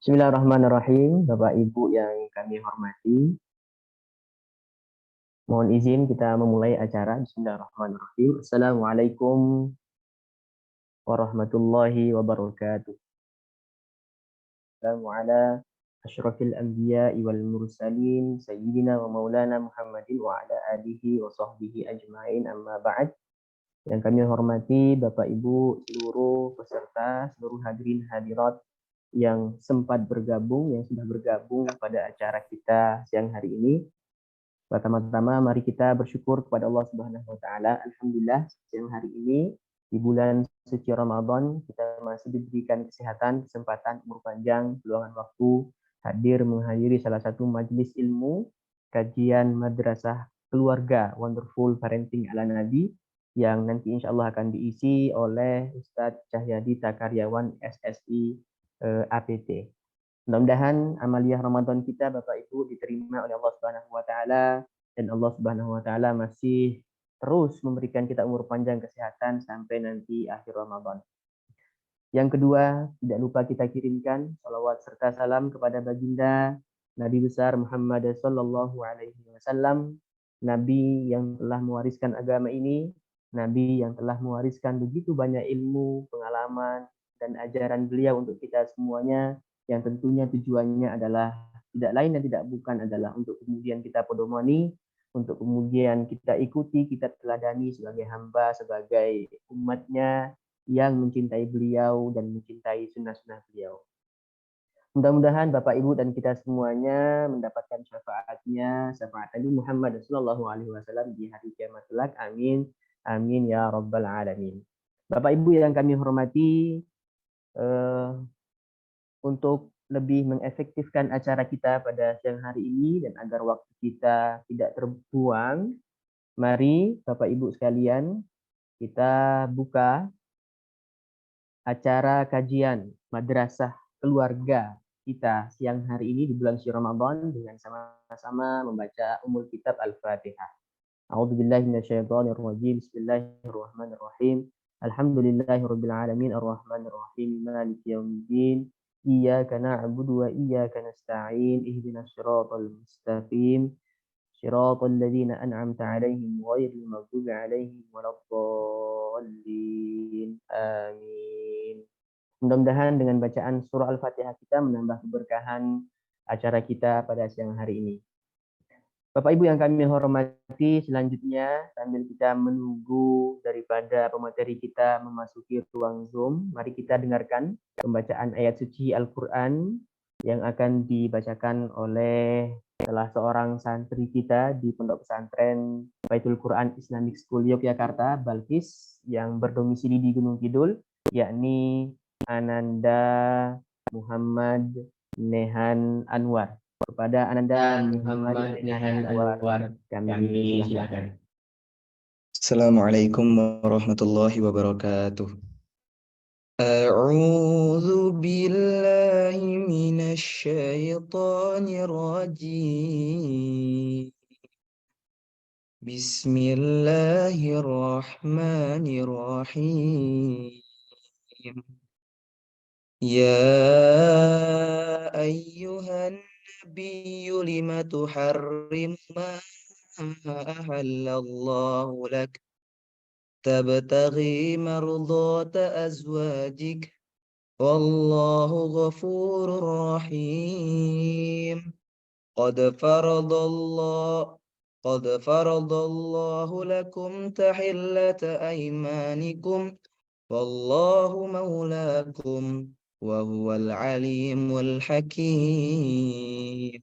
Bismillahirrahmanirrahim, Bapak Ibu yang kami hormati. Mohon izin kita memulai acara. Bismillahirrahmanirrahim. Assalamualaikum warahmatullahi wabarakatuh. Assalamu ala asyrafil anbiya'i wal mursalin sayyidina wa maulana Muhammadin wa ala alihi wa sahbihi ajma'in, amma ba'd. Yang kami hormati Bapak Ibu seluruh peserta, seluruh hadirin hadirat yang sempat bergabung, yang sudah bergabung pada acara kita siang hari ini. Pertama-tama mari kita bersyukur kepada Allah Subhanahu wa taala. Alhamdulillah siang hari ini di bulan suci Ramadan kita masih diberikan kesehatan, kesempatan, umur panjang, peluangan waktu hadir menghadiri salah satu majelis ilmu kajian madrasah keluarga Wonderful Parenting ala Nabi yang nanti insya Allah akan diisi oleh Ustadz Cahyadi Takaryawan SSI APT. Mudah-mudahan amaliyah Ramadan kita Bapak Ibu diterima oleh Allah Subhanahu wa taala dan Allah Subhanahu wa taala masih terus memberikan kita umur panjang, kesehatan sampai nanti akhir Ramadan. Yang kedua, tidak lupa kita kirimkan salawat serta salam kepada baginda Nabi besar Muhammad sallallahu alaihi wasallam, nabi yang telah mewariskan agama ini, nabi yang telah mewariskan begitu banyak ilmu, pengalaman dan ajaran beliau untuk kita semuanya, yang tentunya tujuannya adalah tidak lain dan tidak bukan adalah untuk kemudian kita pedomani, untuk kemudian kita ikuti, kita teladani sebagai hamba, sebagai umatnya yang mencintai beliau dan mencintai sunnah-sunnah beliau. Mudah-mudahan Bapak Ibu dan kita semuanya mendapatkan syafaat Nabi Muhammad SAW di hari kiamat kelak. Amin. Amin ya rabbal alamin. Bapak Ibu yang kami hormati, untuk lebih mengefektifkan acara kita pada siang hari ini dan agar waktu kita tidak terbuang, mari Bapak Ibu sekalian kita buka acara kajian madrasah keluarga kita siang hari ini di bulan suci Ramadan dengan sama-sama membaca Ummul Kitab Al-Fatihah. A'udzubillahi minasyaitonirrajim. Bismillahirrahmanirrahim. Alhamdulillahirabbil alamin arrahmanir rahim maliki yaumiddin. Iyyaka na'budu wa iyyaka nasta'in. Ihdinas siratal mustaqim. Siratal ladzina an'amta 'alaihim ghairil maghdubi 'alaihim waladdallin. Amin. Mudah-mudahan dengan bacaan surah Al-Fatihah kita menambah keberkahan acara kita pada siang hari ini. Bapak Ibu yang kami hormati, selanjutnya sambil kita menunggu daripada pemateri kita memasuki ruang Zoom, mari kita dengarkan pembacaan ayat suci Al-Quran yang akan dibacakan oleh salah seorang santri kita di Pondok Pesantren Baitul Quran Islamic School Yogyakarta, Balkis, yang berdomisili di Gunung Kidul, yakni Ananda Muhammad Nehan Anwar. Kepada Ananda Muhammad Nehan Anwar, kami silakan. Assalamualaikum warahmatullahi wabarakatuh. A'udzu billahi minasy syaithanir rajim. Bismillahirrahmanirrahim. Ya ayyuhan nabiyyu lima tuharrim ma ahallallahu lak tabtaghi mardata azwajik wallahu ghafurur rahim. Qad faradallahu lakum tahillata aymanikum wallahu maulakum wa huwal alimul hakim.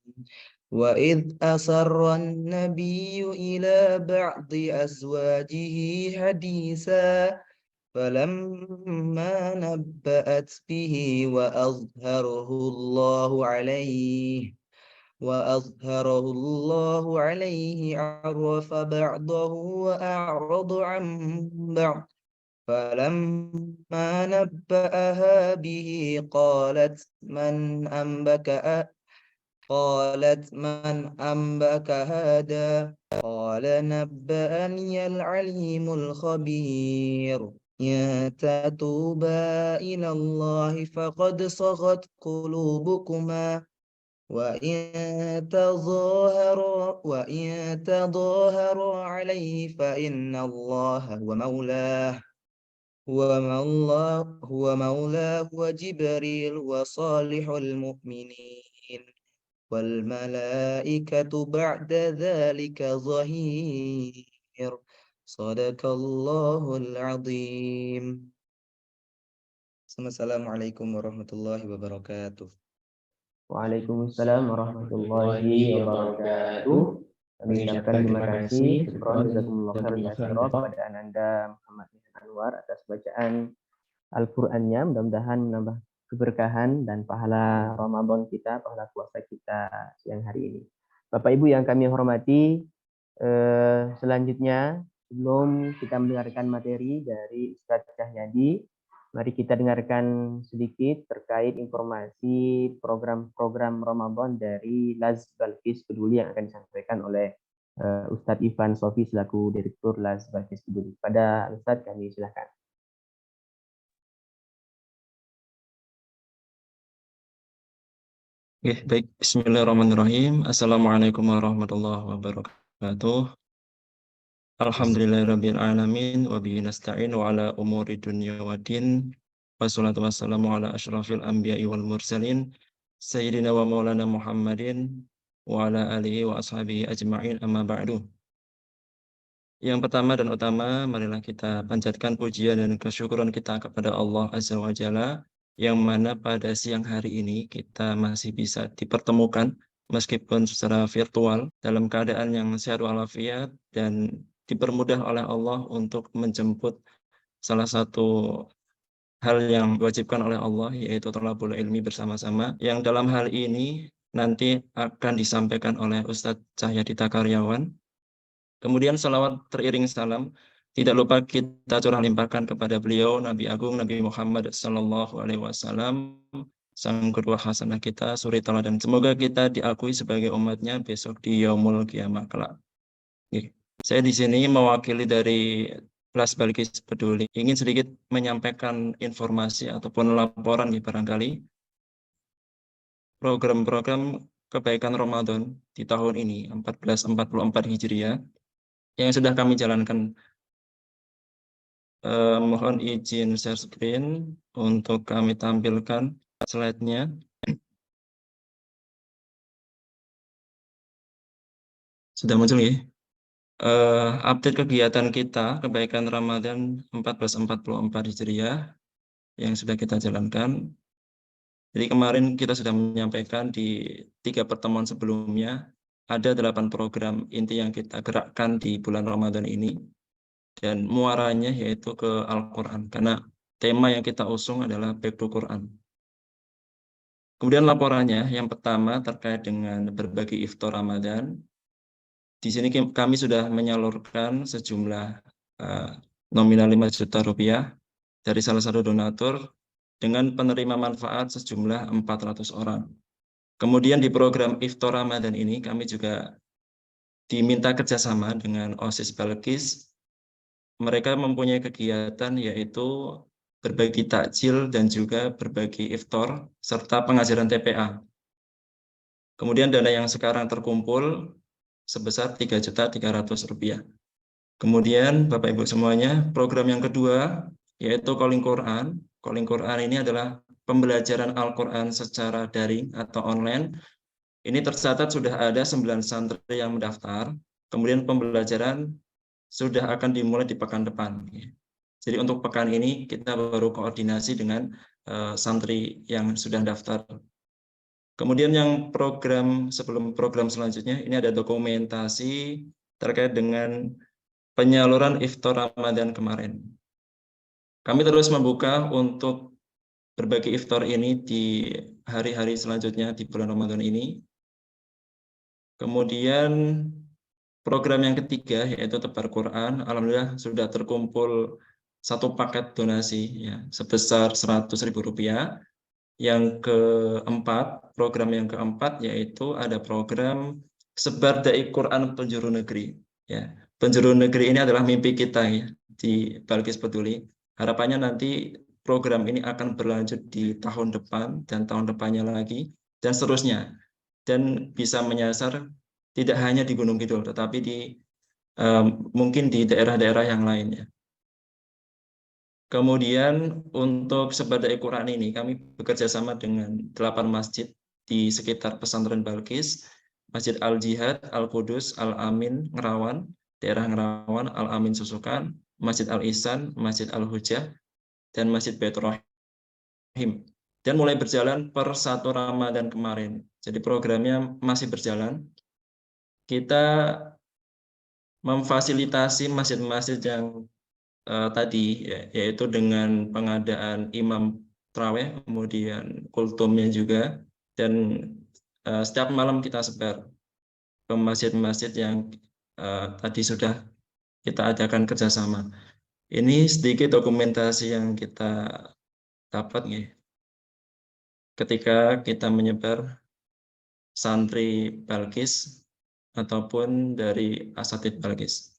Wa idh asarran nabiyyu ila ba'di azwajihi haditha falamma nabba'at bihi wa أظهره الله عليه عرف بعضه وأعرض عن بعض فلما نبأها به قالت من أنبأك هذا قال نبأني العليم الخبير. إن تتوبا إلى الله فقد صغت قلوبكما وإن تظاهرا عليه فإن الله هو مولاه وجبريل وصالح المؤمنين والملائكة بعد ذلك ظهير صدق الله العظيم. Assalamualaikum warahmatullahi wabarakatuh. Waalaikumsalam warahmatullahi wabarakatuh. Kami ucapkan terima kasih, syukron, jazakumullah khairan katsiran kepada Ananda Muhammad Anwar atas bacaan Al-Qur'annya. Mudah-mudahan menambah keberkahan dan pahala Ramadan kita, pahala puasa kita siang hari ini. Bapak Ibu yang kami hormati, selanjutnya sebelum kita mendengarkan materi dari Ustadz Cahyadi, mari kita dengarkan sedikit terkait informasi program-program Ramadan dari Laz Balkis Peduli yang akan disampaikan oleh Ustadz Ivan Sofi selaku Direktur Laz Balkis Peduli. Pada Ustadz kami silakan. Oke, baik. Bismillahirrahmanirrahim. Assalamualaikum warahmatullahi wabarakatuh. Alhamdulillahirabbil alamin wa bihi nasta'in wa ala umuri dunya waddin. Wassalatu wassalamu ala asyrafil anbiya'i wal mursalin sayyidina wa maulana Muhammadin wa ala alihi wa ashabihi ajma'in, amma ba'du. Yang pertama dan utama, marilah kita panjatkan pujian dan kesyukuran kita kepada Allah Azza wa Jalla, yang mana pada siang hari ini kita masih bisa dipertemukan meskipun secara virtual dalam keadaan yang sehat walafiat dan dipermudah oleh Allah untuk menjemput salah satu hal yang diwajibkan oleh Allah, yaitu thalabul ilmi bersama-sama, yang dalam hal ini nanti akan disampaikan oleh Ustadz Cahyadi Karyawan. Kemudian salawat teriring salam tidak lupa kita curah limpahkan kepada beliau Nabi Agung Nabi Muhammad Sallallahu Alaihi Wasallam, sang qudwah hasanah kita, suri teladan. Semoga kita diakui sebagai umatnya besok di Yaumul Qiyamah kelak. Saya di sini mewakili dari Laz Balkis Peduli, ingin sedikit menyampaikan informasi ataupun laporan barangkali program-program kebaikan Ramadan di tahun ini 1444 Hijriah yang sudah kami jalankan. Mohon izin share screen untuk kami tampilkan slide-nya. Sudah muncul ya? Update kegiatan kita kebaikan Ramadan 1444 Hijriah yang sudah kita jalankan. Jadi kemarin kita sudah menyampaikan di 3 pertemuan sebelumnya ada 8 program inti yang kita gerakkan di bulan Ramadan ini, dan muaranya yaitu ke Al-Quran, karena tema yang kita usung adalah Back to Quran. Kemudian laporannya yang pertama terkait dengan berbagi iftar Ramadan. Di sini kami sudah menyalurkan sejumlah nominal 5 juta rupiah dari salah satu donatur dengan penerima manfaat sejumlah 400 orang. Kemudian di program iftar Ramadan ini kami juga diminta kerjasama dengan OSIS Balkis. Mereka mempunyai kegiatan yaitu berbagi takjil dan juga berbagi iftar serta pengajaran TPA. Kemudian dana yang sekarang terkumpul sebesar Rp3.300.000. Kemudian Bapak Ibu semuanya, program yang kedua yaitu Calling Quran. Calling Quran ini adalah pembelajaran Al-Quran secara daring atau online. Ini tercatat sudah ada 9 santri yang mendaftar. Kemudian pembelajaran sudah akan dimulai di pekan depan. Jadi untuk pekan ini kita baru koordinasi dengan santri yang sudah daftar. Kemudian yang sebelum program selanjutnya, ini ada dokumentasi terkait dengan penyaluran iftar Ramadan kemarin. Kami terus membuka untuk berbagi iftar ini di hari-hari selanjutnya di bulan Ramadan ini. Kemudian program yang ketiga yaitu tebar Quran, alhamdulillah sudah terkumpul satu paket donasi ya, sebesar Rp100.000. Yang keempat, program yang keempat yaitu ada program Sebar Dai Quran Penjuru Negeri. Ya, penjuru negeri ini adalah mimpi kita ya, di Balkis Peduli. Harapannya nanti program ini akan berlanjut di tahun depan dan tahun depannya lagi dan seterusnya, dan bisa menyasar tidak hanya di Gunung Kidul tetapi di mungkin di daerah-daerah yang lainnya. Kemudian untuk Sebadai Quran ini kami bekerja sama dengan 8 masjid di sekitar pesantren Balkis, Masjid Al-Jihad, Al-Qudus, Al-Amin, Ngerawan, daerah Ngerawan, Al-Amin Susukan, Masjid Al-Ihsan, Masjid Al-Hujah, dan Masjid Baitur Rahim. Dan mulai berjalan per 1 Ramadan kemarin. Jadi programnya masih berjalan. Kita memfasilitasi masjid-masjid yang tadi yaitu dengan pengadaan imam tarawih, kemudian kultumnya juga, dan setiap malam kita sebar ke masjid-masjid yang tadi sudah kita adakan kerjasama. Ini sedikit dokumentasi yang kita dapat ketika kita menyebar santri Balkis ataupun dari asatid Balkis.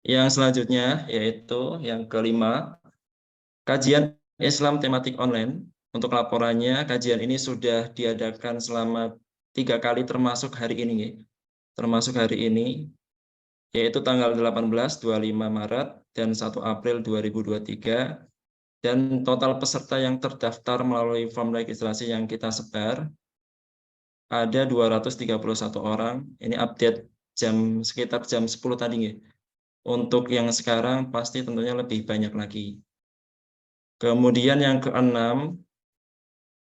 Yang selanjutnya yaitu yang kelima, kajian Islam tematik online. Untuk laporannya, kajian ini sudah diadakan selama 3 kali termasuk hari ini. Termasuk hari ini, yaitu tanggal 18, 25 Maret, dan 1 April 2023. Dan total peserta yang terdaftar melalui form registrasi yang kita sebar, ada 231 orang. Ini update sekitar jam 10 tadi. Untuk yang sekarang pasti tentunya lebih banyak lagi. Kemudian yang keenam,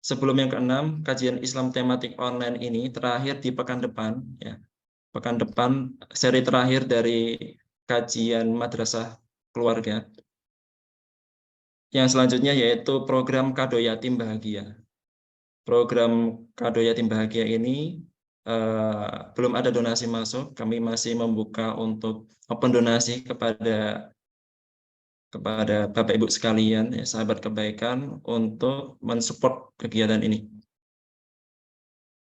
sebelum yang keenam, kajian Islam tematik online ini terakhir di pekan depan. Pekan depan, seri terakhir dari kajian madrasah keluarga. Yang selanjutnya yaitu program Kado Yatim Bahagia. Program Kado Yatim Bahagia ini belum ada donasi masuk. Kami masih membuka untuk open donasi kepada Bapak Ibu sekalian, sahabat kebaikan, untuk mensupport kegiatan ini.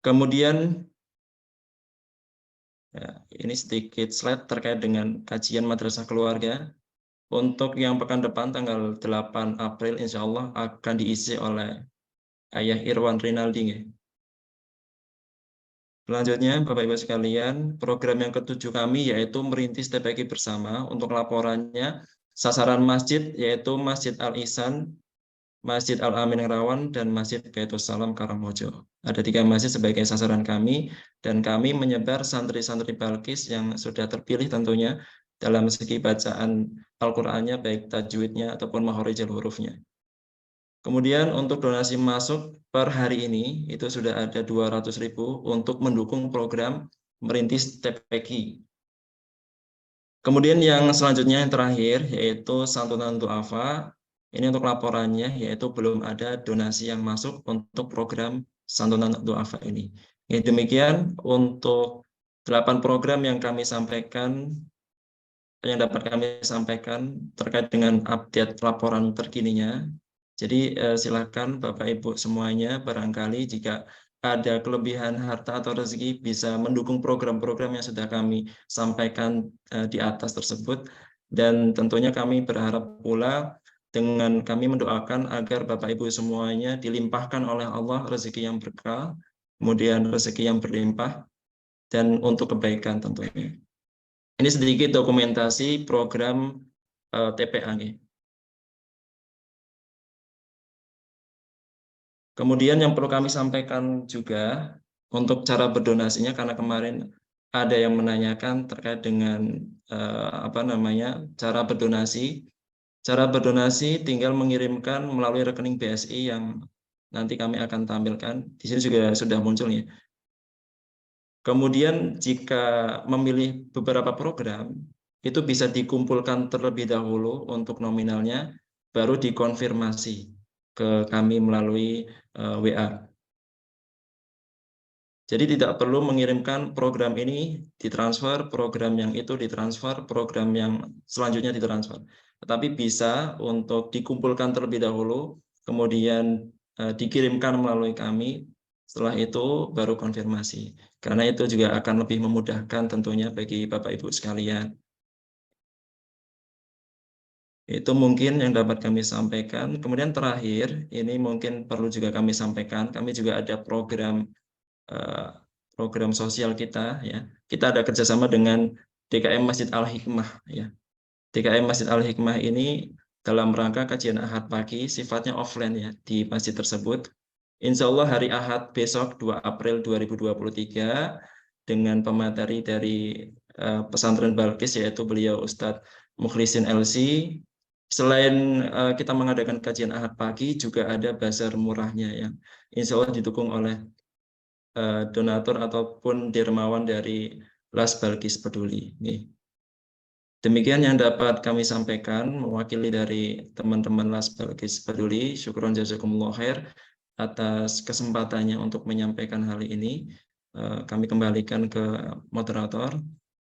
Kemudian, ini sedikit slide terkait dengan kajian madrasah keluarga. Untuk yang pekan depan, tanggal 8 April, insya Allah akan diisi oleh Ayah Irwan Rinaldi. Selanjutnya, Bapak Ibu sekalian, program yang ketujuh kami yaitu merintis TPQ bersama. Untuk laporannya, sasaran masjid yaitu Masjid Al-Ihsan, Masjid Al-Amin Ngerawan, dan Masjid Baitur Salam Karangmojo. Ada 3 masjid sebagai sasaran kami, dan kami menyebar santri-santri Balkis yang sudah terpilih tentunya dalam segi bacaan Al-Qur'annya, baik tajwidnya ataupun makhorijul hurufnya. Kemudian untuk donasi masuk per hari ini, itu sudah ada 200.000 untuk mendukung program merintis TPQ. Kemudian yang selanjutnya yang terakhir yaitu santunan du'afa. Ini untuk laporannya yaitu belum ada donasi yang masuk untuk program santunan du'afa ini. Demikian untuk 8 program yang kami sampaikan, yang dapat kami sampaikan terkait dengan update laporan terkininya. Jadi silakan Bapak Ibu semuanya, barangkali jika ada kelebihan harta atau rezeki bisa mendukung program-program yang sudah kami sampaikan di atas tersebut. Dan tentunya kami berharap pula dengan kami mendoakan agar Bapak Ibu semuanya dilimpahkan oleh Allah rezeki yang berkah, kemudian rezeki yang berlimpah, dan untuk kebaikan tentunya. Ini sedikit dokumentasi program TPA. Kemudian yang perlu kami sampaikan juga untuk cara berdonasinya, karena kemarin ada yang menanyakan terkait dengan cara berdonasi. Cara berdonasi tinggal mengirimkan melalui rekening BSI yang nanti kami akan tampilkan. Di sini juga sudah muncul ya. Kemudian jika memilih beberapa program, itu bisa dikumpulkan terlebih dahulu untuk nominalnya, baru dikonfirmasi ke kami melalui WA. Jadi tidak perlu mengirimkan program ini ditransfer, program yang itu ditransfer, program yang selanjutnya ditransfer. Tetapi bisa untuk dikumpulkan terlebih dahulu, kemudian dikirimkan melalui kami, setelah itu baru konfirmasi. Karena itu juga akan lebih memudahkan tentunya bagi Bapak Ibu sekalian. Itu mungkin yang dapat kami sampaikan. Kemudian terakhir, ini mungkin perlu juga kami sampaikan, kami juga ada program sosial kita, ya. Kita ada kerjasama dengan DKM Masjid Al-Hikmah, ya. DKM Masjid Al-Hikmah ini dalam rangka kajian Ahad pagi, sifatnya offline, ya, di masjid tersebut. Insya Allah hari Ahad besok 2 April 2023 dengan pemateri dari pesantren Balkis, yaitu beliau Ustadz Mukhlisin LC. Selain kita mengadakan kajian Ahad pagi, juga ada bazar murahnya yang insya Allah didukung oleh donatur ataupun dermawan dari Las Balkis Peduli. Nih. Demikian yang dapat kami sampaikan mewakili dari teman-teman Las Balkis Peduli. Syukron jazakumullah khair atas kesempatannya untuk menyampaikan hal ini. Kami kembalikan ke moderator.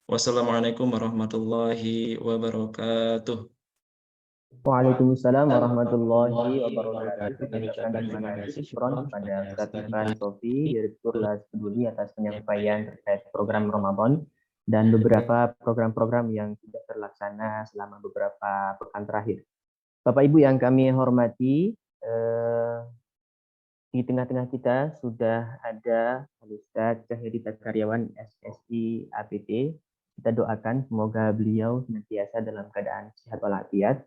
Wassalamualaikum warahmatullahi wabarakatuh. Waalaikumsalam warahmatullahi wabarakatuh. Kami ucapkan terima kasih syukron kepada Ustaz Irfan Sofi, Direktur Las Peduli atas penyampaian terkait program Ramadan dan beberapa program-program yang sudah terlaksana selama beberapa pekan terakhir. Bapak Ibu yang kami hormati, di tengah-tengah kita sudah ada Ustaz Cahyadi Takaryawan SSI APT. Kita doakan semoga beliau senantiasa dalam keadaan sehat walafiat.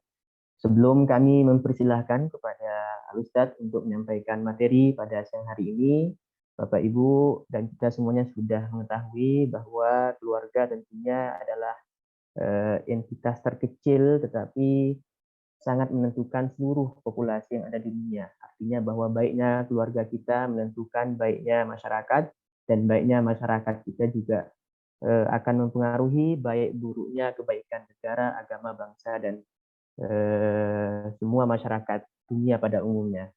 Sebelum kami mempersilahkan kepada Al-Ustadz untuk menyampaikan materi pada siang hari ini, Bapak Ibu dan kita semuanya sudah mengetahui bahwa keluarga tentunya adalah entitas terkecil tetapi sangat menentukan seluruh populasi yang ada di dunia. Artinya bahwa baiknya keluarga kita menentukan baiknya masyarakat dan baiknya masyarakat kita juga akan mempengaruhi baik buruknya kebaikan negara, agama, bangsa, dan semua masyarakat dunia pada umumnya.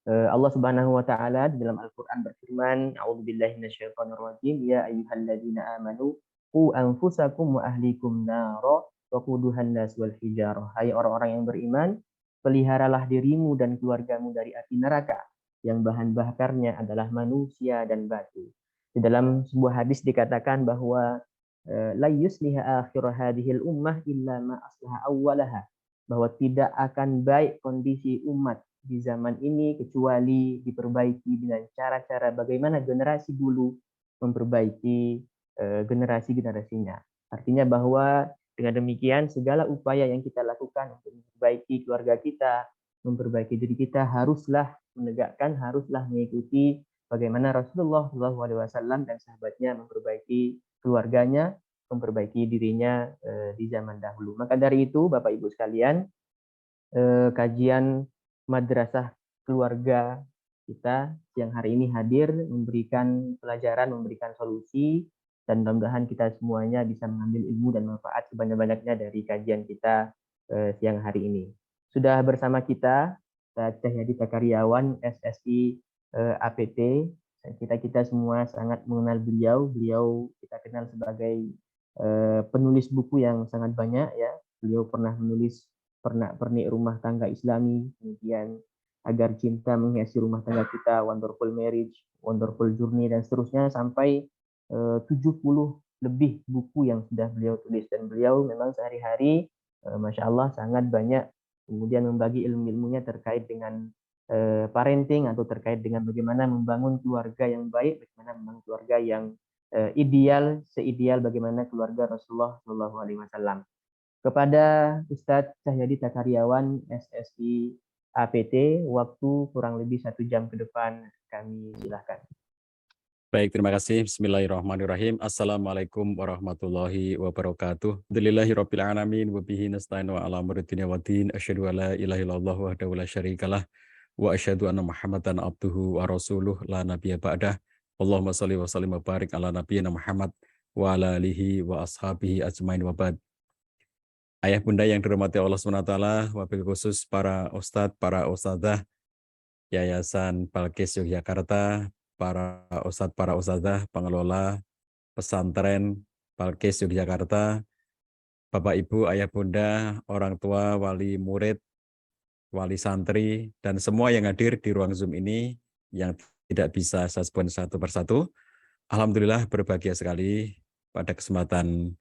Allah Subhanahu wa taala di dalam Al-Qur'an berfirman, A'udzubillahi minasyaitonirrajim, ya ayyuhalladzina amanu qu anfusakum wa ahlikum nara waquduhan nas wal hijarah. Hai orang-orang yang beriman, peliharalah dirimu dan keluargamu dari api neraka yang bahan bakarnya adalah manusia dan batu. Di dalam sebuah hadis dikatakan bahwa la yusliha akhir hadhil ummah illa ma aslaha awwalaha, bahwa tidak akan baik kondisi umat di zaman ini kecuali diperbaiki dengan cara-cara bagaimana generasi dulu memperbaiki generasi-generasinya. Artinya bahwa dengan demikian segala upaya yang kita lakukan untuk memperbaiki keluarga kita, memperbaiki diri kita haruslah mengikuti bagaimana Rasulullah SAW dan sahabatnya memperbaiki keluarganya, memperbaiki dirinya di zaman dahulu. Maka dari itu, Bapak Ibu sekalian, kajian madrasah keluarga kita yang hari ini hadir memberikan pelajaran, memberikan solusi, dan mudah-mudahan kita semuanya bisa mengambil ilmu dan manfaat sebanyak-banyaknya dari kajian kita siang hari ini. Sudah bersama kita Cahyadi Takaryawan SSI APT. Kita semua sangat mengenal beliau kita kenal sebagai penulis buku yang sangat banyak, ya. Beliau pernah menulis Pernak-pernik Rumah Tangga Islami, kemudian Agar Cinta Menghiasi Rumah Tangga Kita, Wonderful Marriage, Wonderful Journey, dan seterusnya sampai 70 lebih buku yang sudah beliau tulis. Dan beliau memang sehari-hari Masya Allah sangat banyak kemudian membagi ilmu-ilmunya terkait dengan parenting atau terkait dengan bagaimana membangun keluarga yang baik, bagaimana membangun keluarga yang ideal, seideal bagaimana keluarga Rasulullah SAW. Kepada Ustadz Cahyadi Takaryawan SSI APT, waktu kurang lebih 1 jam ke depan, kami silakan. Baik, terima kasih. Bismillahirrahmanirrahim. Assalamualaikum warahmatullahi wabarakatuh. Alhamdulillahirabbil alamin wa bihi nasta'in wa ala umuri dunya waddin. Asyhadu an la ilaha illallah wahdahu la syarikalah wa asyhadu anna Muhammadan abduhu wa rasuluh la nabiyya ba'dah. Allahumma shalli wa sallim wa barik ala nabiyyina Muhammad wa ala alihi wa ashabihi ajmain wa ba'd. Ayah bunda yang dirahmati Allah SWT, wabil khusus para ustadz, para ustadzah Yayasan Balkis Yogyakarta, para ustadz, para ustadzah, pengelola pesantren Balkis Yogyakarta, Bapak Ibu, ayah bunda, orang tua, wali murid, wali santri, dan semua yang hadir di ruang Zoom ini yang tidak bisa saya sebut satu persatu. Alhamdulillah berbahagia sekali pada kesempatan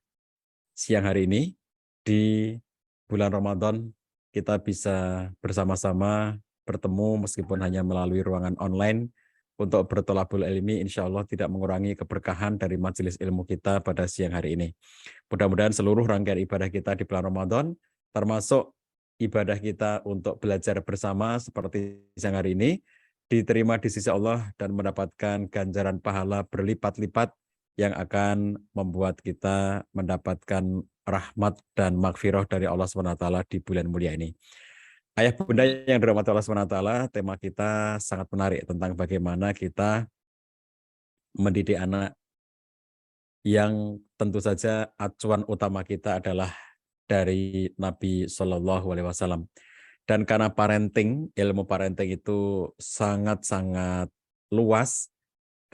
siang hari ini di bulan Ramadan kita bisa bersama-sama bertemu meskipun hanya melalui ruangan online untuk bertolabul ilmi, insya Allah tidak mengurangi keberkahan dari majelis ilmu kita pada siang hari ini. Mudah-mudahan seluruh rangkaian ibadah kita di bulan Ramadan, termasuk ibadah kita untuk belajar bersama seperti siang hari ini, diterima di sisi Allah dan mendapatkan ganjaran pahala berlipat-lipat yang akan membuat kita mendapatkan rahmat dan magfirah dari Allah SWT di bulan mulia ini. Ayah bunda yang dirahmati Allah SWT, tema kita sangat menarik tentang bagaimana kita mendidik anak yang tentu saja acuan utama kita adalah dari Nabi SAW. Dan karena parenting, ilmu parenting itu sangat-sangat luas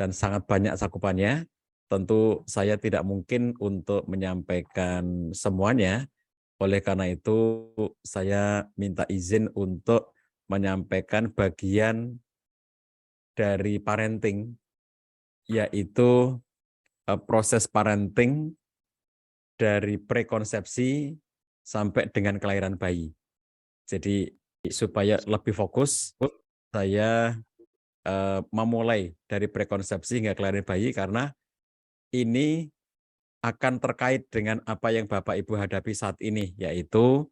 dan sangat banyak cakupannya, tentu saya tidak mungkin untuk menyampaikan semuanya. Oleh karena itu, saya minta izin untuk menyampaikan bagian dari parenting, yaitu proses parenting dari prekonsepsi sampai dengan kelahiran bayi. Jadi supaya lebih fokus, saya memulai dari prekonsepsi hingga kelahiran bayi karena ini akan terkait dengan apa yang Bapak Ibu hadapi saat ini, yaitu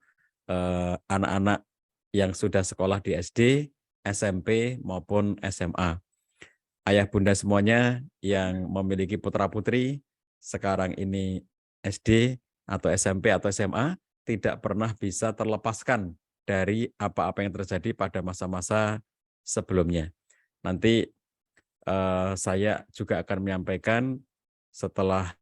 anak-anak yang sudah sekolah di SD, SMP, maupun SMA. Ayah bunda semuanya yang memiliki putra-putri, sekarang ini SD atau SMP atau SMA, tidak pernah bisa terlepaskan dari apa-apa yang terjadi pada masa-masa sebelumnya. Nanti saya juga akan menyampaikan setelah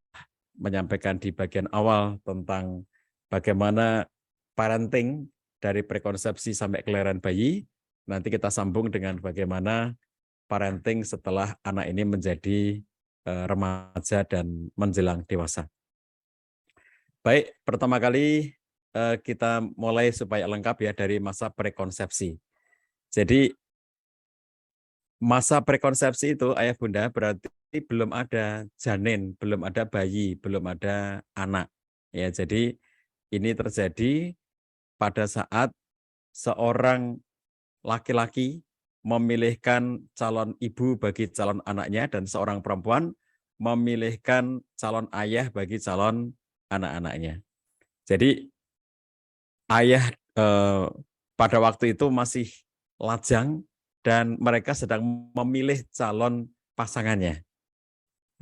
menyampaikan di bagian awal tentang bagaimana parenting dari prekonsepsi sampai kelahiran bayi, nanti kita sambung dengan bagaimana parenting setelah anak ini menjadi remaja dan menjelang dewasa. Baik, pertama kali kita mulai supaya lengkap ya dari masa prekonsepsi. Jadi masa prekonsepsi itu ayah bunda berarti belum ada janin, belum ada bayi, belum ada anak. Ya, jadi ini terjadi pada saat seorang laki-laki memilihkan calon ibu bagi calon anaknya dan seorang perempuan memilihkan calon ayah bagi calon anak-anaknya. Jadi ayah pada waktu itu masih lajang dan mereka sedang memilih calon pasangannya.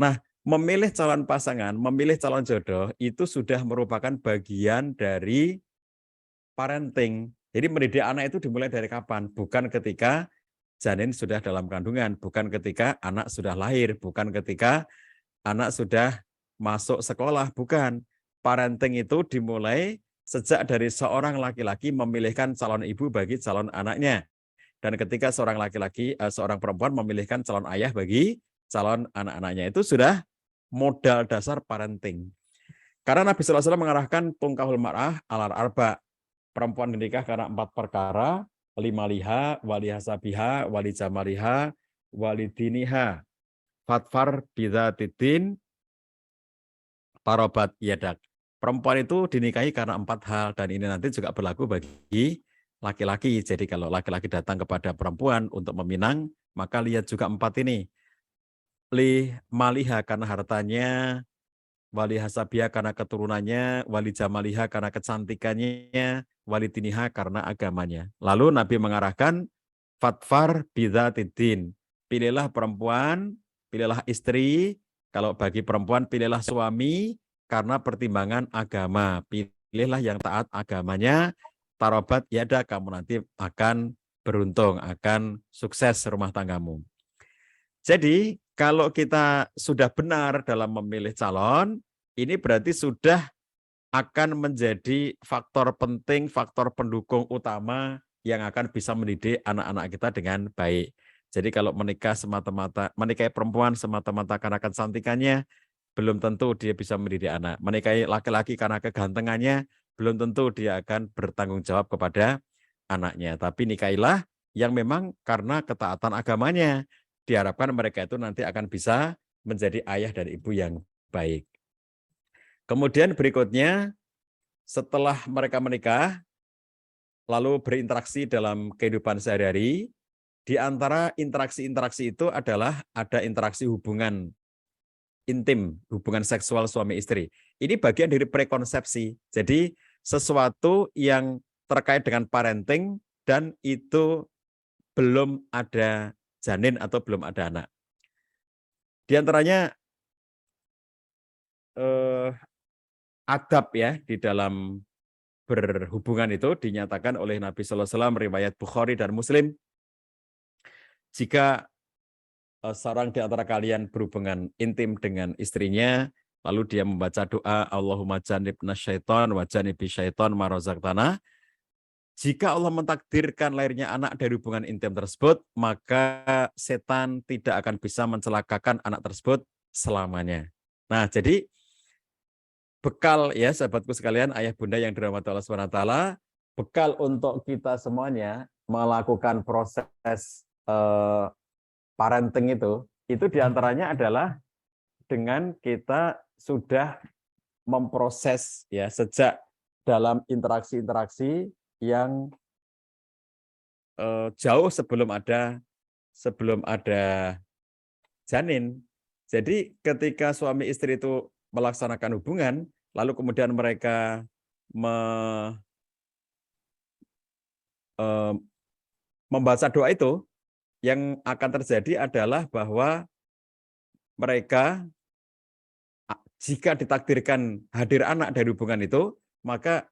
Nah, memilih calon pasangan, memilih calon jodoh itu sudah merupakan bagian dari parenting. Jadi mendidik anak itu dimulai dari kapan? Bukan ketika janin sudah dalam kandungan, bukan ketika anak sudah lahir, bukan ketika anak sudah masuk sekolah, bukan. Parenting itu dimulai sejak dari seorang laki-laki memilihkan calon ibu bagi calon anaknya. Dan ketika seorang laki-laki, seorang perempuan memilihkan calon ayah bagi calon anak-anaknya. Itu sudah modal dasar parenting. Karena Nabi SAW mengarahkan tungkahul mar'ah alar arba. Perempuan dinikah karena 4 perkara, limaliha, walihasabiha, walijamaliha, walidiniha. Fatfar bidzatidin tarobat yadak. Perempuan itu dinikahi karena 4 hal dan ini nanti juga berlaku bagi laki-laki. Jadi kalau laki-laki datang kepada perempuan untuk meminang, maka lihat juga 4 ini. Li maliha karena hartanya, wali hasabia karena keturunannya, wali jamaliha karena kecantikannya, wali tiniha karena agamanya. Lalu Nabi mengarahkan fatfar bidzatidin. Pilihlah perempuan, pilihlah istri. Kalau bagi perempuan pilihlah suami karena pertimbangan agama. Pilihlah yang taat agamanya. Tarobat yada, kamu nanti akan beruntung, akan sukses rumah tanggamu. Jadi kalau kita sudah benar dalam memilih calon, ini berarti sudah akan menjadi faktor penting, faktor pendukung utama yang akan bisa mendidik anak-anak kita dengan baik. Jadi kalau menikah semata-mata, menikahi perempuan semata-mata karena kecantikannya, belum tentu dia bisa mendidik anak. Menikahi laki-laki karena kegantengannya, belum tentu dia akan bertanggung jawab kepada anaknya. Tapi nikahilah yang memang karena ketaatan agamanya. Diharapkan mereka itu nanti akan bisa menjadi ayah dan ibu yang baik. Kemudian berikutnya, setelah mereka menikah, lalu berinteraksi dalam kehidupan sehari-hari, di antara interaksi-interaksi itu adalah ada interaksi hubungan intim, hubungan seksual suami istri. Ini bagian dari prekonsepsi. Jadi sesuatu yang terkait dengan parenting dan itu belum ada janin atau belum ada anak. Di antaranya adab ya di dalam berhubungan itu dinyatakan oleh Nabi Sallallahu Alaihi Wasallam riwayat Bukhari dan Muslim. Jika seorang di antara kalian berhubungan intim dengan istrinya, lalu dia membaca doa Allahumma janibna syaiton wa janibi syaiton ma razaqtana. Jika Allah mentakdirkan lahirnya anak dari hubungan intim tersebut, maka setan tidak akan bisa mencelakakan anak tersebut selamanya. Nah, jadi bekal ya sahabatku sekalian, ayah bunda yang dirahmati Allah SWT, bekal untuk kita semuanya melakukan proses parenting itu diantaranya adalah dengan kita sudah memproses ya sejak dalam interaksi-interaksi yang jauh sebelum ada janin. Jadi ketika suami istri itu melaksanakan hubungan, lalu kemudian mereka membaca doa itu, yang akan terjadi adalah bahwa mereka jika ditakdirkan hadir anak dari hubungan itu, maka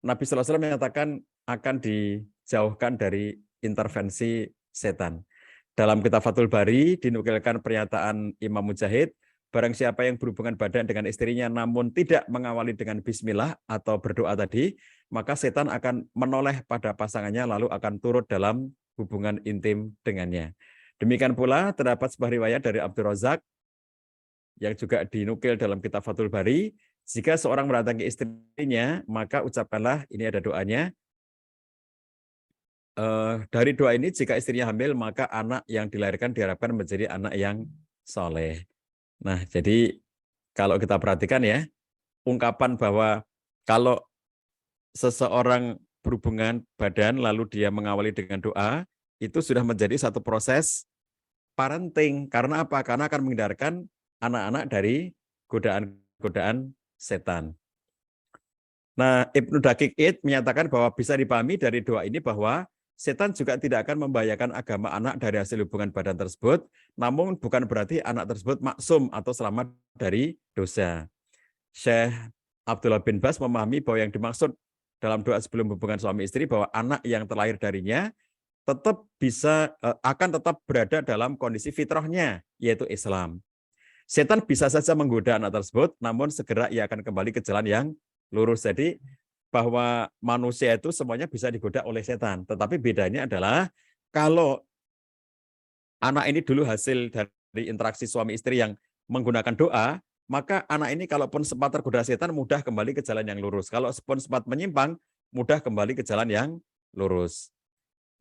Nabi Sallallahu Alaihi Wasallam menyatakan akan dijauhkan dari intervensi setan. Dalam kitab Fathul Bari dinukilkan pernyataan Imam Mujahid, barang siapa yang berhubungan badan dengan istrinya namun tidak mengawali dengan bismillah atau berdoa tadi, maka setan akan menoleh pada pasangannya lalu akan turut dalam hubungan intim dengannya. Demikian pula terdapat sebuah riwayat dari Abdul Razak yang juga dinukil dalam kitab Fathul Bari, jika seorang mendatangi istrinya, maka ucapkanlah, ini ada doanya, dari doa ini jika istrinya hamil, maka anak yang dilahirkan diharapkan menjadi anak yang soleh. Nah, jadi kalau kita perhatikan ya, ungkapan bahwa kalau seseorang berhubungan badan lalu dia mengawali dengan doa, itu sudah menjadi satu proses parenting. Karena apa? Karena akan menghindarkan anak-anak dari godaan-godaan setan. Nah, Ibnu Daqiq Id menyatakan bahwa bisa dipahami dari doa ini bahwa setan juga tidak akan membahayakan agama anak dari hasil hubungan badan tersebut, namun bukan berarti anak tersebut maksum atau selamat dari dosa. Syekh Abdullah bin Bas memahami bahwa yang dimaksud dalam doa sebelum hubungan suami istri bahwa anak yang terlahir darinya akan tetap berada dalam kondisi fitrahnya, yaitu Islam. Setan bisa saja menggoda anak tersebut, namun segera ia akan kembali ke jalan yang lurus. Jadi bahwa manusia itu semuanya bisa digoda oleh setan. Tetapi bedanya adalah kalau anak ini dulu hasil dari interaksi suami istri yang menggunakan doa, maka anak ini kalaupun sempat tergoda setan mudah kembali ke jalan yang lurus. Kalau pun sempat menyimpang, mudah kembali ke jalan yang lurus.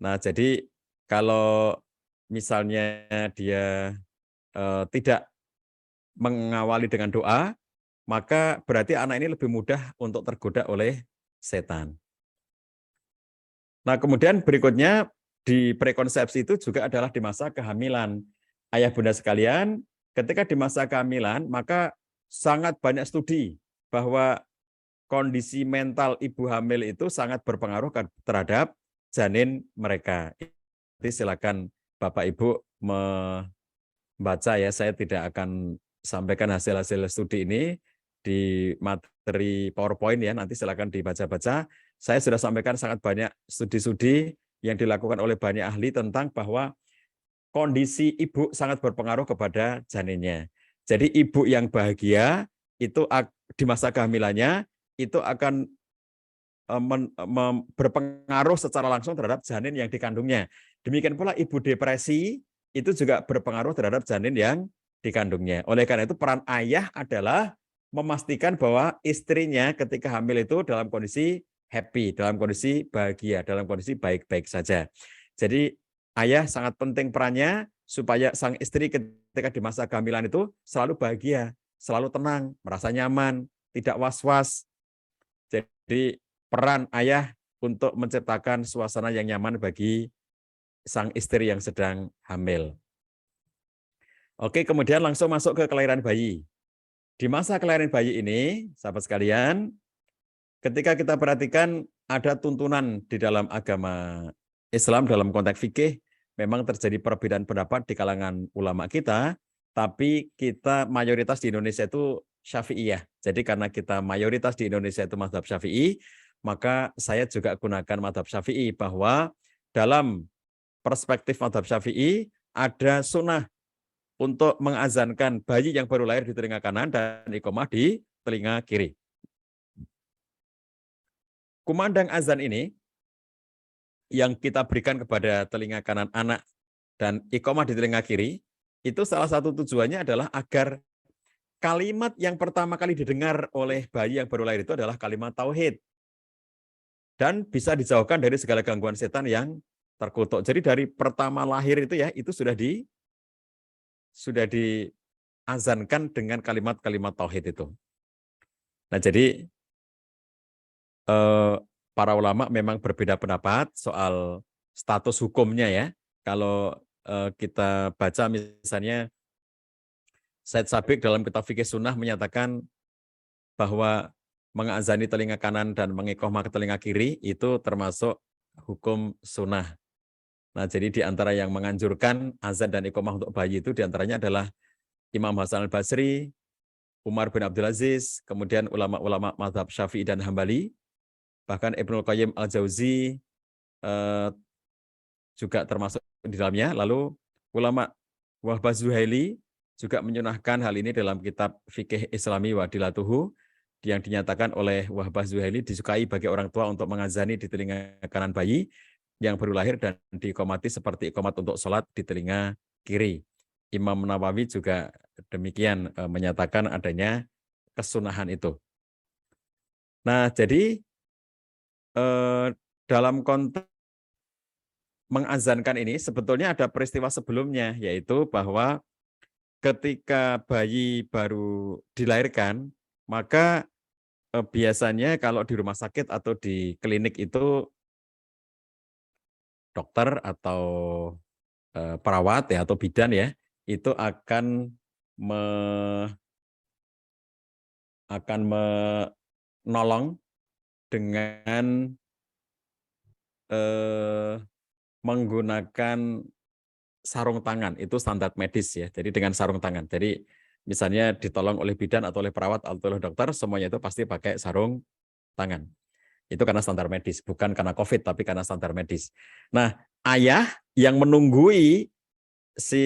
Nah, jadi kalau misalnya dia tidak mengawali dengan doa, maka berarti anak ini lebih mudah untuk tergoda oleh setan. Nah, kemudian berikutnya di prekonsepsi itu juga adalah di masa kehamilan. Ayah bunda sekalian, ketika di masa kehamilan, maka sangat banyak studi bahwa kondisi mental ibu hamil itu sangat berpengaruh terhadap janin mereka. Jadi silakan Bapak Ibu membaca ya, saya tidak akan sampaikan hasil-hasil studi ini di materi PowerPoint ya, nanti silakan dibaca-baca. Saya sudah sampaikan sangat banyak studi-studi yang dilakukan oleh banyak ahli tentang bahwa kondisi ibu sangat berpengaruh kepada janinnya. Jadi ibu yang bahagia itu di masa kehamilannya itu akan berpengaruh secara langsung terhadap janin yang dikandungnya. Demikian pula ibu depresi itu juga berpengaruh terhadap janin yang dikandungnya. Oleh karena itu peran ayah adalah memastikan bahwa istrinya ketika hamil itu dalam kondisi happy, dalam kondisi bahagia, dalam kondisi baik-baik saja. Jadi ayah sangat penting perannya supaya sang istri ketika di masa kehamilan itu selalu bahagia, selalu tenang, merasa nyaman, tidak was-was. Jadi peran ayah untuk menciptakan suasana yang nyaman bagi sang istri yang sedang hamil. Oke, kemudian langsung masuk ke kelahiran bayi. Di masa kelahiran bayi ini, sahabat sekalian, ketika kita perhatikan ada tuntunan di dalam agama Islam dalam konteks fikih, memang terjadi perbedaan pendapat di kalangan ulama kita, tapi kita mayoritas di Indonesia itu Syafi'iyah. Jadi karena kita mayoritas di Indonesia itu mazhab Syafi'i, maka saya juga gunakan mazhab Syafi'i bahwa dalam perspektif mazhab Syafi'i ada sunnah untuk mengazankan bayi yang baru lahir di telinga kanan dan iqomah di telinga kiri. Kumandang azan ini yang kita berikan kepada telinga kanan anak dan iqomah di telinga kiri, itu salah satu tujuannya adalah agar kalimat yang pertama kali didengar oleh bayi yang baru lahir itu adalah kalimat tauhid. Dan bisa dijauhkan dari segala gangguan setan yang terkutuk. Jadi dari pertama lahir itu ya, itu sudah diazankan dengan kalimat-kalimat tauhid itu. Nah, jadi para ulama memang berbeda pendapat soal status hukumnya ya. Kalau kita baca misalnya Said Sabiq dalam kitab Fikih Sunnah menyatakan bahwa mengazani telinga kanan dan mengiqomah ke telinga kiri itu termasuk hukum sunnah. Nah, jadi di antara yang menganjurkan azan dan iqomah untuk bayi itu diantaranya adalah Imam Hasan al-Basri, Umar bin Abdul Aziz, kemudian ulama-ulama mazhab Syafi'i dan Hambali, bahkan Ibnul Qayyim al-Jauzi juga termasuk di dalamnya. Lalu ulama Wahbah Zuhaili juga menyunahkan hal ini dalam kitab Fikih Islami Wadilatuhu, yang dinyatakan oleh Wahbah Zuhaili disukai bagi orang tua untuk mengazani di telinga kanan bayi yang baru lahir dan diiqomati seperti iqomat untuk sholat di telinga kiri. Imam Nawawi juga demikian menyatakan adanya kesunahan itu. Nah, jadi dalam konteks mengazankan ini sebetulnya ada peristiwa sebelumnya, yaitu bahwa ketika bayi baru dilahirkan, maka biasanya kalau di rumah sakit atau di klinik itu dokter atau perawat ya atau bidan ya itu akan menolong dengan menggunakan sarung tangan. Itu standar medis ya. Jadi dengan sarung tangan. Jadi misalnya ditolong oleh bidan atau oleh perawat atau oleh dokter, semuanya itu pasti pakai sarung tangan. Itu karena standar medis, bukan karena COVID, tapi karena standar medis. Nah, ayah yang menunggui si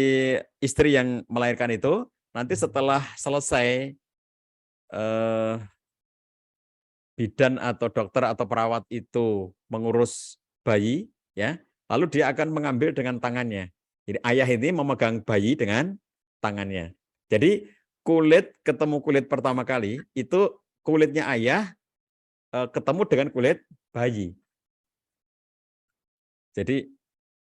istri yang melahirkan itu, nanti setelah selesai bidan atau dokter atau perawat itu mengurus bayi, ya, lalu dia akan mengambil dengan tangannya. Jadi ayah ini memegang bayi dengan tangannya. Jadi kulit ketemu kulit pertama kali, itu kulitnya ayah ketemu dengan kulit bayi. Jadi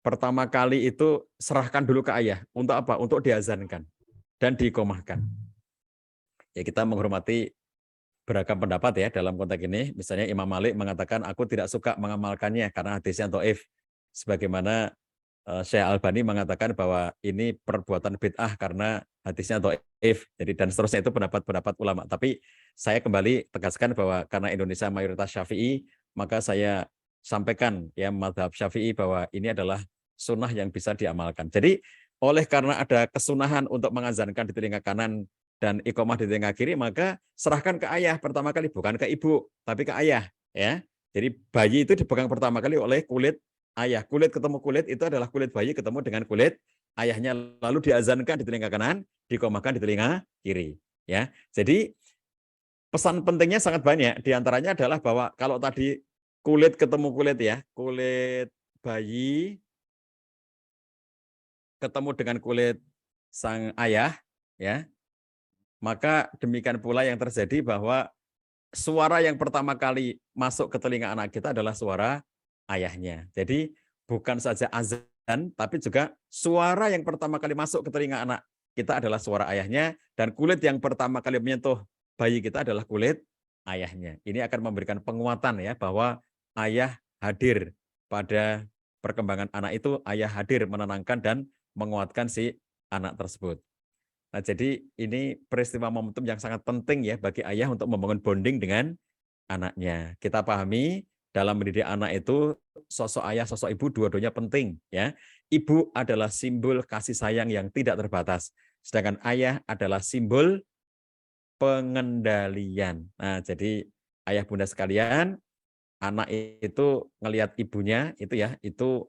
pertama kali itu serahkan dulu ke ayah. Untuk apa? Untuk diazankan dan diiqomahkan. Ya, kita menghormati beragam pendapat ya dalam konteks ini. Misalnya Imam Malik mengatakan aku tidak suka mengamalkannya karena hadisnya dhaif. Sebagaimana Syekh Albani mengatakan bahwa ini perbuatan bid'ah karena hadisnya dhaif. Jadi dan seterusnya itu pendapat-pendapat ulama. Tapi saya kembali tegaskan bahwa karena Indonesia mayoritas Syafi'i, maka saya sampaikan ya mazhab Syafi'i bahwa ini adalah sunnah yang bisa diamalkan. Jadi oleh karena ada kesunahan untuk mengazankan di telinga kanan dan iqomah di telinga kiri, maka serahkan ke ayah pertama kali, bukan ke ibu, tapi ke ayah. Ya, jadi bayi itu dipegang pertama kali oleh kulit ayah. Kulit ketemu kulit itu adalah kulit bayi ketemu dengan kulit ayahnya, lalu diazankan di telinga kanan, diiqomahkan di telinga kiri. Ya, jadi pesan pentingnya sangat banyak. Di antaranya adalah bahwa kalau tadi kulit ketemu kulit ya, kulit bayi ketemu dengan kulit sang ayah, ya, maka demikian pula yang terjadi bahwa suara yang pertama kali masuk ke telinga anak kita adalah suara ayahnya. Jadi bukan saja azan, tapi juga suara yang pertama kali masuk ke telinga anak kita adalah suara ayahnya, dan kulit yang pertama kali menyentuh bayi kita adalah kulit ayahnya. Ini akan memberikan penguatan ya bahwa ayah hadir pada perkembangan anak itu, ayah hadir menenangkan dan menguatkan si anak tersebut. Nah, jadi ini peristiwa momentum yang sangat penting ya bagi ayah untuk membangun bonding dengan anaknya. Kita pahami dalam mendidik anak itu sosok ayah, sosok ibu dua-duanya penting ya. Ibu adalah simbol kasih sayang yang tidak terbatas, sedangkan ayah adalah simbol pengendalian. Nah, jadi ayah bunda sekalian, anak itu ngelihat ibunya itu ya, itu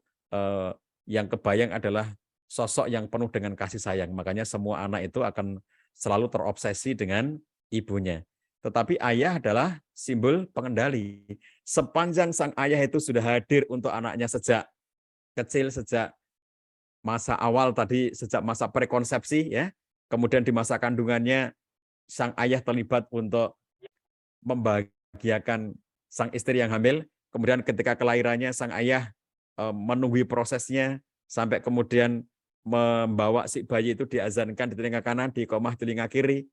yang kebayang adalah sosok yang penuh dengan kasih sayang. Makanya semua anak itu akan selalu terobsesi dengan ibunya. Tetapi ayah adalah simbol pengendali. Sepanjang sang ayah itu sudah hadir untuk anaknya sejak kecil, sejak masa awal tadi, sejak masa prekonsepsi ya, kemudian di masa kandungannya sang ayah terlibat untuk membahagiakan sang istri yang hamil, kemudian ketika kelahirannya sang ayah menunggu prosesnya sampai kemudian membawa si bayi itu diazankan di telinga kanan, diiqomah telinga kiri.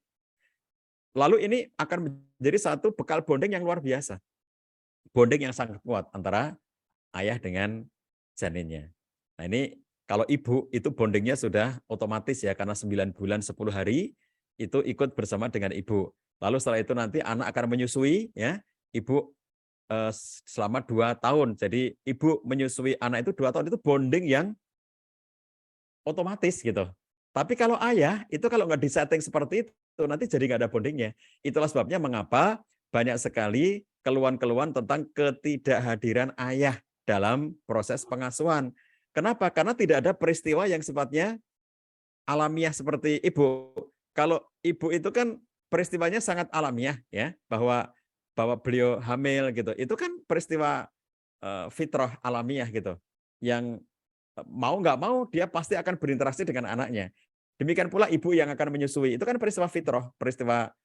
Lalu ini akan menjadi satu bekal bonding yang luar biasa. Bonding yang sangat kuat antara ayah dengan janinnya. Nah ini kalau ibu itu bondingnya sudah otomatis ya, karena 9 bulan 10 hari itu ikut bersama dengan ibu. Lalu setelah itu nanti anak akan menyusui ya, ibu selama 2 tahun. Jadi ibu menyusui anak itu 2 tahun, itu bonding yang otomatis gitu. Tapi kalau ayah itu kalau nggak disetting seperti itu nanti jadi nggak ada bondingnya. Itulah sebabnya mengapa banyak sekali keluhan-keluhan tentang ketidakhadiran ayah dalam proses pengasuhan. Kenapa? Karena tidak ada peristiwa yang sifatnya alamiah seperti ibu. Kalau ibu itu kan peristiwanya sangat alamiah ya, bahwa beliau hamil gitu. Itu kan peristiwa fitrah alamiah gitu. Yang mau nggak mau dia pasti akan berinteraksi dengan anaknya. Demikian pula ibu yang akan menyusui, itu kan peristiwa fitrah, peristiwa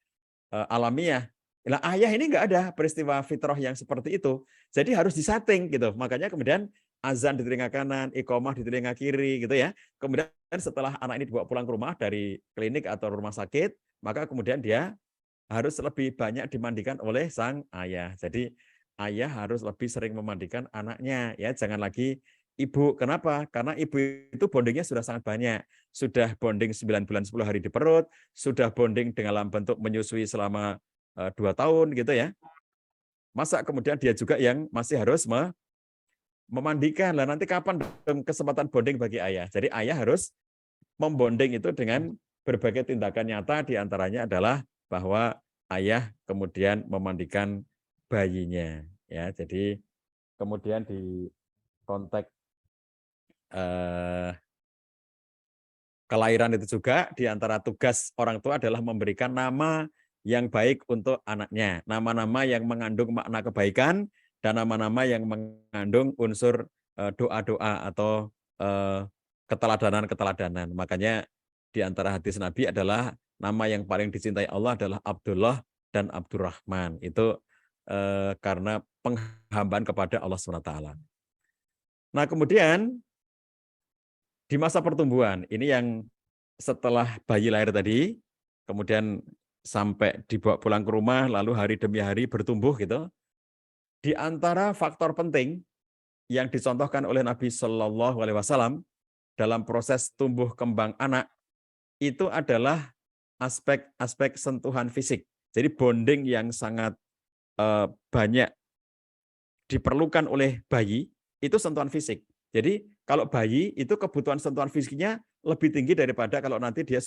alamiah. Nah, ayah ini nggak ada peristiwa fitrah yang seperti itu. Jadi harus disetting gitu. Makanya kemudian azan di telinga kanan, iqomah di telinga kiri gitu ya. Kemudian setelah anak ini dibawa pulang ke rumah dari klinik atau rumah sakit, maka kemudian dia harus lebih banyak dimandikan oleh sang ayah. Jadi ayah harus lebih sering memandikan anaknya ya, jangan lagi ibu. Kenapa? Karena ibu itu bondingnya sudah sangat banyak. Sudah bonding 9 bulan 10 hari di perut, sudah bonding dalam bentuk menyusui selama 2 tahun gitu ya. Masa kemudian dia juga yang masih harus memandikan. Lah nanti kapan kesempatan bonding bagi ayah? Jadi ayah harus membonding itu dengan berbagai tindakan nyata, diantaranya adalah bahwa ayah kemudian memandikan bayinya. Ya, jadi kemudian di konteks kelahiran itu juga di antara tugas orang tua adalah memberikan nama yang baik untuk anaknya. Nama-nama yang mengandung makna kebaikan dan nama-nama yang mengandung unsur doa-doa atau keteladanan-keteladanan. Makanya di antara hadis Nabi adalah nama yang paling dicintai Allah adalah Abdullah dan Abdurrahman. Itu karena penghambaan kepada Allah SWT. Nah, kemudian di masa pertumbuhan, ini yang setelah bayi lahir tadi, kemudian sampai dibawa pulang ke rumah, lalu hari demi hari bertumbuh gitu. Di antara faktor penting yang dicontohkan oleh Nabi Shallallahu Alaihi Wasallam dalam proses tumbuh kembang anak itu adalah aspek-aspek sentuhan fisik. Jadi bonding yang sangat banyak diperlukan oleh bayi itu sentuhan fisik. Jadi kalau bayi itu kebutuhan sentuhan fisiknya lebih tinggi daripada kalau nanti dia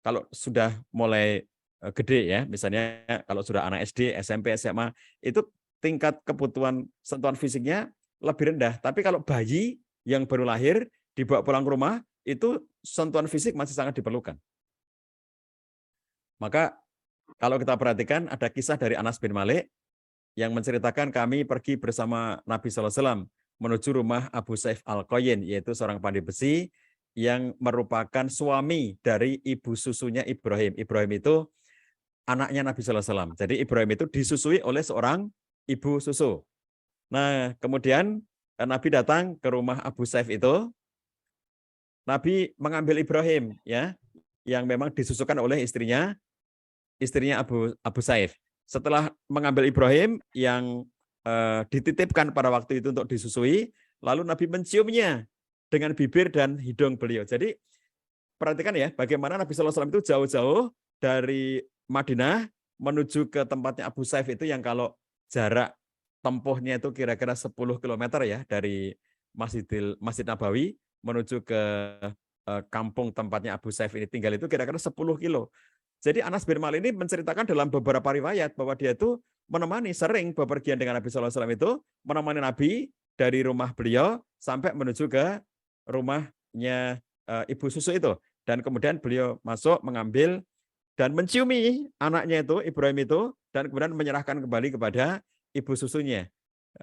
kalau sudah mulai gede ya, misalnya kalau sudah anak SD, SMP, SMA, itu tingkat kebutuhan sentuhan fisiknya lebih rendah. Tapi kalau bayi yang baru lahir dibawa pulang ke rumah, itu sentuhan fisik masih sangat diperlukan. Maka kalau kita perhatikan ada kisah dari Anas bin Malik yang menceritakan kami pergi bersama Nabi SAW menuju rumah Abu Saif Al-Qayin, yaitu seorang pandai besi yang merupakan suami dari ibu susunya Ibrahim. Ibrahim itu anaknya Nabi SAW. Jadi Ibrahim itu disusui oleh seorang ibu susu. Nah, kemudian Nabi datang ke rumah Abu Saif itu. Nabi mengambil Ibrahim ya, yang memang disusukan oleh istrinya Abu Saif. Setelah mengambil Ibrahim yang dititipkan pada waktu itu untuk disusui, lalu Nabi menciumnya dengan bibir dan hidung beliau. Jadi perhatikan ya, bagaimana Nabi SAW itu jauh-jauh dari Madinah menuju ke tempatnya Abu Saif itu yang kalau jarak tempuhnya itu kira-kira 10 km ya dari Masjid Nabawi menuju ke kampung tempatnya Abu Saif ini tinggal itu kira-kira 10 kilo. Jadi Anas bin Malik ini menceritakan dalam beberapa riwayat bahwa dia itu menemani sering bepergian dengan Nabi SAW itu, menemani Nabi dari rumah beliau sampai menuju ke rumahnya ibu susu itu. Dan kemudian beliau masuk mengambil dan menciumi anaknya itu, Ibrahim itu, dan kemudian menyerahkan kembali kepada ibu susunya.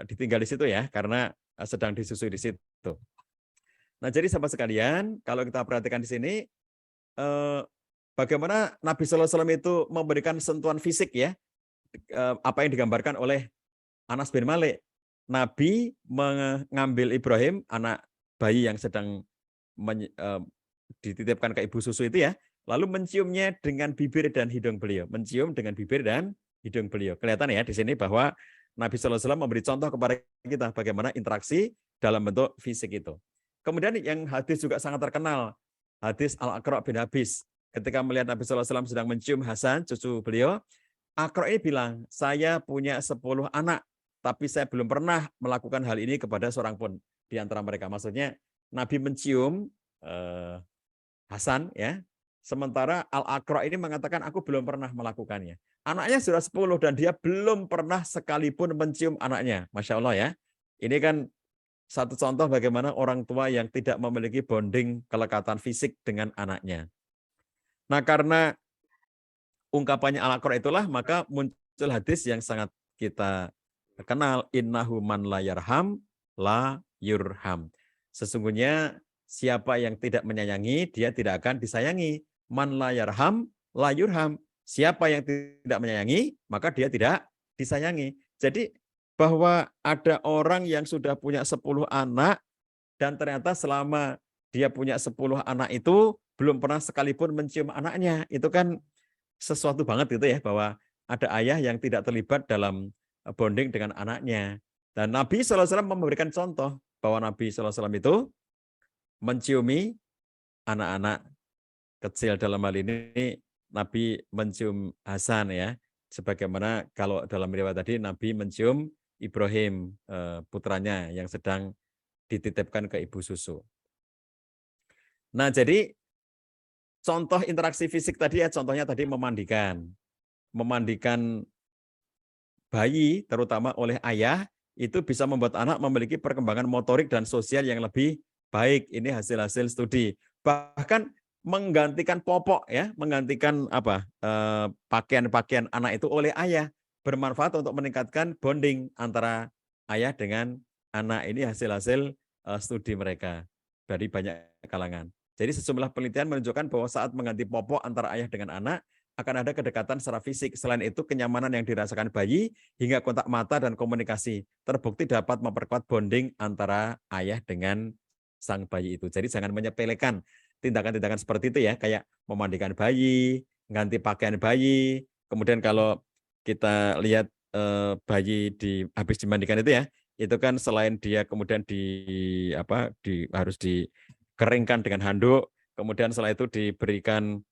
Ditinggal di situ ya, karena sedang disusui di situ. Nah, jadi sahabat sekalian, kalau kita perhatikan di sini, bagaimana Nabi SAW itu memberikan sentuhan fisik ya, apa yang digambarkan oleh Anas bin Malik. Nabi mengambil Ibrahim, anak bayi yang sedang dititipkan ke ibu susu itu ya, lalu menciumnya dengan bibir dan hidung beliau. Mencium dengan bibir dan hidung beliau. Kelihatan ya di sini bahwa Nabi SAW memberi contoh kepada kita bagaimana interaksi dalam bentuk fisik itu. Kemudian yang hadis juga sangat terkenal, hadis Al-Aqra' bin Habis. Ketika melihat Nabi SAW sedang mencium Hasan, cucu beliau, Aqra' ini bilang, saya punya 10 anak, tapi saya belum pernah melakukan hal ini kepada seorang pun di antara mereka. Maksudnya Nabi mencium Hasan ya, sementara Al-Aqra' ini mengatakan aku belum pernah melakukannya. Anaknya sudah 10 dan dia belum pernah sekalipun mencium anaknya. Masya Allah ya. Ini kan satu contoh bagaimana orang tua yang tidak memiliki bonding kelekatan fisik dengan anaknya. Nah, karena ungkapannya Al-Aqra' itulah maka muncul hadis yang sangat kita kenal, innahu man la yarham la yurham. Sesungguhnya siapa yang tidak menyayangi, dia tidak akan disayangi. Man la yarham la yurham. Siapa yang tidak menyayangi, maka dia tidak disayangi. Jadi bahwa ada orang yang sudah punya 10 anak dan ternyata selama dia punya 10 anak itu belum pernah sekalipun mencium anaknya. Itu kan sesuatu banget gitu ya, bahwa ada ayah yang tidak terlibat dalam bonding dengan anaknya. Dan Nabi SAW memberikan contoh bahwa Nabi SAW itu menciumi anak-anak kecil. Dalam hal ini Nabi mencium Hasan ya, sebagaimana kalau dalam riwayat tadi Nabi mencium Ibrahim putranya yang sedang dititipkan ke ibu susu. Nah, jadi contoh interaksi fisik tadi ya, contohnya tadi memandikan bayi terutama oleh ayah itu bisa membuat anak memiliki perkembangan motorik dan sosial yang lebih baik. Ini hasil-hasil studi. Bahkan menggantikan popok ya, menggantikan pakaian-pakaian anak itu oleh ayah bermanfaat untuk meningkatkan bonding antara ayah dengan anak. Ini hasil-hasil studi mereka dari banyak kalangan. Jadi sejumlah penelitian menunjukkan bahwa saat mengganti popok antara ayah dengan anak akan ada kedekatan secara fisik. Selain itu, kenyamanan yang dirasakan bayi hingga kontak mata dan komunikasi terbukti dapat memperkuat bonding antara ayah dengan sang bayi itu. Jadi jangan menyepelekan tindakan-tindakan seperti itu ya, kayak memandikan bayi, ganti pakaian bayi. Kemudian kalau kita lihat bayi habis dimandikan itu ya, itu kan selain dia kemudian harus dikeringkan dengan handuk, kemudian setelah itu diberikan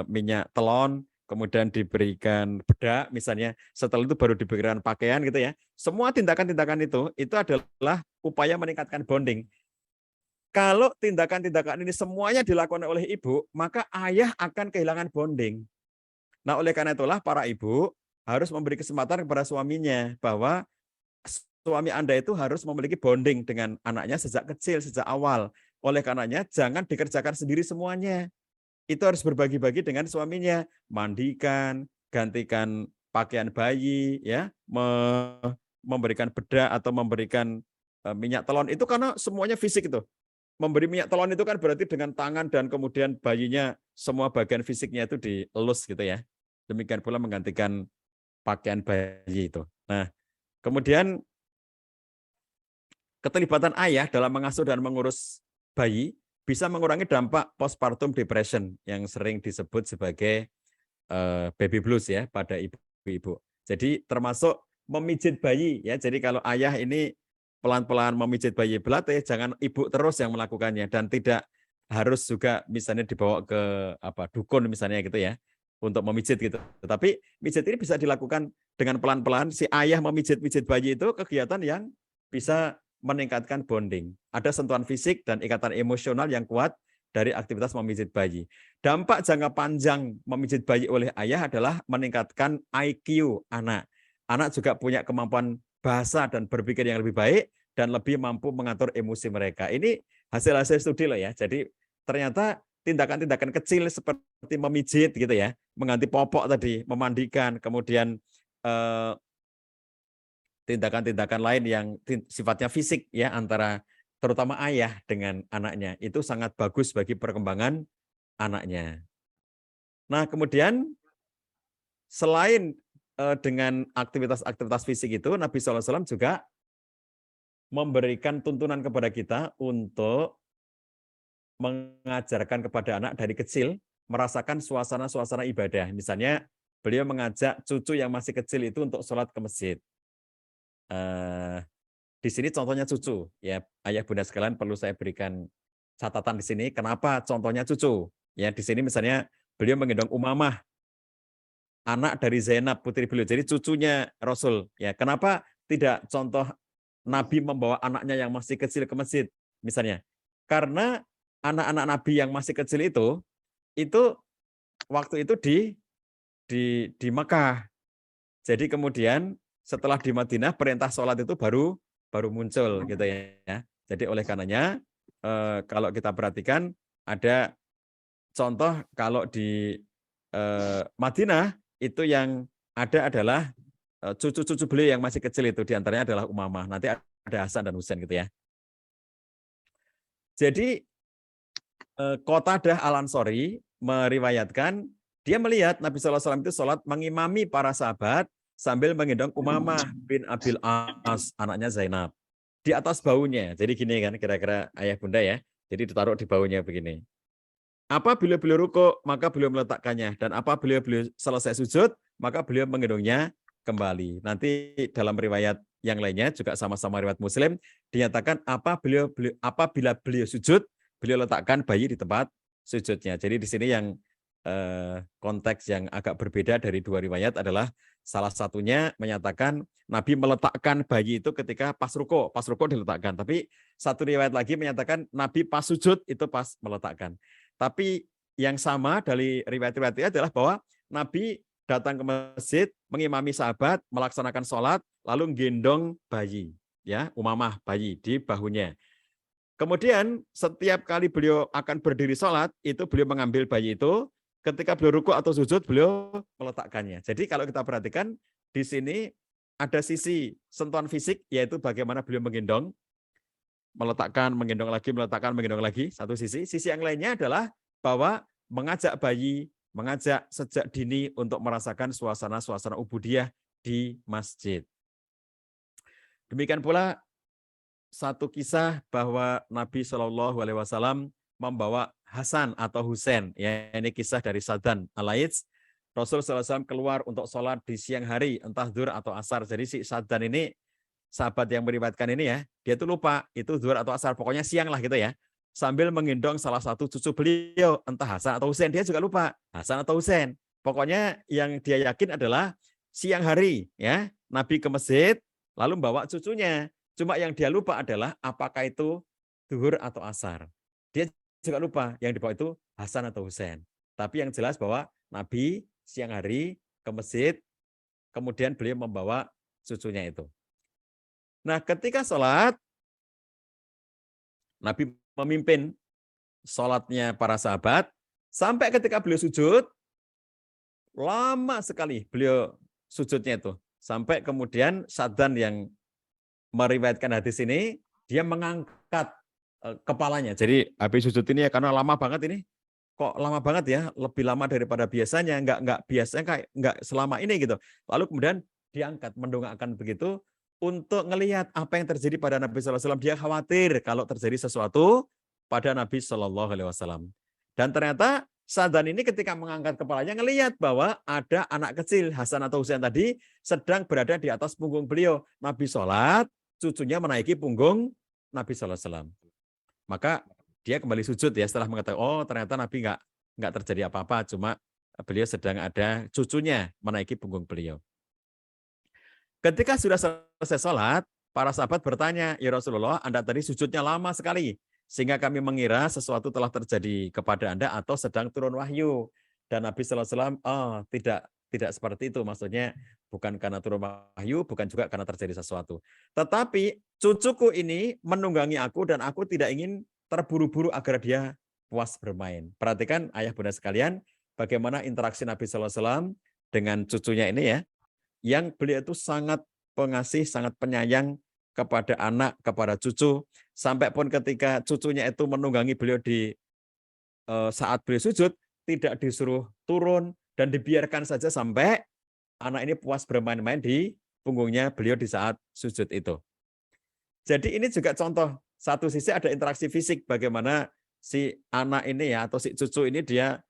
minyak telon, kemudian diberikan bedak misalnya, setelah itu baru diberikan pakaian gitu ya. Semua tindakan-tindakan itu adalah upaya meningkatkan bonding. Kalau tindakan-tindakan ini semuanya dilakukan oleh ibu, maka ayah akan kehilangan bonding. Nah, oleh karena itulah para ibu harus memberi kesempatan kepada suaminya bahwa suami Anda itu harus memiliki bonding dengan anaknya sejak kecil, sejak awal. Oleh karenanya jangan dikerjakan sendiri semuanya. Itu harus berbagi-bagi dengan suaminya, mandikan, gantikan pakaian bayi, ya, memberikan bedak atau memberikan minyak telon. Itu karena semuanya fisik itu. Memberi minyak telon itu kan berarti dengan tangan dan kemudian bayinya semua bagian fisiknya itu dielus gitu ya. Demikian pula menggantikan pakaian bayi itu. Nah, kemudian keterlibatan ayah dalam mengasuh dan mengurus bayi bisa mengurangi dampak postpartum depression yang sering disebut sebagai baby blues ya pada ibu-ibu. Jadi termasuk memijit bayi ya. Jadi kalau ayah ini pelan-pelan memijit bayi belate, jangan ibu terus yang melakukannya dan tidak harus juga misalnya dibawa ke dukun misalnya gitu ya untuk memijit gitu. Tetapi mijit ini bisa dilakukan dengan pelan-pelan. Si ayah memijit-mijit bayi itu kegiatan yang bisa meningkatkan bonding. Ada sentuhan fisik dan ikatan emosional yang kuat dari aktivitas memijit bayi. Dampak jangka panjang memijit bayi oleh ayah adalah meningkatkan IQ anak. Anak juga punya kemampuan bahasa dan berpikir yang lebih baik dan lebih mampu mengatur emosi mereka. Ini hasil-hasil studi loh ya. Jadi ternyata tindakan-tindakan kecil seperti memijit gitu ya, mengganti popok tadi, memandikan, kemudian tindakan-tindakan lain yang sifatnya fisik ya antara terutama ayah dengan anaknya itu sangat bagus bagi perkembangan anaknya. Nah, kemudian selain dengan aktivitas-aktivitas fisik itu, Nabi SAW juga memberikan tuntunan kepada kita untuk mengajarkan kepada anak dari kecil merasakan suasana-suasana ibadah. Misalnya beliau mengajak cucu yang masih kecil itu untuk sholat ke masjid. Di sini contohnya cucu, ya ayah bunda sekalian perlu saya berikan catatan di sini. Kenapa contohnya cucu? Ya di sini misalnya beliau menggendong Umamah, anak dari Zainab putri beliau, jadi cucunya Rasul. Ya kenapa tidak contoh Nabi membawa anaknya yang masih kecil ke masjid, misalnya? Karena anak-anak Nabi yang masih kecil itu waktu itu di Mekah. Jadi kemudian setelah di Madinah perintah sholat itu baru muncul gitu ya. Jadi oleh karenanya kalau kita perhatikan ada contoh kalau di Madinah itu yang ada adalah cucu-cucu beliau yang masih kecil itu diantaranya adalah Umamah. Nanti ada Hasan dan Husain gitu ya. Jadi Qatadah Al-Ansori meriwayatkan dia melihat Nabi SAW itu sholat mengimami para sahabat sambil menggendong Umamah bin Abil As, anaknya Zainab, di atas baunya. Jadi gini kan kira-kira ayah bunda ya. Jadi ditaruh di baunya begini. Apabila beliau rukuk, maka beliau meletakkannya. Dan apabila beliau selesai sujud, maka beliau menggendongnya kembali. Nanti dalam riwayat yang lainnya, juga sama-sama riwayat Muslim, dinyatakan apabila beliau sujud, beliau letakkan bayi di tempat sujudnya. Jadi di sini yang konteks yang agak berbeda dari dua riwayat adalah salah satunya menyatakan Nabi meletakkan bayi itu ketika pas rukuk diletakkan. Tapi satu riwayat lagi menyatakan Nabi pas sujud itu pas meletakkan. Tapi yang sama dari riwayat-riwayat itu adalah bahwa Nabi datang ke masjid, mengimami sahabat, melaksanakan sholat, lalu gendong bayi, ya Umamah bayi di bahunya. Kemudian setiap kali beliau akan berdiri sholat, itu beliau mengambil bayi itu, ketika beliau rukuk atau sujud, beliau meletakkannya. Jadi kalau kita perhatikan, di sini ada sisi sentuhan fisik, yaitu bagaimana beliau menggendong, meletakkan, menggendong lagi, meletakkan, menggendong lagi, satu sisi. Sisi yang lainnya adalah bahwa mengajak bayi, mengajak sejak dini untuk merasakan suasana-suasana ubudiyah di masjid. Demikian pula satu kisah bahwa Nabi SAW membawa Hasan atau Husain, ya ini kisah dari Sadan Al-Laits. Rasul SAW keluar untuk sholat di siang hari, entah zuhur atau asar. Jadi si Sadan ini, sahabat yang meriwayatkan ini ya, dia tuh lupa itu zuhur atau asar, pokoknya siang lah gitu ya. Sambil menggendong salah satu cucu beliau, entah Hasan atau Husain, dia juga lupa Hasan atau Husain. Pokoknya yang dia yakin adalah siang hari ya, Nabi ke masjid lalu bawa cucunya. Cuma yang dia lupa adalah apakah itu zuhur atau asar. Dia juga lupa yang dibawa itu Hasan atau Husain. Tapi yang jelas bahwa Nabi siang hari ke masjid, kemudian beliau membawa cucunya itu. Nah, ketika sholat, Nabi memimpin sholatnya para sahabat, sampai ketika beliau sujud, lama sekali beliau sujudnya itu. Sampai kemudian Sadan yang meriwayatkan hadis ini, dia mengangkat kepalanya. Jadi habis sujud ini ya, karena lama banget ini, kok lama banget ya, lebih lama daripada biasanya, enggak biasanya kayak enggak selama ini gitu. Lalu kemudian diangkat, mendongakkan begitu untuk ngelihat apa yang terjadi pada Nabi SAW. Dia khawatir kalau terjadi sesuatu pada Nabi SAW. Dan ternyata Sa'dan ini ketika mengangkat kepalanya ngelihat bahwa ada anak kecil Hasan atau Husain tadi sedang berada di atas punggung beliau. Nabi sholat, cucunya menaiki punggung Nabi SAW. Maka dia kembali sujud ya setelah mengetahui, oh ternyata Nabi nggak terjadi apa-apa, cuma beliau sedang ada cucunya menaiki punggung beliau. Ketika sudah selesai sholat, para sahabat bertanya, ya Rasulullah, Anda tadi sujudnya lama sekali, sehingga kami mengira sesuatu telah terjadi kepada Anda atau sedang turun wahyu. Dan Nabi SAW, oh tidak seperti itu, maksudnya bukan karena turun wahyu, bukan juga karena terjadi sesuatu. Tetapi cucuku ini menunggangi aku dan aku tidak ingin terburu-buru agar dia puas bermain. Perhatikan ayah bunda sekalian, bagaimana interaksi Nabi SAW dengan cucunya ini ya, yang beliau itu sangat pengasih, sangat penyayang kepada anak, kepada cucu, sampai pun ketika cucunya itu menunggangi beliau di saat beliau sujud, tidak disuruh turun dan dibiarkan saja sampai anak ini puas bermain-main di punggungnya beliau di saat sujud itu. Jadi ini juga contoh, satu sisi ada interaksi fisik, bagaimana si anak ini ya, atau si cucu ini dia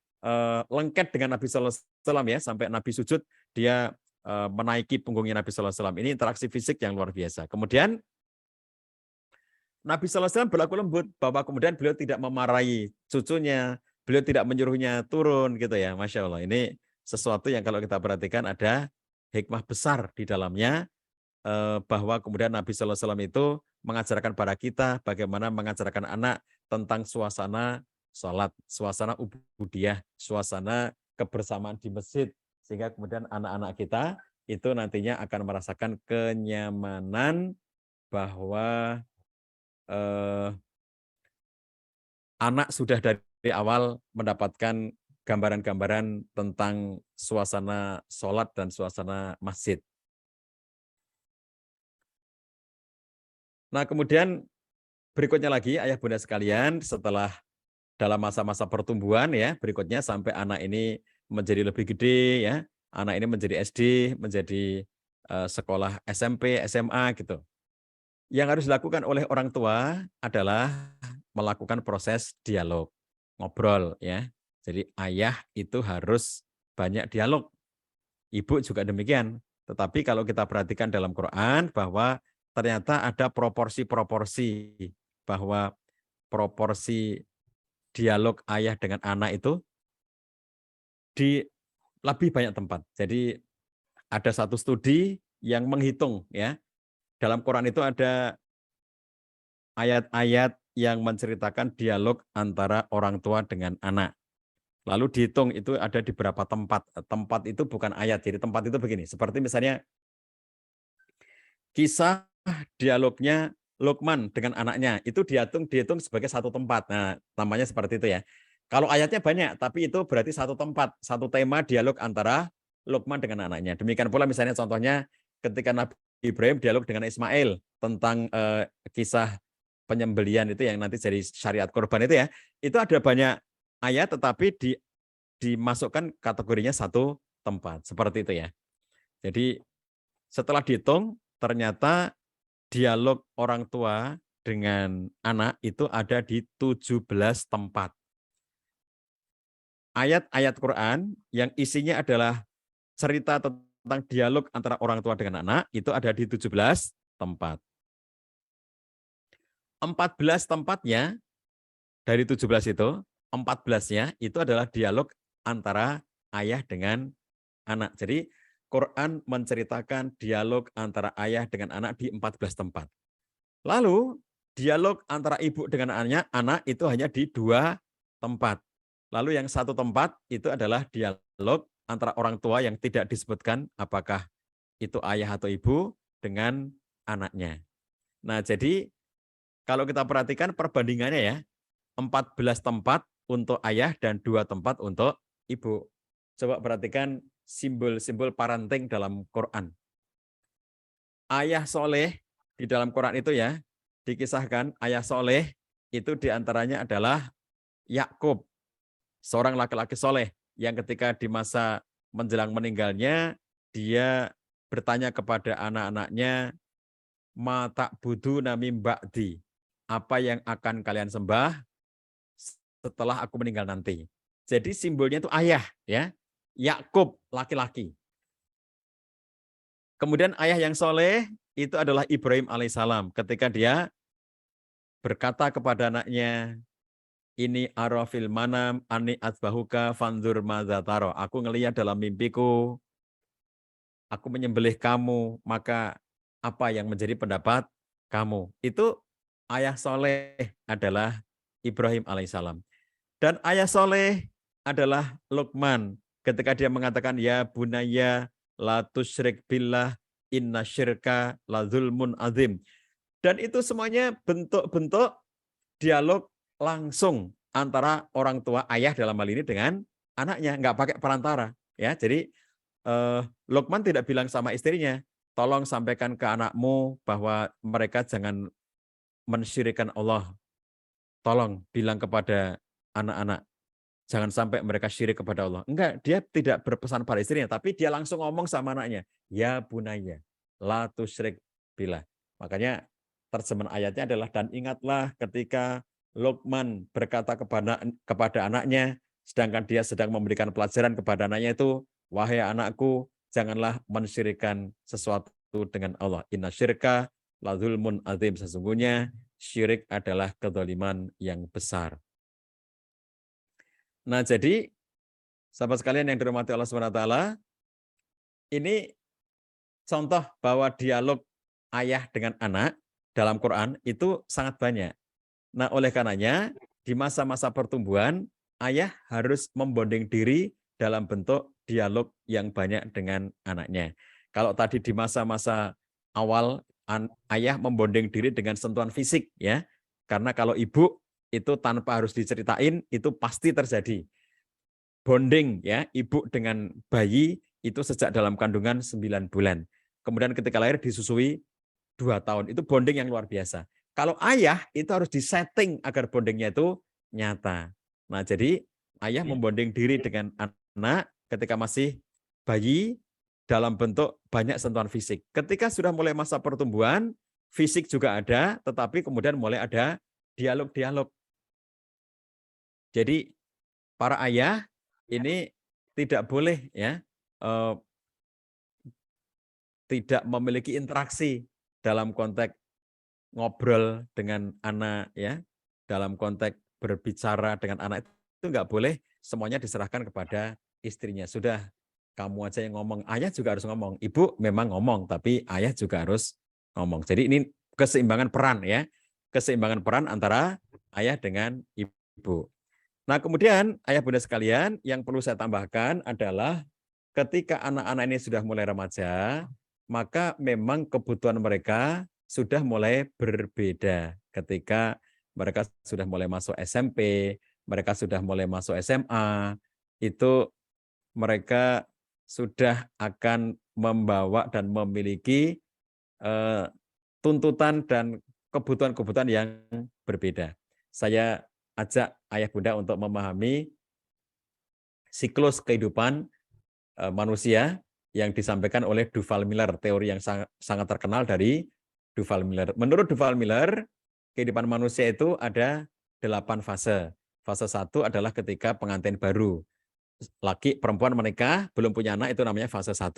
lengket dengan Nabi SAW ya, sampai Nabi sujud, dia menaiki punggungnya Nabi SAW. Ini interaksi fisik yang luar biasa. Kemudian Nabi SAW berlaku lembut, bahwa kemudian beliau tidak memarahi cucunya, beliau tidak menyuruhnya turun gitu ya. Masya Allah, ini sesuatu yang kalau kita perhatikan ada hikmah besar di dalamnya, bahwa kemudian Nabi SAW itu mengajarkan pada kita bagaimana mengajarkan anak tentang suasana sholat, suasana ubudiyah, suasana kebersamaan di masjid, sehingga kemudian anak-anak kita itu nantinya akan merasakan kenyamanan bahwa anak sudah dari awal mendapatkan gambaran-gambaran tentang suasana sholat dan suasana masjid. Nah, kemudian berikutnya lagi ayah bunda sekalian, setelah dalam masa-masa pertumbuhan ya, berikutnya sampai anak ini menjadi lebih gede ya, anak ini menjadi SD, menjadi sekolah SMP, SMA gitu. Yang harus dilakukan oleh orang tua adalah melakukan proses dialog, ngobrol ya. Jadi ayah itu harus banyak dialog. Ibu juga demikian. Tetapi kalau kita perhatikan dalam Quran bahwa ternyata ada proporsi-proporsi, bahwa proporsi dialog ayah dengan anak itu di lebih banyak tempat. Jadi ada satu studi yang menghitung ya. Dalam Quran itu ada ayat-ayat yang menceritakan dialog antara orang tua dengan anak. Lalu dihitung itu ada di berapa tempat. Tempat itu bukan ayat, jadi tempat itu begini. Seperti misalnya kisah dialognya Luqman dengan anaknya, itu dihitung sebagai satu tempat. Nah, namanya seperti itu ya. Kalau ayatnya banyak, tapi itu berarti satu tempat, satu tema dialog antara Luqman dengan anaknya. Demikian pula misalnya contohnya ketika Nabi Ibrahim dialog dengan Ismail tentang kisah penyembelian itu yang nanti jadi syariat korban itu ya, itu ada banyak ayat tetapi dimasukkan kategorinya satu tempat, seperti itu ya. Jadi setelah dihitung ternyata dialog orang tua dengan anak itu ada di 17 tempat. Ayat-ayat Quran yang isinya adalah cerita tentang dialog antara orang tua dengan anak itu ada di 17 tempat. 14 tempatnya dari 17 itu, 14-nya itu adalah dialog antara ayah dengan anak. Jadi Quran menceritakan dialog antara ayah dengan anak di 14 tempat. Lalu dialog antara ibu dengan anak itu hanya di 2 tempat. Lalu yang satu tempat itu adalah dialog antara orang tua yang tidak disebutkan apakah itu ayah atau ibu dengan anaknya. Nah, jadi kalau kita perhatikan perbandingannya ya, 14 tempat untuk ayah dan 2 tempat untuk ibu. Coba perhatikan simbol-simbol parenting dalam Quran. Ayah soleh di dalam Quran itu ya, dikisahkan ayah soleh itu diantaranya adalah Yakub, seorang laki-laki soleh yang ketika di masa menjelang meninggalnya, dia bertanya kepada anak-anaknya, ma ta'buduna mim ba'di, apa yang akan kalian sembah setelah aku meninggal nanti. Jadi simbolnya itu ayah, ya. Yakub laki-laki. Kemudian ayah yang soleh itu adalah Ibrahim alaihissalam. Ketika dia berkata kepada anaknya, ini arafil manam ani asbahuka fanzur mazataro. Aku ngelihat dalam mimpiku, aku menyembelih kamu, maka apa yang menjadi pendapat kamu? Itu ayah soleh adalah Ibrahim alaihissalam. Dan ayah soleh adalah Luqman. Ketika dia mengatakan, ya bunaya la tusyrik billah inna syirka la zulmun azim. Dan itu semuanya bentuk-bentuk dialog langsung antara orang tua ayah dalam hal ini dengan anaknya, nggak pakai perantara. Ya, jadi Luqman tidak bilang sama istrinya, tolong sampaikan ke anakmu bahwa mereka jangan mensyirikan Allah. Tolong bilang kepada anak-anak, jangan sampai mereka syirik kepada Allah. Enggak, dia tidak berpesan pada istrinya, tapi dia langsung ngomong sama anaknya, ya bunaya, la tusyrik billah. Makanya terjemahan ayatnya adalah, dan ingatlah ketika Luqman berkata kepada anaknya, sedangkan dia sedang memberikan pelajaran kepada anaknya itu, wahai anakku, janganlah mensyirikkan sesuatu dengan Allah. Inna syirka la zulmun azim. Sesungguhnya syirik adalah kedzaliman yang besar. Nah, jadi sahabat sekalian yang dirahmati Allah SWT, ini contoh bahwa dialog ayah dengan anak dalam Quran itu sangat banyak. Nah, oleh karenanya di masa-masa pertumbuhan, ayah harus membonding diri dalam bentuk dialog yang banyak dengan anaknya. Kalau tadi di masa-masa awal, ayah membonding diri dengan sentuhan fisik, ya. Karena kalau ibu itu tanpa harus diceritain, itu pasti terjadi. Bonding, ya, ibu dengan bayi itu sejak dalam kandungan 9 bulan. Kemudian ketika lahir disusui 2 tahun. Itu bonding yang luar biasa. Kalau ayah itu harus disetting agar bondingnya itu nyata. Nah, jadi ayah membonding diri dengan anak ketika masih bayi dalam bentuk banyak sentuhan fisik. Ketika sudah mulai masa pertumbuhan, fisik juga ada, tetapi kemudian mulai ada dialog-dialog. Jadi para ayah ini tidak boleh, ya, tidak memiliki interaksi dalam konteks ngobrol dengan anak, ya, dalam konteks berbicara dengan anak itu nggak boleh semuanya diserahkan kepada istrinya. Sudah, kamu aja yang ngomong. Ayah juga harus ngomong. Ibu memang ngomong, tapi ayah juga harus ngomong. Jadi ini keseimbangan peran, ya, keseimbangan peran antara ayah dengan ibu. Nah, kemudian ayah bunda sekalian, yang perlu saya tambahkan adalah ketika anak-anak ini sudah mulai remaja, maka memang kebutuhan mereka sudah mulai berbeda. Ketika mereka sudah mulai masuk SMP, mereka sudah mulai masuk SMA, itu mereka sudah akan membawa dan memiliki tuntutan dan kebutuhan-kebutuhan yang berbeda. Saya ajak ayah bunda untuk memahami siklus kehidupan manusia yang disampaikan oleh Duval Miller, teori yang sangat terkenal dari Duval Miller. Menurut Duval Miller, kehidupan manusia itu ada 8 fase. Fase 1 adalah ketika pengantin baru. Laki perempuan menikah, belum punya anak, itu namanya fase 1.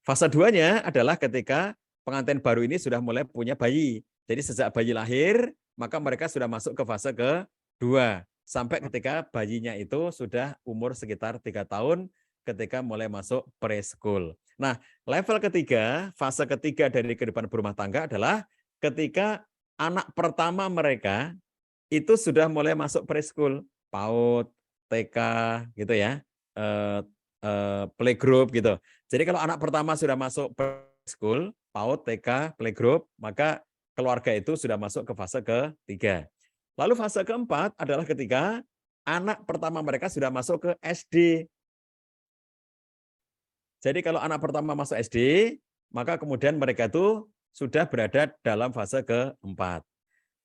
Fase 2-nya adalah ketika pengantin baru ini sudah mulai punya bayi. Jadi sejak bayi lahir, maka mereka sudah masuk ke fase ke-2. Sampai ketika bayinya itu sudah umur sekitar 3 tahun, ketika mulai masuk preschool. Nah, level ketiga, fase ketiga dari kehidupan berumah tangga adalah ketika anak pertama mereka itu sudah mulai masuk preschool, PAUD, TK, gitu ya, playgroup gitu. Jadi kalau anak pertama sudah masuk preschool, PAUD, TK, playgroup, maka keluarga itu sudah masuk ke fase ketiga. Lalu fase keempat adalah ketika anak pertama mereka sudah masuk ke SD. Jadi kalau anak pertama masuk SD, maka kemudian mereka itu sudah berada dalam fase keempat.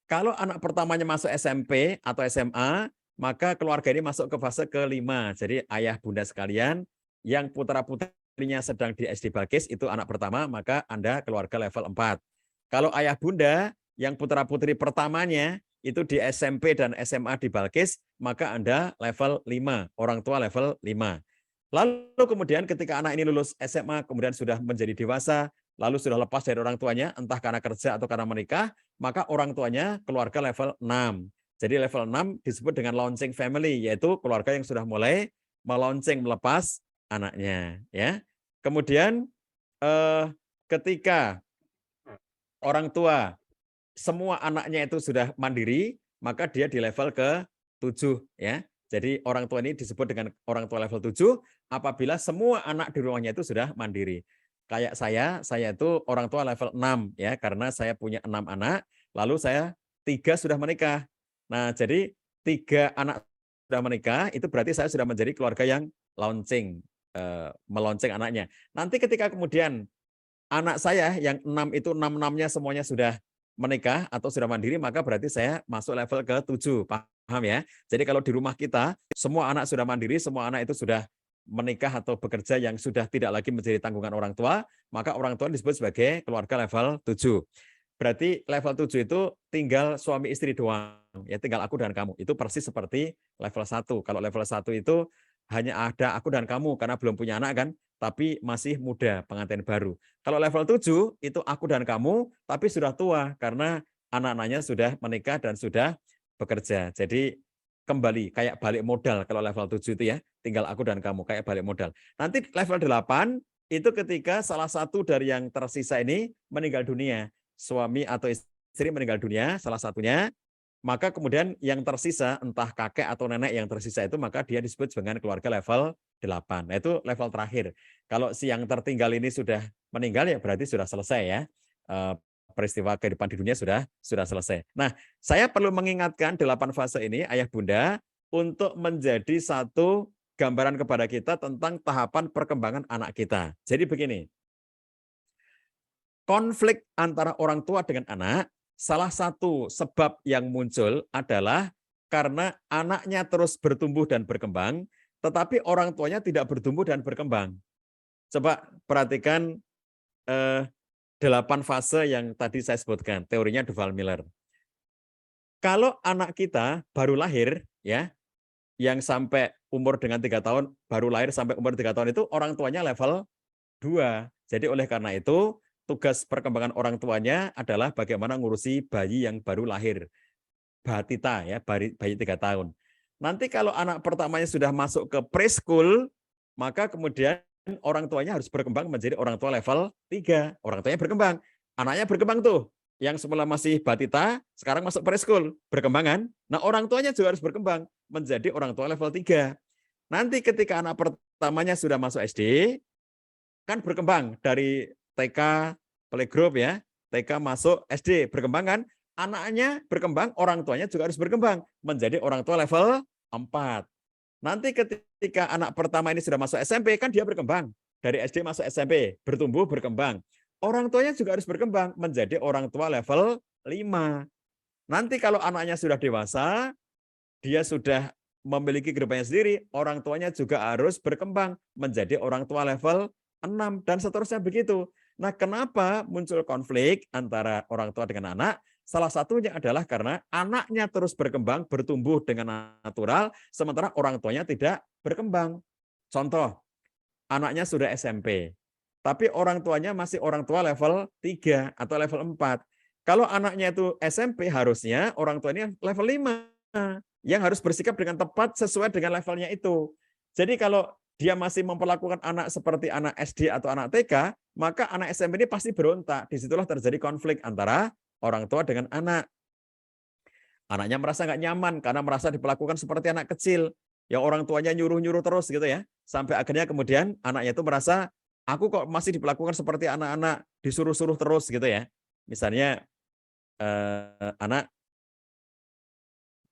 Kalau anak pertamanya masuk SMP atau SMA, maka keluarga ini masuk ke fase kelima. Jadi ayah bunda sekalian, yang putra-putrinya sedang di SD Balkis, itu anak pertama, maka Anda keluarga level 4. Kalau ayah bunda, yang putra-putri pertamanya itu di SMP dan SMA di Balkis, maka Anda level 5, orang tua level 5. Lalu kemudian ketika anak ini lulus SMA, kemudian sudah menjadi dewasa, lalu sudah lepas dari orang tuanya, entah karena kerja atau karena menikah, maka orang tuanya keluarga level 6. Jadi level 6 disebut dengan launching family, yaitu keluarga yang sudah mulai melaunching, melepas anaknya. Ya. Kemudian ketika orang tua semua anaknya itu sudah mandiri, maka dia di level ke-7. Ya. Jadi orang tua ini disebut dengan orang tua level 7 apabila semua anak di rumahnya itu sudah mandiri. Kayak saya itu orang tua level 6 ya, karena saya punya 6 anak, lalu saya 3 sudah menikah. Nah, jadi 3 anak sudah menikah, itu berarti saya sudah menjadi keluarga yang launching, melonceng anaknya. Nanti ketika kemudian anak saya yang 6 itu 6-6-nya semuanya sudah menikah atau sudah mandiri, maka berarti saya masuk level ke-7. Paham ya? Jadi kalau di rumah kita, semua anak sudah mandiri, semua anak itu sudah menikah atau bekerja yang sudah tidak lagi menjadi tanggungan orang tua, maka orang tua disebut sebagai keluarga level 7. Berarti level 7 itu tinggal suami istri doang, ya tinggal aku dan kamu. Itu persis seperti level 1. Kalau level 1 itu hanya ada aku dan kamu karena belum punya anak kan, tapi masih muda, pengantin baru. Kalau level 7 itu aku dan kamu, tapi sudah tua karena anak-anaknya sudah menikah dan sudah bekerja. Jadi kembali kayak balik modal kalau level 7 itu ya, tinggal aku dan kamu kayak balik modal. Nanti level 8 itu ketika salah satu dari yang tersisa ini meninggal dunia. Suami atau istri meninggal dunia salah satunya, maka kemudian yang tersisa entah kakek atau nenek yang tersisa itu maka dia disebut dengan keluarga level 8. Nah, itu level terakhir. Kalau si yang tertinggal ini sudah meninggal ya berarti sudah selesai ya. Peristiwa kehidupan di dunia sudah selesai. Nah, saya perlu mengingatkan 8 fase ini ayah bunda untuk menjadi satu gambaran kepada kita tentang tahapan perkembangan anak kita. Jadi begini, konflik antara orang tua dengan anak, salah satu sebab yang muncul adalah karena anaknya terus bertumbuh dan berkembang, tetapi orang tuanya tidak bertumbuh dan berkembang. Coba perhatikan 8 fase yang tadi saya sebutkan, teorinya Duval-Miller. Kalau anak kita baru lahir, ya, yang sampai umur dengan 3 tahun, baru lahir sampai umur 3 tahun itu orang tuanya level 2. Jadi oleh karena itu, tugas perkembangan orang tuanya adalah bagaimana ngurusi bayi yang baru lahir. Batita, ya, bayi 3 tahun. Nanti kalau anak pertamanya sudah masuk ke preschool, maka kemudian orang tuanya harus berkembang menjadi orang tua level 3. Orang tuanya berkembang. Anaknya berkembang tuh. Yang semula masih batita, sekarang masuk preschool. Berkembang kan? Nah, orang tuanya juga harus berkembang menjadi orang tua level 3. Nanti ketika anak pertamanya sudah masuk SD, kan berkembang dari TK, playgroup ya, TK masuk SD, berkembang kan? Anaknya berkembang, orang tuanya juga harus berkembang menjadi orang tua level 4. Nanti ketika anak pertama ini sudah masuk SMP, kan dia berkembang. Dari SD masuk SMP, bertumbuh, berkembang. Orang tuanya juga harus berkembang menjadi orang tua level 5. Nanti kalau anaknya sudah dewasa, dia sudah memiliki kehidupannya sendiri, orang tuanya juga harus berkembang menjadi orang tua level 6, dan seterusnya begitu. Nah, kenapa muncul konflik antara orang tua dengan anak? Salah satunya adalah karena anaknya terus berkembang, bertumbuh dengan natural, sementara orang tuanya tidak berkembang. Contoh, anaknya sudah SMP, tapi orang tuanya masih orang tua level 3 atau level 4. Kalau anaknya itu SMP, harusnya orang tuanya level 5, yang harus bersikap dengan tepat sesuai dengan levelnya itu. Jadi kalau dia masih memperlakukan anak seperti anak SD atau anak TK, maka anak SMP ini pasti berontak. Disitulah terjadi konflik antara orang tua dengan anak. Anaknya merasa nggak nyaman karena merasa diperlakukan seperti anak kecil. Yang orang tuanya nyuruh-nyuruh terus gitu ya. Sampai akhirnya kemudian anaknya itu merasa, aku kok masih diperlakukan seperti anak-anak, disuruh-suruh terus gitu ya. Misalnya anak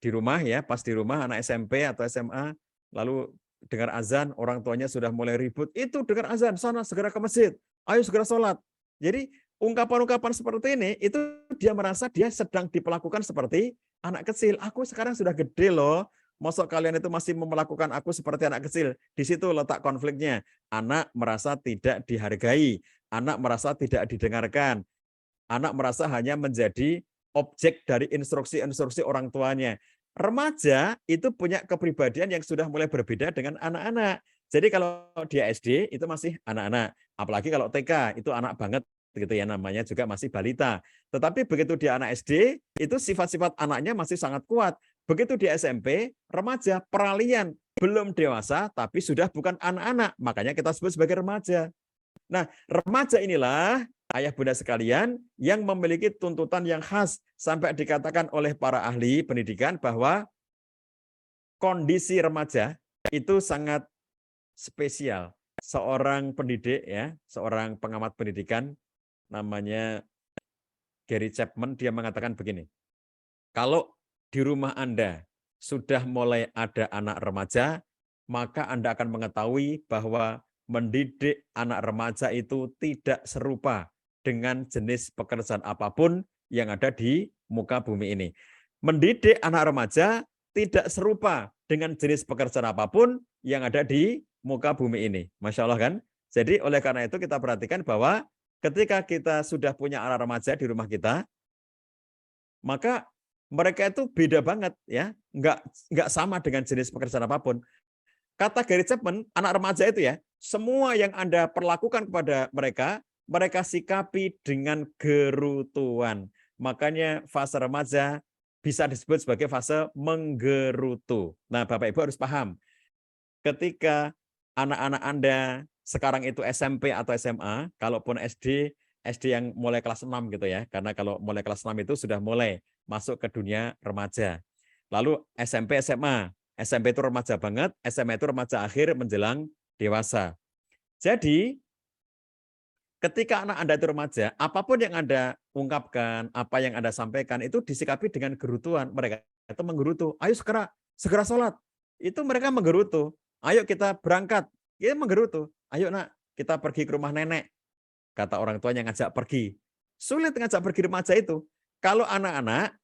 di rumah ya, pas di rumah anak SMP atau SMA, lalu dengar azan, orang tuanya sudah mulai ribut, itu dengar azan, sana segera ke masjid, ayo segera sholat. Jadi ungkapan-ungkapan seperti ini, itu dia merasa dia sedang diperlakukan seperti anak kecil. Aku sekarang sudah gede loh, masa kalian itu masih memperlakukan aku seperti anak kecil. Di situ letak konfliknya. Anak merasa tidak dihargai, anak merasa tidak didengarkan, anak merasa hanya menjadi objek dari instruksi-instruksi orang tuanya. Remaja itu punya kepribadian yang sudah mulai berbeda dengan anak-anak. Jadi kalau dia SD itu masih anak-anak, apalagi kalau TK itu anak banget gitu ya, namanya juga masih balita. Tetapi begitu dia anak SD itu sifat-sifat anaknya masih sangat kuat. Begitu di SMP, remaja, peralihan, belum dewasa tapi sudah bukan anak-anak, makanya kita sebut sebagai remaja. Nah, remaja inilah ayah bunda sekalian yang memiliki tuntutan yang khas sampai dikatakan oleh para ahli pendidikan bahwa kondisi remaja itu sangat spesial. Seorang pendidik ya, seorang pengamat pendidikan namanya Gary Chapman, dia mengatakan begini. Kalau di rumah Anda sudah mulai ada anak remaja, maka Anda akan mengetahui bahwa mendidik anak remaja itu tidak serupa dengan jenis pekerjaan apapun yang ada di muka bumi ini. Mendidik anak remaja tidak serupa dengan jenis pekerjaan apapun yang ada di muka bumi ini. Masya Allah kan? Jadi oleh karena itu kita perhatikan bahwa ketika kita sudah punya anak remaja di rumah kita, maka mereka itu beda banget ya, nggak sama dengan jenis pekerjaan apapun. Kata Gary Chapman, anak remaja itu ya, semua yang Anda perlakukan kepada mereka, mereka sikapi dengan gerutuan. Makanya fase remaja bisa disebut sebagai fase menggerutu. Nah, Bapak Ibu harus paham, ketika anak-anak Anda sekarang itu SMP atau SMA, kalaupun SD yang mulai kelas 6 gitu ya, karena kalau mulai kelas 6 itu sudah mulai masuk ke dunia remaja. Lalu SMP, SMA. SMP itu remaja banget, SMA itu remaja akhir menjelang dewasa. Jadi, ketika anak Anda itu remaja, apapun yang Anda ungkapkan, apa yang Anda sampaikan, itu disikapi dengan gerutuan. Mereka itu menggerutu, ayo segera sholat. Itu mereka menggerutu. Ayo kita berangkat. Dia menggerutu. Ayo nak, kita pergi ke rumah nenek. Kata orang tuanya ngajak pergi. Sulit ngajak pergi remaja itu. Kalau anak-anak,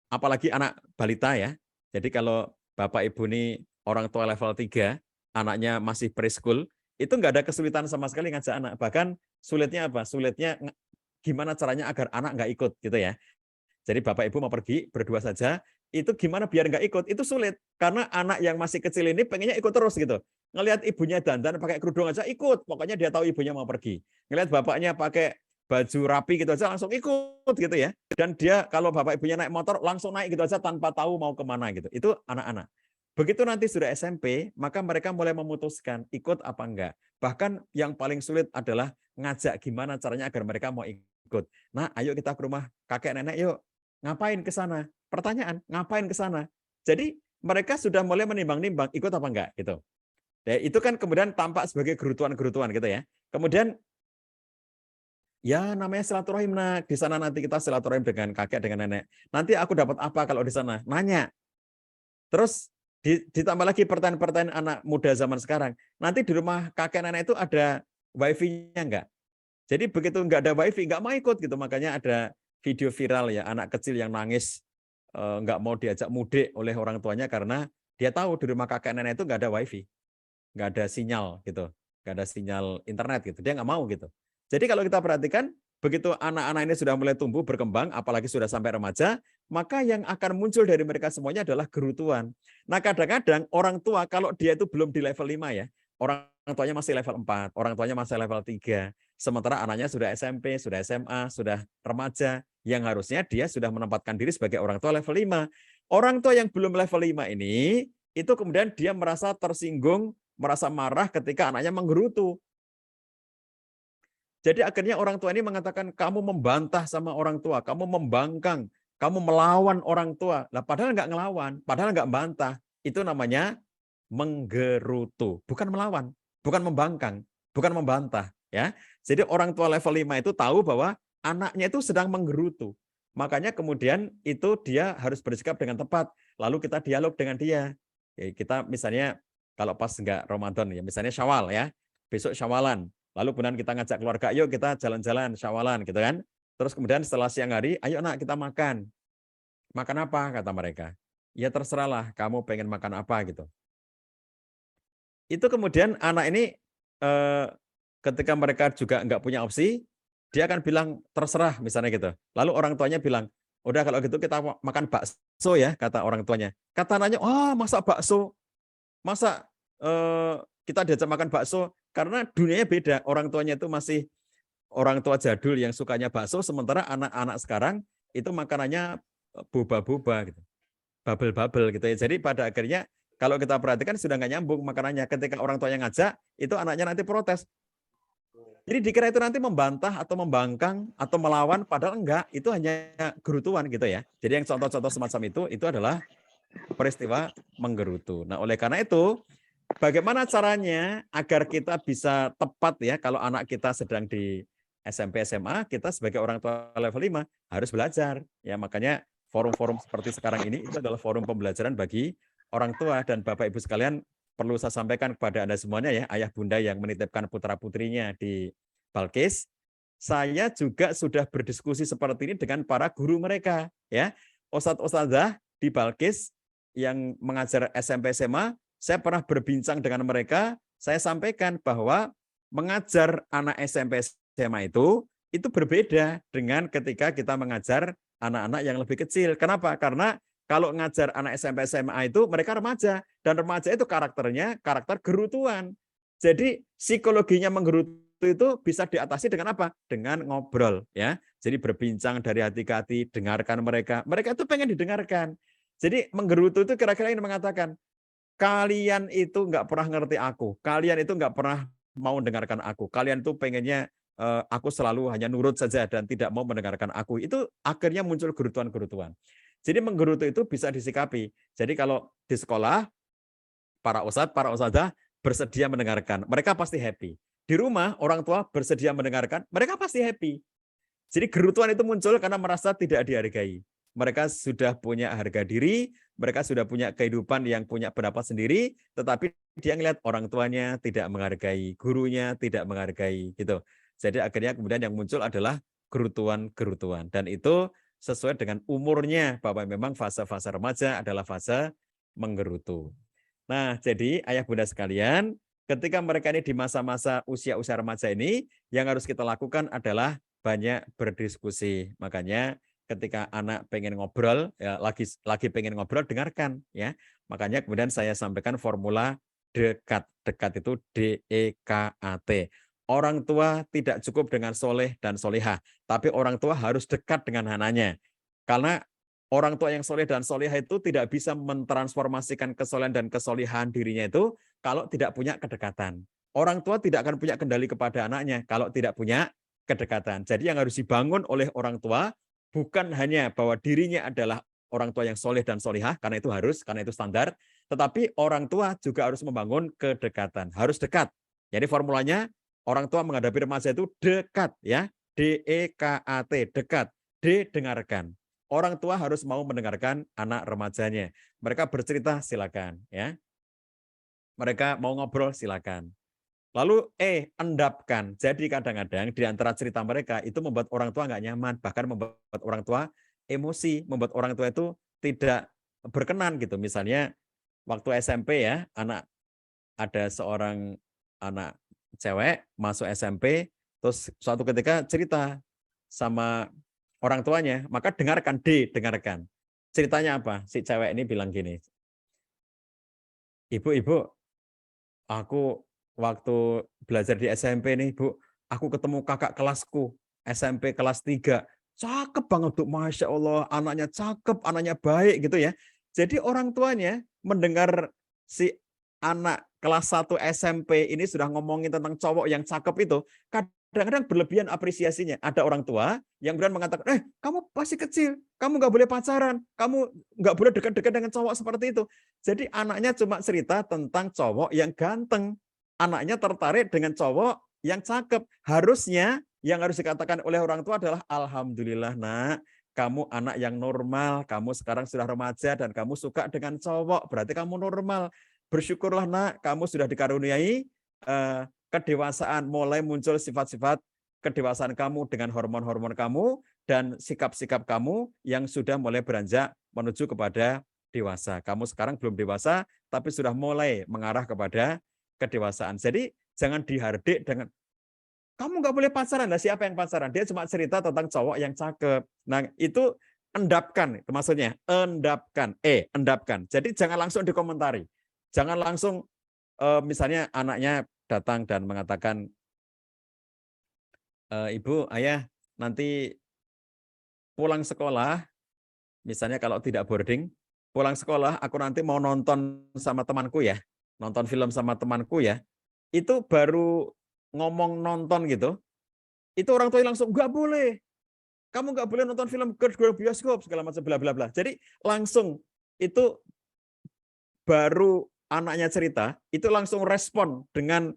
apalagi anak balita ya, jadi kalau Bapak Ibu ini orang tua level 3, anaknya masih preschool, itu nggak ada kesulitan sama sekali ngajak anak. Bahkan sulitnya apa? Sulitnya gimana caranya agar anak nggak ikut gitu ya. Jadi Bapak Ibu mau pergi berdua saja, itu gimana biar nggak ikut? Itu sulit. Karena anak yang masih kecil ini pengennya ikut terus gitu. Ngelihat ibunya dandan pakai kerudung aja ikut. Pokoknya dia tahu ibunya mau pergi. Ngelihat bapaknya pakai baju rapi gitu aja langsung ikut gitu ya. Dan dia kalau bapak ibunya naik motor langsung naik gitu aja tanpa tahu mau kemana gitu. Itu anak-anak. Begitu nanti sudah SMP, maka mereka mulai memutuskan ikut apa enggak. Bahkan yang paling sulit adalah ngajak gimana caranya agar mereka mau ikut. Nah, ayo kita ke rumah kakek nenek yuk. Ngapain ke sana? Pertanyaan, ngapain ke sana? Jadi mereka sudah mulai menimbang-nimbang ikut apa enggak gitu. Ya, itu kan kemudian tampak sebagai gerutuan-gerutuan gitu ya. Kemudian ya namanya silaturahim, nak. Di sana nanti kita silaturahim dengan kakek, dengan nenek. Nanti aku dapat apa kalau di sana? Nanya. Terus ditambah lagi pertanyaan-pertanyaan anak muda zaman sekarang. Nanti di rumah kakek nenek itu ada wifi-nya enggak? Jadi begitu enggak ada wifi, enggak mau ikut gitu. Makanya ada video viral ya, anak kecil yang nangis enggak mau diajak mudik oleh orang tuanya karena dia tahu di rumah kakek nenek itu enggak ada wifi. Enggak ada sinyal gitu. Enggak ada sinyal internet gitu. Dia enggak mau gitu. Jadi kalau kita perhatikan, begitu anak-anak ini sudah mulai tumbuh, berkembang, apalagi sudah sampai remaja, maka yang akan muncul dari mereka semuanya adalah gerutuan. Nah kadang-kadang orang tua kalau dia itu belum di level 5 ya, orang tuanya masih level 4, orang tuanya masih level 3, sementara anaknya sudah SMP, sudah SMA, sudah remaja, yang harusnya dia sudah menempatkan diri sebagai orang tua level 5. Orang tua yang belum level 5 ini, itu kemudian dia merasa tersinggung, merasa marah ketika anaknya menggerutu. Jadi akhirnya orang tua ini mengatakan kamu membantah sama orang tua, kamu membangkang, kamu melawan orang tua. Lah padahal nggak ngelawan, padahal nggak bantah. Itu namanya menggerutu, bukan melawan, bukan membangkang, bukan membantah, ya. Jadi orang tua level 5 itu tahu bahwa anaknya itu sedang menggerutu. Makanya kemudian itu dia harus bersikap dengan tepat. Lalu kita dialog dengan dia. Ya, kita misalnya kalau pas nggak Ramadan ya, misalnya Syawal ya. Besok Syawalan. Lalu kemudian kita ngajak keluarga, yuk kita jalan-jalan Syawalan gitu kan. Terus kemudian setelah siang hari, ayo nak kita makan. Makan apa kata mereka? Ya terserahlah kamu pengen makan apa gitu. Itu kemudian anak ini ketika mereka juga nggak punya opsi, dia akan bilang terserah misalnya gitu. Lalu orang tuanya bilang, Udah kalau gitu kita makan bakso ya, kata orang tuanya. Kata anaknya, masa bakso? Masa kita diajak makan bakso? Karena dunianya beda. Orang tuanya itu masih orang tua jadul yang sukanya bakso, sementara anak-anak sekarang itu makanannya boba-boba gitu. Bubble-bubble gitu ya. Jadi pada akhirnya kalau kita perhatikan sudah nggak nyambung makanannya. Ketika orang tuanya ngajak, itu anaknya nanti protes. Jadi dikira itu nanti membantah atau membangkang atau melawan, padahal enggak, itu hanya gerutuan gitu ya. Jadi yang contoh-contoh semacam itu adalah peristiwa menggerutu. Nah, oleh karena itu, bagaimana caranya agar kita bisa tepat ya kalau anak kita sedang di SMP SMA, kita sebagai orang tua level 5 harus belajar. Ya, makanya forum-forum seperti sekarang ini itu adalah forum pembelajaran bagi orang tua, dan Bapak Ibu sekalian perlu saya sampaikan kepada Anda semuanya ya, ayah bunda yang menitipkan putra-putrinya di Balkis, saya juga sudah berdiskusi seperti ini dengan para guru mereka ya. Ustadz-ustadzah di Balkis yang mengajar SMP SMA, saya pernah berbincang dengan mereka, saya sampaikan bahwa mengajar anak SMP SMA itu berbeda dengan ketika kita mengajar anak-anak yang lebih kecil. Kenapa? Karena kalau ngajar anak SMP SMA itu mereka remaja, dan remaja itu karakternya karakter gerutuan. Jadi psikologinya menggerutu itu bisa diatasi dengan apa? Dengan ngobrol ya. Jadi berbincang dari hati ke hati, dengarkan mereka. Mereka itu pengen didengarkan. Jadi menggerutu itu kira-kira ingin mengatakan, kalian itu nggak pernah ngerti aku, kalian itu nggak pernah mau mendengarkan aku, kalian itu pengennya aku selalu hanya nurut saja dan tidak mau mendengarkan aku. Itu akhirnya muncul gerutuan-gerutuan. Jadi menggerutu itu bisa disikapi. Jadi kalau di sekolah, para ustadzah bersedia mendengarkan, mereka pasti happy. Di rumah, orang tua bersedia mendengarkan, mereka pasti happy. Jadi gerutuan itu muncul karena merasa tidak dihargai. Mereka sudah punya harga diri, mereka sudah punya kehidupan yang punya pendapat sendiri, tetapi dia ngelihat orang tuanya tidak menghargai, gurunya tidak menghargai, gitu. Jadi akhirnya kemudian yang muncul adalah gerutuan-gerutuan. Dan itu sesuai dengan umurnya, bahwa memang fase-fase remaja adalah fase menggerutu. Nah, jadi ayah bunda sekalian, ketika mereka ini di masa-masa usia-usia remaja ini, yang harus kita lakukan adalah banyak berdiskusi. Makanya ketika anak pengen ngobrol, ya lagi pengen ngobrol, dengarkan ya. Makanya kemudian saya sampaikan formula dekat. Dekat itu DEKAT. Orang tua tidak cukup dengan soleh dan solehah, tapi orang tua harus dekat dengan anaknya. Karena orang tua yang soleh dan solehah itu tidak bisa mentransformasikan kesolehan dan kesolehan dirinya itu kalau tidak punya kedekatan. Orang tua tidak akan punya kendali kepada anaknya kalau tidak punya kedekatan. Jadi yang harus dibangun oleh orang tua bukan hanya bahwa dirinya adalah orang tua yang soleh dan solehah, karena itu harus, karena itu standar, tetapi orang tua juga harus membangun kedekatan, harus dekat. Jadi formulanya, orang tua menghadapi remaja itu dekat, ya, DEKAT, dekat, D, dengarkan. Orang tua harus mau mendengarkan anak remajanya. Mereka bercerita, silakan, ya. Mereka mau ngobrol, silakan. Lalu endapkan. Jadi kadang-kadang di antara cerita mereka itu membuat orang tua nggak nyaman, bahkan membuat orang tua emosi, membuat orang tua itu tidak berkenan gitu. Misalnya waktu SMP ya, ada seorang anak cewek masuk SMP, terus suatu ketika cerita sama orang tuanya, maka dengarkan, dengarkan. Ceritanya apa? Si cewek ini bilang gini, ibu, aku waktu belajar di SMP nih, Bu, aku ketemu kakak kelasku, SMP kelas 3. Cakep banget, Bu. Masya Allah, anaknya cakep, anaknya baik gitu ya. Jadi orang tuanya mendengar si anak kelas 1 SMP ini sudah ngomongin tentang cowok yang cakep itu, kadang-kadang berlebihan apresiasinya. Ada orang tua yang berani mengatakan, kamu masih kecil, kamu nggak boleh pacaran, kamu nggak boleh dekat-dekat dengan cowok seperti itu. Jadi anaknya cuma cerita tentang cowok yang ganteng. Anaknya tertarik dengan cowok yang cakep. Harusnya yang harus dikatakan oleh orang tua adalah, alhamdulillah nak, kamu anak yang normal, kamu sekarang sudah remaja dan kamu suka dengan cowok, berarti kamu normal. Bersyukurlah nak, kamu sudah dikaruniai kedewasaan, mulai muncul sifat-sifat kedewasaan kamu dengan hormon-hormon kamu dan sikap-sikap kamu yang sudah mulai beranjak menuju kepada dewasa. Kamu sekarang belum dewasa, tapi sudah mulai mengarah kepada kedewasaan. Jadi jangan dihardik dengan kamu nggak boleh pacaran. Nah, siapa yang pacaran? Dia cuma cerita tentang cowok yang cakep. Nah, itu endapkan, itu maksudnya endapkan, endapkan. Jadi jangan langsung dikomentari, jangan langsung misalnya anaknya datang dan mengatakan, Ibu, Ayah, nanti pulang sekolah, misalnya kalau tidak boarding, pulang sekolah aku nanti mau nonton sama temanku ya, nonton film sama temanku ya, itu baru ngomong nonton gitu, itu orang tua langsung nggak boleh, kamu nggak boleh nonton film ke bioskop segala macam bla bla bla. Jadi langsung itu baru anaknya cerita, itu langsung respon dengan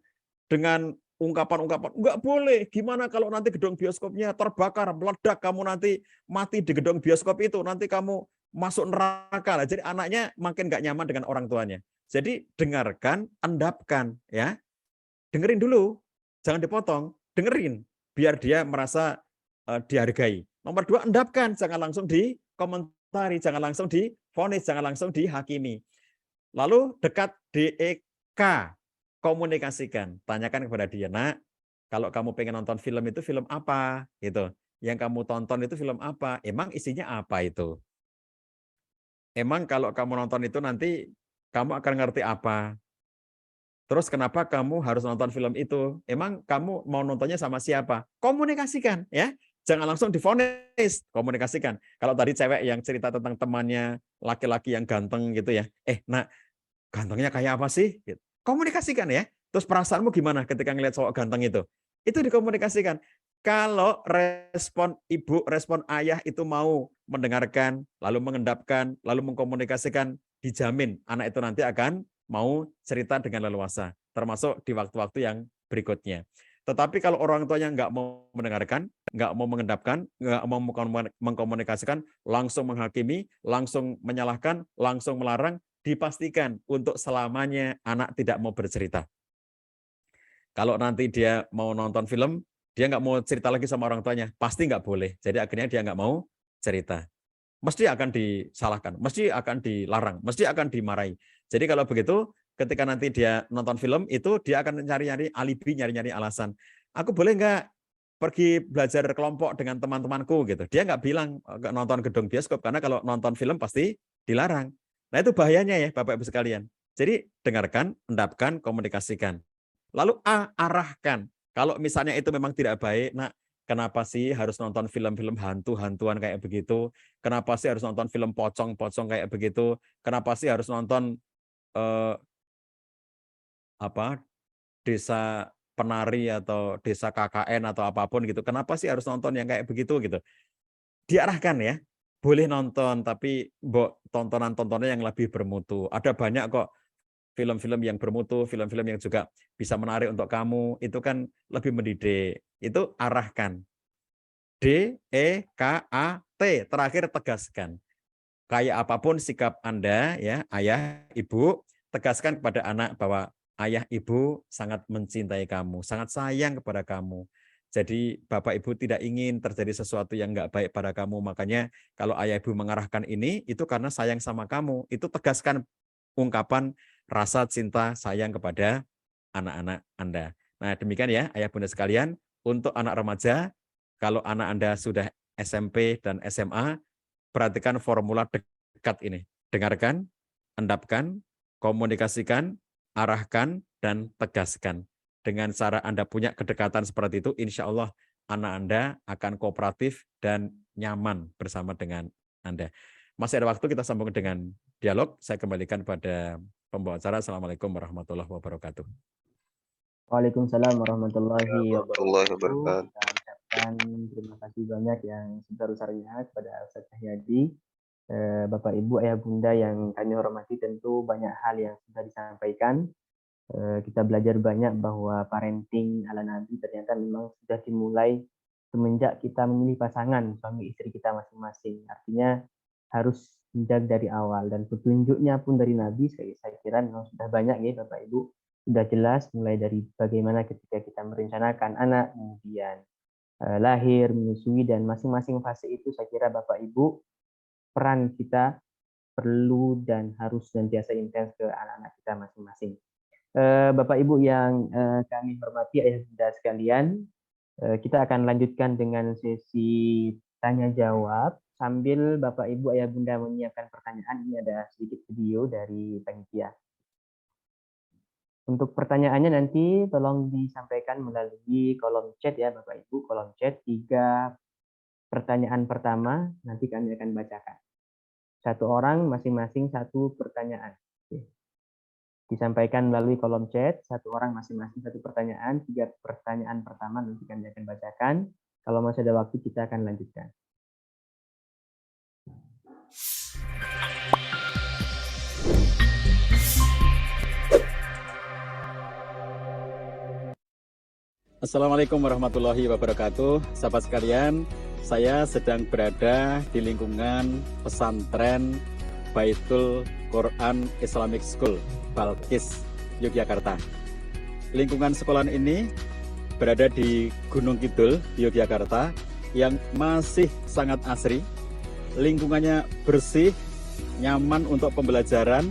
ungkapan-ungkapan, nggak boleh, gimana kalau nanti gedung bioskopnya terbakar, meledak, kamu nanti mati di gedung bioskop itu, nanti kamu masuk neraka lah. Jadi anaknya makin nggak nyaman dengan orang tuanya. Jadi dengarkan, endapkan, ya, dengerin dulu, jangan dipotong, dengerin, biar dia merasa dihargai. Nomor 2, endapkan, jangan langsung dikomentari, jangan langsung divonis, jangan langsung dihakimi. Lalu dekat DEK, komunikasikan, tanyakan kepada dia, nak, kalau kamu pengen nonton film itu film apa, gitu. Yang kamu tonton itu film apa? Emang isinya apa itu? Emang kalau kamu nonton itu nanti kamu akan ngerti apa? Terus kenapa kamu harus nonton film itu? Emang kamu mau nontonnya sama siapa? Komunikasikan, ya. Jangan langsung divonis, komunikasikan. Kalau tadi cewek yang cerita tentang temannya laki-laki yang ganteng gitu ya. Nak, gantengnya kayak apa sih? Komunikasikan ya. Terus perasaanmu gimana ketika ngelihat cowok ganteng itu? Itu dikomunikasikan. Kalau respon ibu, respon ayah itu mau mendengarkan, lalu mengendapkan, lalu mengkomunikasikan, dijamin anak itu nanti akan mau cerita dengan leluasa, termasuk di waktu-waktu yang berikutnya. Tetapi kalau orang tuanya nggak mau mendengarkan, nggak mau mengendapkan, nggak mau mengkomunikasikan, langsung menghakimi, langsung menyalahkan, langsung melarang, dipastikan untuk selamanya anak tidak mau bercerita. Kalau nanti dia mau nonton film, dia nggak mau cerita lagi sama orang tuanya, pasti nggak boleh. Jadi akhirnya dia nggak mau cerita. Mesti akan disalahkan, mesti akan dilarang, mesti akan dimarahi. Jadi kalau begitu, ketika nanti dia nonton film, itu dia akan nyari-nyari alibi, nyari-nyari alasan. Aku boleh nggak pergi belajar kelompok dengan teman-temanku gitu. Dia nggak bilang nonton gedung bioskop, karena kalau nonton film pasti dilarang. Nah itu bahayanya ya Bapak Ibu sekalian. Jadi dengarkan, endapkan, komunikasikan. Lalu arahkan. Kalau misalnya itu memang tidak baik, nah kenapa sih harus nonton film-film hantu-hantuan kayak begitu? Kenapa sih harus nonton film pocong-pocong kayak begitu? Kenapa sih harus nonton desa penari atau desa KKN atau apapun gitu? Kenapa sih harus nonton yang kayak begitu gitu? Diarahkan ya. Boleh nonton, tapi tontonan-tontonan yang lebih bermutu. Ada banyak kok film-film yang bermutu, film-film yang juga bisa menarik untuk kamu, itu kan lebih mendidik. Itu arahkan. DEKAT, terakhir tegaskan. Kayak apapun sikap Anda ya, ayah, ibu, tegaskan kepada anak bahwa ayah, ibu sangat mencintai kamu, sangat sayang kepada kamu. Jadi Bapak Ibu tidak ingin terjadi sesuatu yang enggak baik pada kamu, makanya kalau ayah ibu mengarahkan ini, itu karena sayang sama kamu. Itu tegaskan ungkapan rasa cinta sayang kepada anak-anak Anda. Nah demikian ya ayah bunda sekalian, untuk anak remaja, kalau anak Anda sudah SMP dan SMA, perhatikan formula dekat ini. Dengarkan, endapkan, komunikasikan, arahkan, dan tegaskan. Dengan cara Anda punya kedekatan seperti itu, insya Allah anak Anda akan kooperatif dan nyaman bersama dengan Anda. Masih ada waktu, kita sambung dengan dialog. Saya kembalikan pada pembawa acara. Assalamualaikum warahmatullahi wabarakatuh. Waalaikumsalam warahmatullahi Warahmatullahi wabarakatuh. wabarakatuh. Kita ucapkan terima kasih banyak yang sebesar-besarnya kepada Ustaz Cahyadi. Bapak Ibu Ayah Bunda yang kami hormati, tentu banyak hal yang sudah disampaikan. Kita belajar banyak bahwa parenting ala Nabi ternyata memang sudah dimulai semenjak kita memilih pasangan suami istri kita masing-masing. Artinya harus sejak dari awal, dan petunjuknya pun dari Nabi saya kira memang sudah banyak ya Bapak Ibu. Sudah jelas mulai dari bagaimana ketika kita merencanakan anak, kemudian lahir, menyusui, dan masing-masing fase itu saya kira Bapak Ibu peran kita perlu dan harus senantiasa intens ke anak-anak kita masing-masing. Bapak Ibu yang kami hormati ayah bunda sekalian, kita akan lanjutkan dengan sesi tanya jawab sambil Bapak Ibu Ayah Bunda menyiapkan pertanyaan, ini ada sedikit video dari panitia. Untuk pertanyaannya nanti tolong disampaikan melalui kolom chat ya Bapak Ibu, kolom chat 3 pertanyaan pertama nanti kami akan bacakan. 1 orang masing-masing 1 pertanyaan. Oke. Disampaikan melalui kolom chat, 1 orang masing-masing 1 pertanyaan, 3 pertanyaan pertama nanti kami akan bacakan. Kalau masih ada waktu kita akan lanjutkan. Assalamualaikum warahmatullahi wabarakatuh. Sahabat sekalian, saya sedang berada di lingkungan pesantren Baitul Quran Islamic School, Balkis, Yogyakarta. Lingkungan sekolah ini berada di Gunung Kidul, Yogyakarta, yang masih sangat asri. Lingkungannya bersih, nyaman untuk pembelajaran,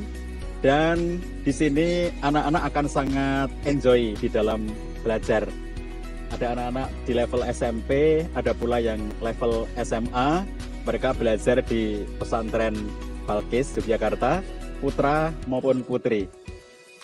dan di sini anak-anak akan sangat enjoy di dalam belajar. Ada anak-anak di level SMP, ada pula yang level SMA. Mereka belajar di pesantren Balkis, Yogyakarta, putra maupun putri.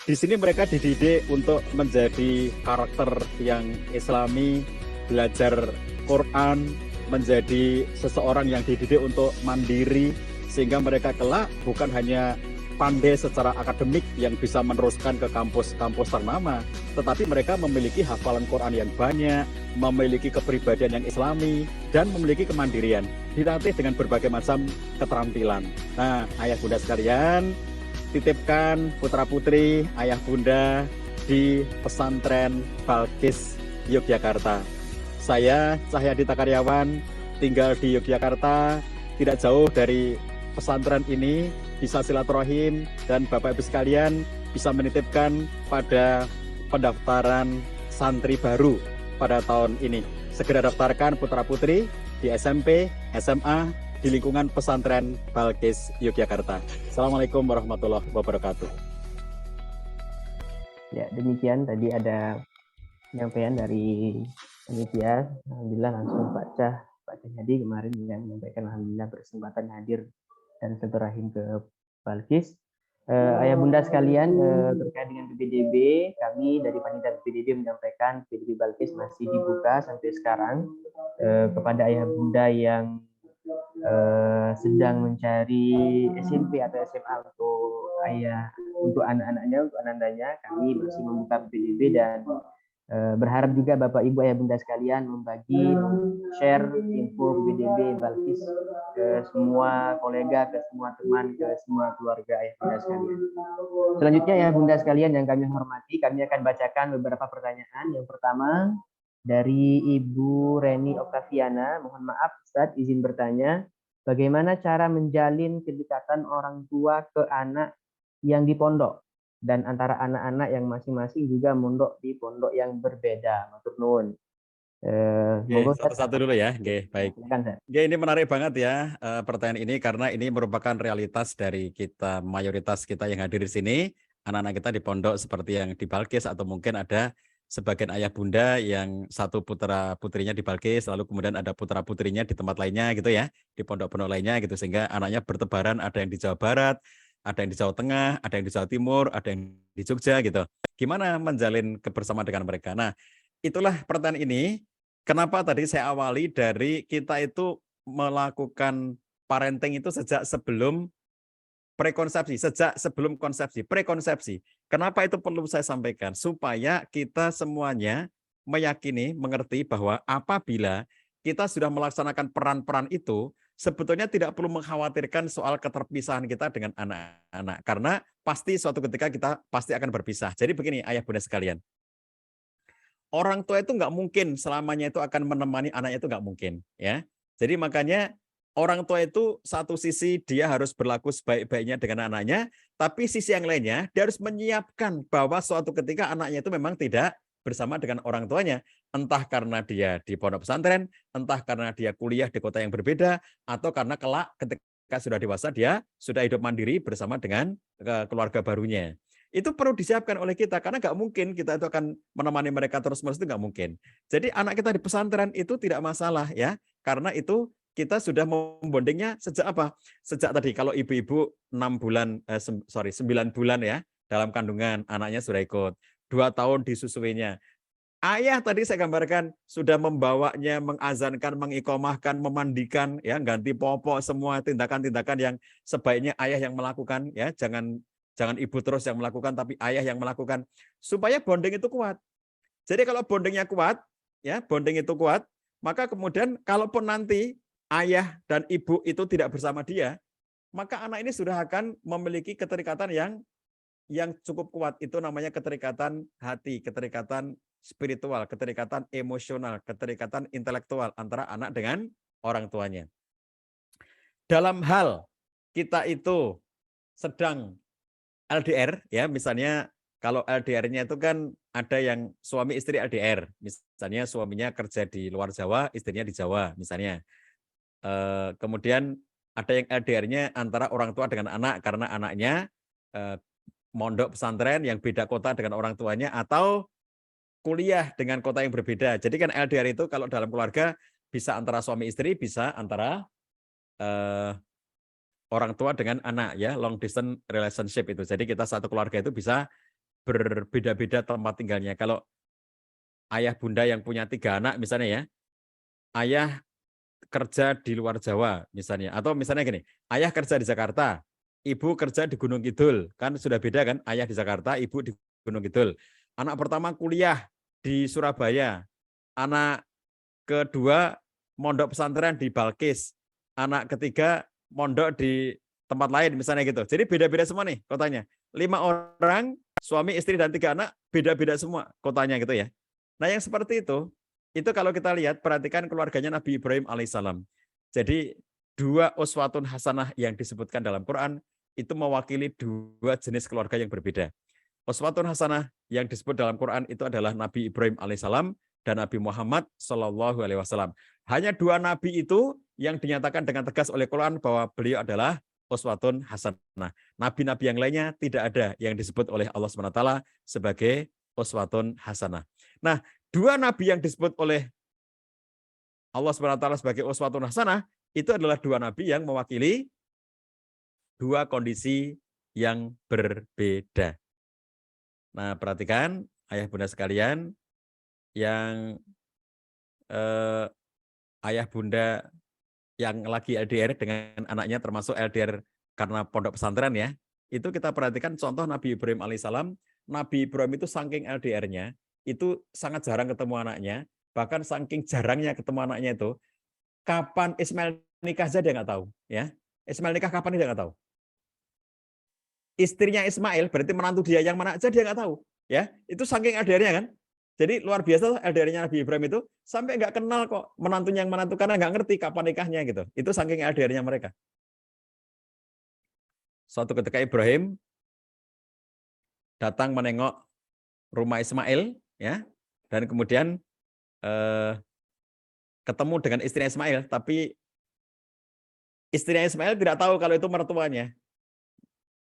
Di sini mereka dididik untuk menjadi karakter yang islami, belajar Quran, menjadi seseorang yang dididik untuk mandiri, sehingga mereka kelak bukan hanya pandai secara akademik yang bisa meneruskan ke kampus-kampus ternama, tetapi mereka memiliki hafalan Quran yang banyak, memiliki kepribadian yang islami, dan memiliki kemandirian, dilatih dengan berbagai macam keterampilan. Nah, ayah bunda sekalian, titipkan putra-putri ayah bunda di pesantren Balkis, Yogyakarta. Saya Cahyadi Karyawan, tinggal di Yogyakarta, tidak jauh dari pesantren ini, bisa silaturahim, dan Bapak Ibu sekalian bisa menitipkan pada pendaftaran santri baru pada tahun ini. Segera daftarkan putra-putri di SMP, SMA, di lingkungan pesantren Balkis, Yogyakarta. Assalamualaikum warahmatullahi wabarakatuh. Ya, demikian tadi ada penyampaian dari panitia. Alhamdulillah langsung Pak Cahyadi kemarin yang menyampaikan, alhamdulillah berkesempatan hadir dan silaturahim ke Balkis. Ayah bunda sekalian, terkait dengan PPDB, kami dari panitia PPDB menyampaikan PPDB Balkis masih dibuka sampai sekarang kepada ayah bunda yang sedang mencari SMP atau SMA untuk anak-anaknya, kami masih membuka PPDB dan berharap juga Bapak Ibu Ayah Bunda sekalian membagi, share info PPDB Balkis ke semua kolega, ke semua teman, ke semua keluarga Ayah Bunda sekalian. Selanjutnya Ayah Bunda sekalian yang kami hormati, kami akan bacakan beberapa pertanyaan. Yang pertama dari Ibu Reni Oktaviana, mohon maaf Ustadz, izin bertanya, bagaimana cara menjalin kedekatan orang tua ke anak yang di pondok? Dan antara anak-anak yang masing-masing juga mondok di pondok yang berbeda. Matur nuwun. Satu-satu dulu ya. Oke, baik. Oke, ini menarik banget ya pertanyaan ini, karena ini merupakan realitas dari kita, mayoritas kita yang hadir di sini, anak-anak kita di pondok seperti yang di Balkis, atau mungkin ada sebagian ayah bunda yang satu putra putrinya di Balkis, lalu kemudian ada putra putrinya di tempat lainnya gitu ya, di pondok-pondok lainnya gitu, sehingga anaknya bertebaran, ada yang di Jawa Barat, ada yang di Jawa Tengah, ada yang di Jawa Timur, ada yang di Jogja gitu. Gimana menjalin kebersamaan dengan mereka? Nah, itulah pertanyaan ini. Kenapa tadi saya awali dari kita itu melakukan parenting itu sejak sebelum prekonsepsi, sejak sebelum konsepsi, prekonsepsi. Kenapa itu perlu saya sampaikan? Supaya kita semuanya meyakini, mengerti bahwa apabila kita sudah melaksanakan peran-peran itu, sebetulnya tidak perlu mengkhawatirkan soal keterpisahan kita dengan anak-anak. Karena pasti suatu ketika kita pasti akan berpisah. Jadi begini ayah bunda sekalian. Orang tua itu nggak mungkin selamanya itu akan menemani anaknya, itu nggak mungkin. Ya. Jadi makanya orang tua itu satu sisi dia harus berlaku sebaik-baiknya dengan anaknya, tapi sisi yang lainnya dia harus menyiapkan bahwa suatu ketika anaknya itu memang tidak bersama dengan orang tuanya, entah karena dia di pondok pesantren, entah karena dia kuliah di kota yang berbeda, atau karena kelak ketika sudah dewasa dia sudah hidup mandiri bersama dengan keluarga barunya. Itu perlu disiapkan oleh kita, karena nggak mungkin kita itu akan menemani mereka terus-menerus, itu nggak mungkin. Jadi anak kita di pesantren itu tidak masalah ya, karena itu kita sudah membondingnya sejak apa? Sejak tadi kalau ibu-ibu 9 bulan ya dalam kandungan, anaknya sudah ikut. 2 tahun disusuinya. Ayah tadi saya gambarkan sudah membawanya, mengazankan, mengikomahkan, memandikan, ya, ganti popok, semua tindakan-tindakan yang sebaiknya ayah yang melakukan, ya, jangan ibu terus yang melakukan, tapi ayah yang melakukan supaya bonding itu kuat. Jadi kalau bondingnya kuat, ya, bonding itu kuat, maka kemudian kalaupun nanti ayah dan ibu itu tidak bersama dia, maka anak ini sudah akan memiliki keterikatan yang cukup kuat. Itu namanya keterikatan hati, keterikatan spiritual, keterikatan emosional, keterikatan intelektual antara anak dengan orang tuanya. Dalam hal kita itu sedang LDR, ya, misalnya kalau LDR-nya itu kan ada yang suami istri LDR, misalnya suaminya kerja di luar Jawa, istrinya di Jawa, misalnya. Kemudian ada yang LDR-nya antara orang tua dengan anak karena anaknya mondok pesantren yang beda kota dengan orang tuanya atau kuliah dengan kota yang berbeda. Jadi kan LDR itu kalau dalam keluarga bisa antara suami istri, bisa antara orang tua dengan anak, ya, long distance relationship itu. Jadi kita satu keluarga itu bisa berbeda-beda tempat tinggalnya. Kalau ayah bunda yang punya 3 anak misalnya, ya, ayah kerja di luar Jawa misalnya, atau misalnya gini, ayah kerja di Jakarta, ibu kerja di Gunung Kidul, kan sudah beda kan, ayah di Jakarta, ibu di Gunung Kidul. Anak pertama kuliah di Surabaya, anak kedua mondok pesantren di Balkis, anak ketiga mondok di tempat lain misalnya gitu. Jadi beda-beda semua nih kotanya. 5 orang, suami, istri, dan 3 anak, beda-beda semua kotanya gitu ya. Nah yang seperti itu kalau kita lihat, perhatikan keluarganya Nabi Ibrahim alaihissalam. Jadi 2 uswatun hasanah yang disebutkan dalam Quran itu mewakili 2 jenis keluarga yang berbeda. Uswatun hasanah yang disebut dalam Quran itu adalah Nabi Ibrahim alaihissalam dan Nabi Muhammad Shallallahu alaihi wasallam. Hanya 2 nabi itu yang dinyatakan dengan tegas oleh Quran bahwa beliau adalah uswatun hasanah. Nabi-nabi yang lainnya tidak ada yang disebut oleh Allah SWT sebagai uswatun hasanah. Nah, 2 nabi yang disebut oleh Allah SWT sebagai uswatun hasanah itu adalah 2 nabi yang mewakili 2 kondisi yang berbeda. Nah, perhatikan ayah bunda sekalian, yang ayah bunda yang lagi LDR dengan anaknya, termasuk LDR karena pondok pesantren, ya, itu kita perhatikan contoh Nabi Ibrahim alaihissalam. Nabi Ibrahim itu saking LDR-nya, itu sangat jarang ketemu anaknya, bahkan saking jarangnya ketemu anaknya itu, kapan Ismail nikah saja dia nggak tahu, ya. Ismail nikah kapan dia nggak tahu. Istrinya Ismail berarti menantu dia yang mana aja dia nggak tahu, ya. Itu saking LDR-nya kan. Jadi luar biasa LDR-nya Nabi Ibrahim itu, sampai nggak kenal kok menantunya yang menantu karena nggak ngerti kapan nikahnya gitu. Itu saking LDR-nya mereka. Suatu ketika Ibrahim datang menengok rumah Ismail, ya, dan kemudian ketemu dengan istrinya Ismail, tapi istrinya Ismail tidak tahu kalau itu mertuanya.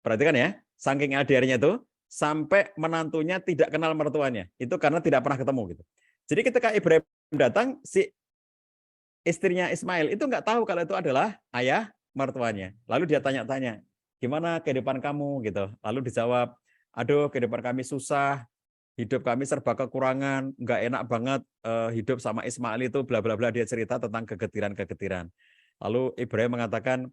Perhatikan ya, saking LDR-nya itu sampai menantunya tidak kenal mertuanya. Itu karena tidak pernah ketemu gitu. Jadi ketika Ibrahim datang, si istrinya Ismail itu nggak tahu kalau itu adalah ayah mertuanya. Lalu dia tanya-tanya, gimana kehidupan kamu gitu. Lalu dijawab, aduh kehidupan kami susah, hidup kami serba kekurangan, nggak enak banget hidup sama Ismail itu, bla bla bla. Dia cerita tentang kegetiran-kegetiran. Lalu Ibrahim mengatakan,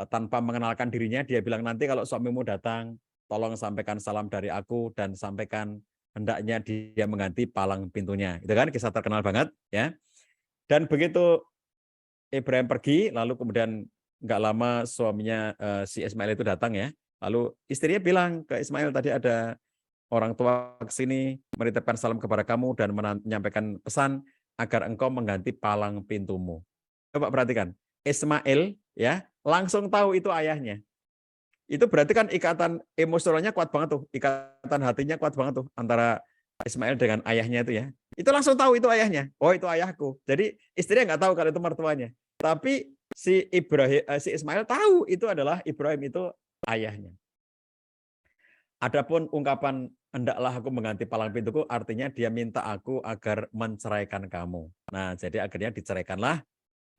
tanpa mengenalkan dirinya, dia bilang, nanti kalau suamimu datang, tolong sampaikan salam dari aku dan sampaikan hendaknya dia mengganti palang pintunya. Itu kan kisah terkenal banget, ya. Dan begitu Ibrahim pergi, lalu kemudian nggak lama suaminya si Ismail itu datang, ya. Lalu istrinya bilang ke Ismail, tadi ada orang tua ke sini menitipkan salam kepada kamu dan menyampaikan pesan agar engkau mengganti palang pintumu. Coba perhatikan, Ismail, ya, langsung tahu itu ayahnya. Itu berarti kan ikatan emosionalnya kuat banget tuh, ikatan hatinya kuat banget tuh antara Ismail dengan ayahnya itu, ya. Itu langsung tahu itu ayahnya. Oh, itu ayahku. Jadi istrinya nggak tahu kalau itu mertuanya. Tapi si Ismail tahu itu adalah Ibrahim itu ayahnya. Adapun ungkapan hendaklah aku mengganti palang pintuku, artinya dia minta aku agar menceraikan kamu. Nah, jadi akhirnya diceraikanlah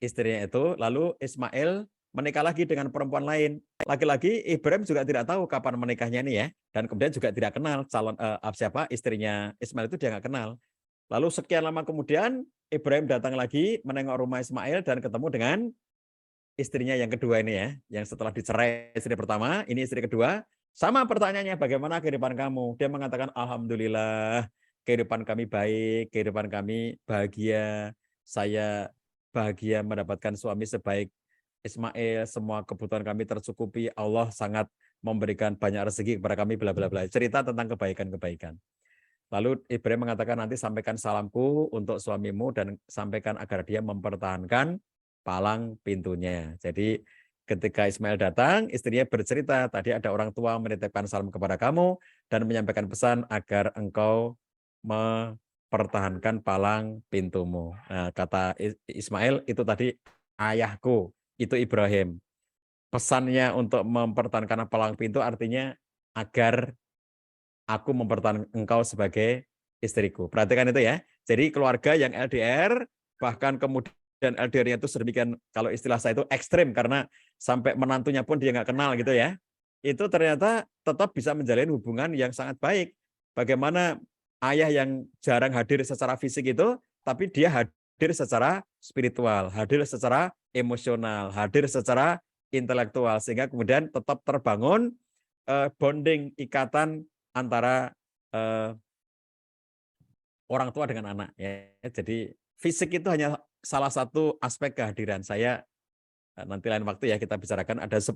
istrinya itu, lalu Ismail menikah lagi dengan perempuan lain. Lagi-lagi Ibrahim juga tidak tahu kapan menikahnya ini ya, dan kemudian juga tidak kenal calon siapa istrinya Ismail itu dia nggak kenal. Lalu sekian lama kemudian Ibrahim datang lagi menengok rumah Ismail dan ketemu dengan istrinya yang kedua ini ya, yang setelah dicerai istri pertama, ini istri kedua. Sama pertanyaannya, bagaimana kehidupan kamu? Dia mengatakan, alhamdulillah, kehidupan kami baik, kehidupan kami bahagia. Saya bahagia mendapatkan suami sebaik Ismail, semua kebutuhan kami tercukupi. Allah sangat memberikan banyak rezeki kepada kami, bla bla bla. Cerita tentang kebaikan-kebaikan. Lalu Ibrahim mengatakan, nanti sampaikan salamku untuk suamimu dan sampaikan agar dia mempertahankan palang pintunya. Jadi ketika Ismail datang, istrinya bercerita, tadi ada orang tua menitipkan salam kepada kamu dan menyampaikan pesan agar engkau mempertahankan palang pintumu. Nah, kata Ismail, itu tadi ayahku, itu Ibrahim. Pesannya untuk mempertahankan palang pintu artinya agar aku mempertahankan engkau sebagai istriku. Perhatikan itu ya. Jadi keluarga yang LDR, bahkan kemudian LDR-nya itu sedemikian, kalau istilah saya itu ekstrim, karena sampai menantunya pun dia nggak kenal gitu ya. Itu ternyata tetap bisa menjalin hubungan yang sangat baik. Bagaimana ayah yang jarang hadir secara fisik itu, tapi dia hadir secara spiritual, hadir secara emosional, hadir secara intelektual, sehingga kemudian tetap terbangun bonding, ikatan antara orang tua dengan anak ya. Jadi fisik itu hanya salah satu aspek kehadiran. Saya nanti lain waktu ya kita bicarakan, ada 10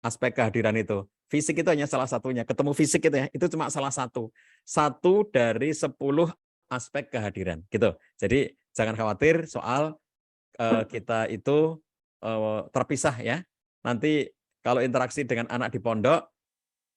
aspek kehadiran itu. Fisik itu hanya salah satunya. Ketemu fisik itu ya, itu cuma salah satu. Satu dari 10 aspek kehadiran gitu. Jadi jangan khawatir soal kita itu terpisah ya. Nanti kalau interaksi dengan anak di pondok,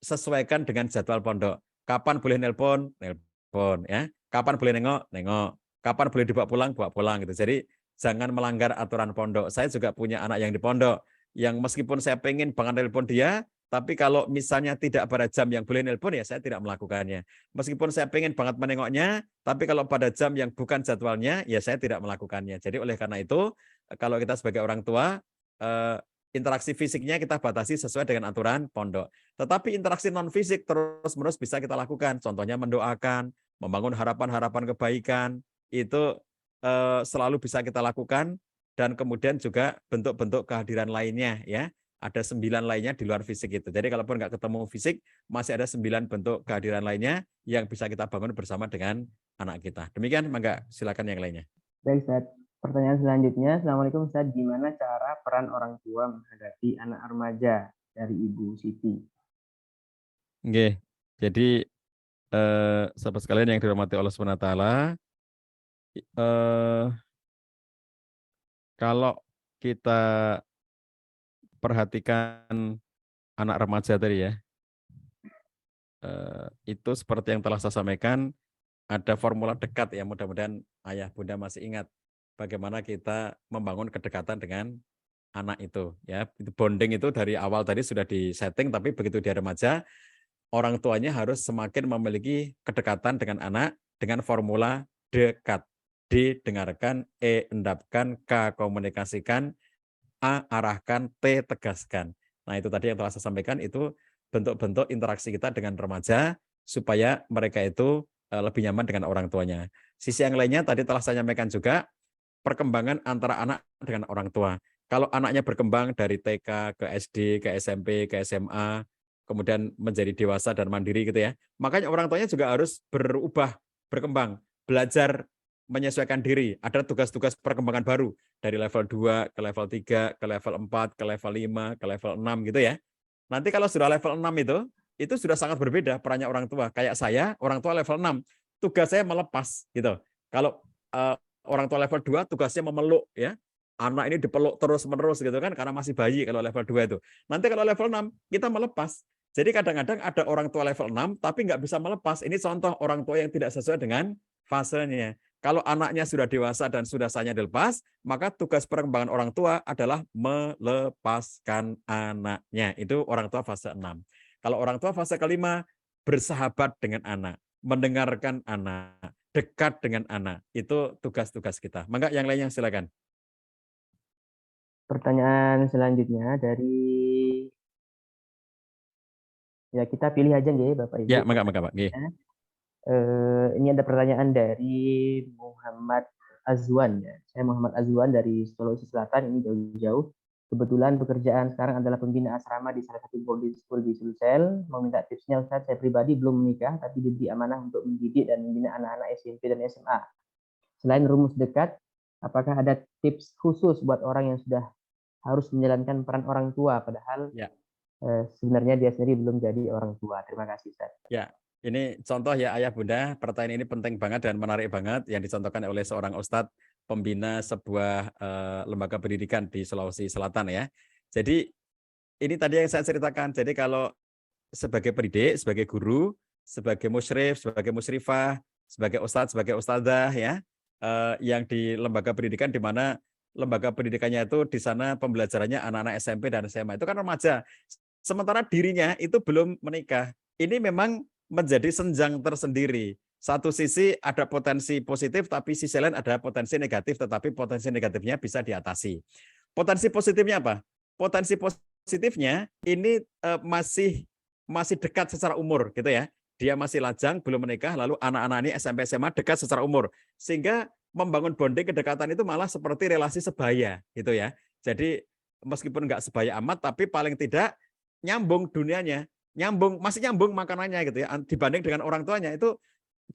sesuaikan dengan jadwal pondok. Kapan boleh nelpon? Nelpon ya. Kapan boleh nengok? Nengok. Kapan boleh dibawa pulang gitu. Jadi jangan melanggar aturan pondok. Saya juga punya anak yang di pondok, yang meskipun saya pengen banget nelpon dia, tapi kalau misalnya tidak pada jam yang boleh nelpon, ya saya tidak melakukannya. Meskipun saya pengen banget menengoknya, tapi kalau pada jam yang bukan jadwalnya, ya saya tidak melakukannya. Jadi oleh karena itu, kalau kita sebagai orang tua, interaksi fisiknya kita batasi sesuai dengan aturan pondok. Tetapi interaksi non-fisik terus-menerus bisa kita lakukan. Contohnya mendoakan, membangun harapan-harapan kebaikan, itu selalu bisa kita lakukan. Dan kemudian juga bentuk-bentuk kehadiran lainnya ya. Ada 9 lainnya di luar fisik itu. Jadi kalaupun nggak ketemu fisik, masih ada 9 bentuk kehadiran lainnya yang bisa kita bangun bersama dengan anak kita. Demikian, mangga silakan yang lainnya. Baik, Ustaz. Pertanyaan selanjutnya, Assalamualaikum Ustaz, gimana cara peran orang tua menghadapi anak remaja dari Ibu Siti? Oke, jadi sahabat sekalian yang dirahmati Allah SWT, kalau kita perhatikan anak remaja tadi ya, itu seperti yang telah saya sampaikan, ada formula dekat ya, mudah-mudahan ayah bunda masih ingat bagaimana kita membangun kedekatan dengan anak itu ya. Itu bonding itu dari awal tadi sudah disetting, tapi begitu dia remaja, orang tuanya harus semakin memiliki kedekatan dengan anak dengan formula dekat. D, dengarkan, E, endapkan, K, komunikasikan, A, arahkan, T, tegaskan. Nah itu tadi yang telah saya sampaikan, itu bentuk-bentuk interaksi kita dengan remaja supaya mereka itu lebih nyaman dengan orang tuanya. Sisi yang lainnya tadi telah saya sampaikan juga, perkembangan antara anak dengan orang tua. Kalau anaknya berkembang dari TK ke SD, ke SMP, ke SMA, kemudian menjadi dewasa dan mandiri gitu ya, makanya orang tuanya juga harus berubah, berkembang, belajar menyesuaikan diri. Ada tugas-tugas perkembangan baru dari level 2 ke level 3, ke level 4, ke level 5, ke level 6 gitu ya. Nanti kalau sudah level 6 itu sudah sangat berbeda perannya orang tua. Kayak saya, orang tua level 6, tugas saya melepas gitu. Kalau orang tua level 2 tugasnya memeluk ya. Anak ini dipeluk terus-menerus gitu kan, karena masih bayi kalau level 2 itu. Nanti kalau level 6 kita melepas. Jadi kadang-kadang ada orang tua level 6 tapi nggak bisa melepas. Ini contoh orang tua yang tidak sesuai dengan fasenya. Kalau anaknya sudah dewasa dan sudah saatnya dilepas, maka tugas perkembangan orang tua adalah melepaskan anaknya. Itu orang tua fase 6. Kalau orang tua fase kelima, bersahabat dengan anak, mendengarkan anak, dekat dengan anak. Itu tugas-tugas kita. Maka yang lainnya silakan. Pertanyaan selanjutnya dari ya kita pilih aja nggih Bapak Ibu. Ya, mangga Pak. Nggih. Ini ada pertanyaan dari Muhammad Azwan ya. Saya Muhammad Azwan dari Sulawesi Selatan, ini jauh-jauh. Kebetulan pekerjaan sekarang adalah pembina asrama di salah satu boarding school di Sulsel. Mau minta tipsnya Ustaz, saya pribadi belum menikah tapi diberi amanah untuk mendidik dan membina anak-anak SMP dan SMA. Selain rumus dekat, apakah ada tips khusus buat orang yang sudah harus menjalankan peran orang tua padahal Ya. Sebenarnya dia sendiri belum jadi orang tua. Terima kasih Ustaz. Ya, ini contoh ya Ayah Bunda, pertanyaan ini penting banget dan menarik banget yang dicontohkan oleh seorang ustadz pembina sebuah lembaga pendidikan di Sulawesi Selatan ya. Jadi ini tadi yang saya ceritakan. Jadi kalau sebagai pendidik, sebagai guru, sebagai musyrif, sebagai musyrifah, sebagai ustadz, sebagai ustadzah ya, yang di lembaga pendidikan di mana lembaga pendidikannya itu di sana pembelajarannya anak-anak SMP dan SMA itu kan remaja. Sementara dirinya itu belum menikah. Ini memang menjadi senjang tersendiri. Satu sisi ada potensi positif, tapi sisi lain ada potensi negatif, tetapi potensi negatifnya bisa diatasi. Potensi positifnya apa? Potensi positifnya ini masih dekat secara umur, gitu ya. Dia masih lajang, belum menikah, lalu anak-anak ini SMP SMA dekat secara umur, sehingga membangun bonding kedekatan itu malah seperti relasi sebaya, gitu ya. Jadi meskipun nggak sebaya amat, tapi paling tidak nyambung dunianya, masih nyambung makanannya gitu ya, dibanding dengan orang tuanya itu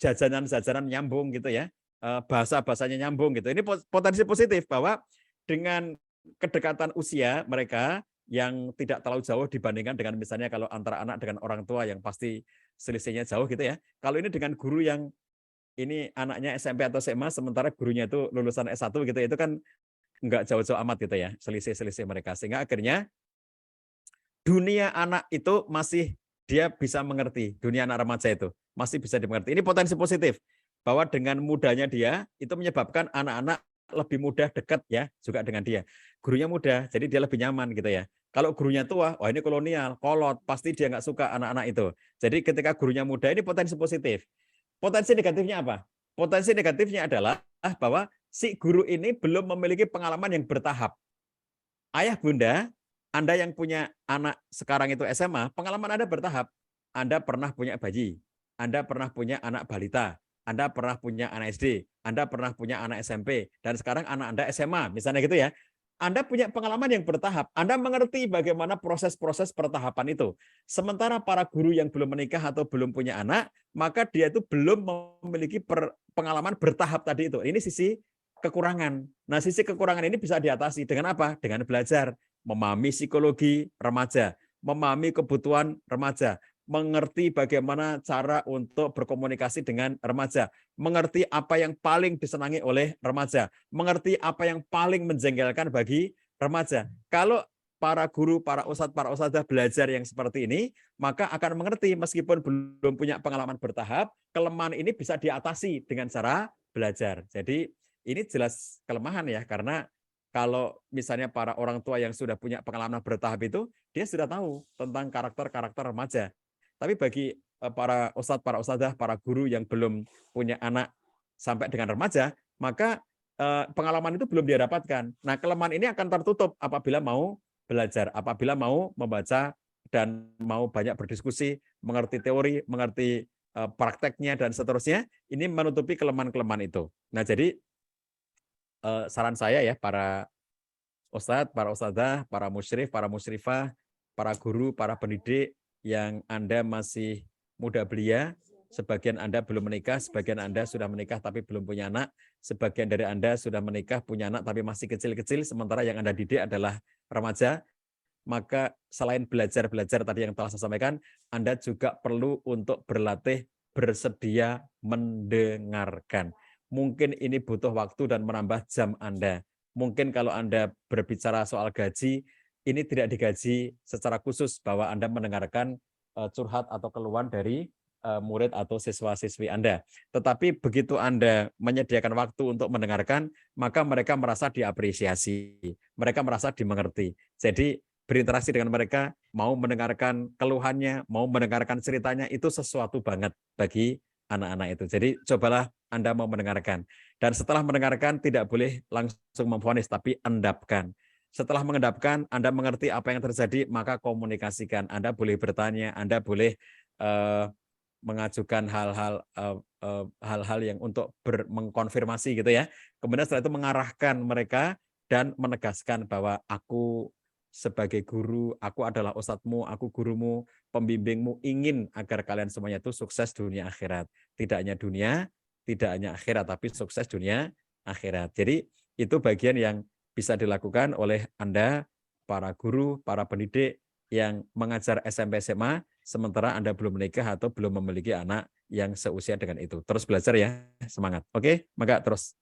jajanan-jajanan nyambung gitu ya, bahasa-bahasanya nyambung gitu. Ini potensi positif bahwa dengan kedekatan usia mereka yang tidak terlalu jauh dibandingkan dengan misalnya kalau antara anak dengan orang tua yang pasti selisihnya jauh gitu ya. Kalau ini dengan guru yang ini anaknya SMP atau SMA sementara gurunya itu lulusan S1 gitu, itu kan nggak jauh-jauh amat gitu ya selisih-selisih mereka, sehingga akhirnya dunia anak itu masih dia bisa mengerti, dunia anak remaja itu masih bisa dimengerti. Ini potensi positif bahwa dengan mudahnya dia itu menyebabkan anak-anak lebih mudah dekat ya juga dengan dia. Gurunya mudah, jadi dia lebih nyaman gitu ya. Kalau gurunya tua, wah ini kolonial, kolot, pasti dia nggak suka anak-anak itu. Jadi ketika gurunya muda ini potensi positif. Potensi negatifnya apa? Potensi negatifnya adalah bahwa si guru ini belum memiliki pengalaman yang bertahap. Ayah bunda, Anda yang punya anak sekarang itu SMA, pengalaman Anda bertahap. Anda pernah punya bayi, Anda pernah punya anak balita, Anda pernah punya anak SD, Anda pernah punya anak SMP, dan sekarang anak Anda SMA, misalnya gitu ya. Anda punya pengalaman yang bertahap, Anda mengerti bagaimana proses-proses pertahapan itu. Sementara para guru yang belum menikah atau belum punya anak, maka dia itu belum memiliki pengalaman bertahap tadi itu. Ini sisi kekurangan. Nah, sisi kekurangan ini bisa diatasi dengan apa? Dengan belajar, memahami psikologi remaja, memahami kebutuhan remaja, mengerti bagaimana cara untuk berkomunikasi dengan remaja, mengerti apa yang paling disenangi oleh remaja, mengerti apa yang paling menjengkelkan bagi remaja. Kalau para guru, para ustadzah belajar yang seperti ini, maka akan mengerti meskipun belum punya pengalaman bertahap, kelemahan ini bisa diatasi dengan cara belajar. Jadi ini jelas kelemahan ya, karena kalau misalnya para orang tua yang sudah punya pengalaman bertahap itu, dia sudah tahu tentang karakter-karakter remaja. Tapi bagi para ustadz, para ustadzah, para guru yang belum punya anak sampai dengan remaja, maka pengalaman itu belum dia dapatkan. Nah, kelemahan ini akan tertutup apabila mau belajar, apabila mau membaca dan mau banyak berdiskusi, mengerti teori, mengerti prakteknya dan seterusnya, ini menutupi kelemahan-kelemahan itu. Nah, jadi saran saya ya para ustadz, para ustadzah, para musyrif, para musyrifah, para guru, para pendidik yang Anda masih muda belia, sebagian Anda belum menikah, sebagian Anda sudah menikah tapi belum punya anak, sebagian dari Anda sudah menikah, punya anak tapi masih kecil-kecil, sementara yang Anda didik adalah remaja, maka selain belajar-belajar tadi yang telah saya sampaikan, Anda juga perlu untuk berlatih bersedia mendengarkan. Mungkin ini butuh waktu dan menambah jam Anda. Mungkin kalau Anda berbicara soal gaji, ini tidak digaji secara khusus bahwa Anda mendengarkan curhat atau keluhan dari murid atau siswa-siswi Anda. Tetapi begitu Anda menyediakan waktu untuk mendengarkan, maka mereka merasa diapresiasi, mereka merasa dimengerti. Jadi berinteraksi dengan mereka, mau mendengarkan keluhannya, mau mendengarkan ceritanya, itu sesuatu banget bagi anak-anak itu. Jadi cobalah Anda mau mendengarkan. Dan setelah mendengarkan tidak boleh langsung memvonis, tapi endapkan. setelah mengendapkan, Anda mengerti apa yang terjadi, maka komunikasikan. Anda boleh bertanya, Anda boleh mengajukan hal-hal yang untuk mengkonfirmasi gitu ya. Kemudian setelah itu mengarahkan mereka dan menegaskan bahwa aku sebagai guru, aku adalah ustadzmu, aku gurumu, pembimbingmu, ingin agar kalian semuanya itu sukses dunia akhirat. Tidak hanya dunia, tidak hanya akhirat, tapi sukses dunia akhirat. Jadi itu bagian yang bisa dilakukan oleh Anda, para guru, para pendidik yang mengajar SMP SMA, sementara Anda belum menikah atau belum memiliki anak yang seusia dengan itu. Terus belajar ya, semangat. Oke, maka terus.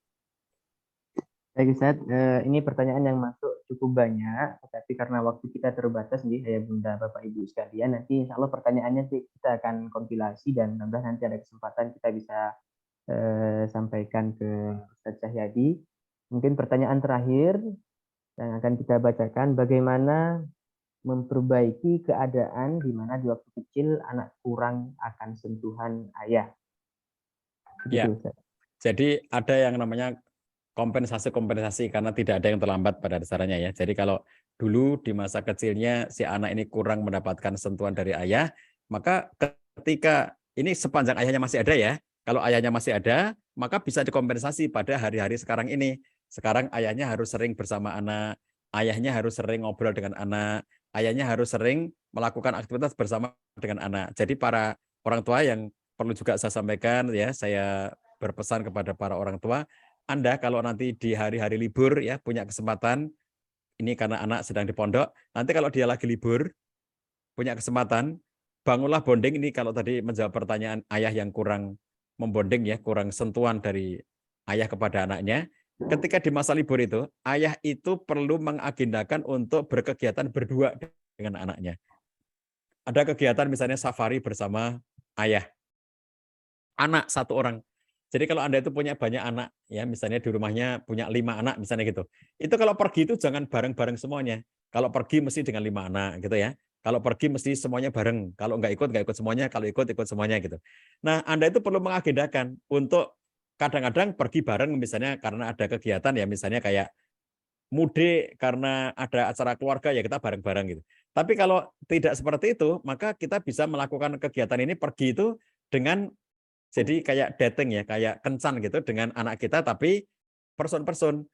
Baik Ustaz, ini pertanyaan yang masuk cukup banyak, tetapi karena waktu kita terbatas nih, Ayah Bunda Bapak Ibu sekalian, nanti insya Allah pertanyaannya sih kita akan kompilasi dan mudah-mudahan nanti ada kesempatan kita bisa sampaikan ke Ustaz Cahyadi. Mungkin pertanyaan terakhir yang akan kita bacakan, bagaimana memperbaiki keadaan di mana di waktu kecil anak kurang akan sentuhan ayah. Ya, Begitu, Ustaz. jadi ada yang namanya kompensasi karena tidak ada yang terlambat pada dasarnya ya. Jadi kalau dulu di masa kecilnya si anak ini kurang mendapatkan sentuhan dari ayah, maka ketika ini sepanjang ayahnya masih ada ya, kalau ayahnya masih ada, maka bisa dikompensasi pada hari-hari sekarang ini. Sekarang ayahnya harus sering bersama anak, ayahnya harus sering ngobrol dengan anak, ayahnya harus sering melakukan aktivitas bersama dengan anak. Jadi para orang tua yang perlu juga saya sampaikan ya, saya berpesan kepada para orang tua, Anda kalau nanti di hari-hari libur ya punya kesempatan, ini karena anak sedang di pondok, nanti kalau dia lagi libur, punya kesempatan, bangunlah bonding ini kalau tadi menjawab pertanyaan ayah yang kurang membonding ya, kurang sentuhan dari ayah kepada anaknya. Ketika di masa libur itu, ayah itu perlu mengagendakan untuk berkegiatan berdua dengan anaknya. Ada kegiatan misalnya safari bersama ayah, anak satu orang. Jadi kalau Anda itu punya banyak anak, ya misalnya di rumahnya punya 5 anak misalnya gitu. Itu kalau pergi itu jangan bareng-bareng semuanya. Kalau pergi mesti dengan 5 anak gitu ya. Kalau pergi mesti semuanya bareng. Kalau nggak ikut semuanya. Kalau ikut semuanya gitu. Nah Anda itu perlu mengagendakan untuk kadang-kadang pergi bareng misalnya karena ada kegiatan ya misalnya kayak mudik karena ada acara keluarga ya kita bareng-bareng gitu. Tapi kalau tidak seperti itu maka kita bisa melakukan kegiatan ini pergi itu dengan jadi kayak dating ya, kayak kencan gitu dengan anak kita, tapi person-person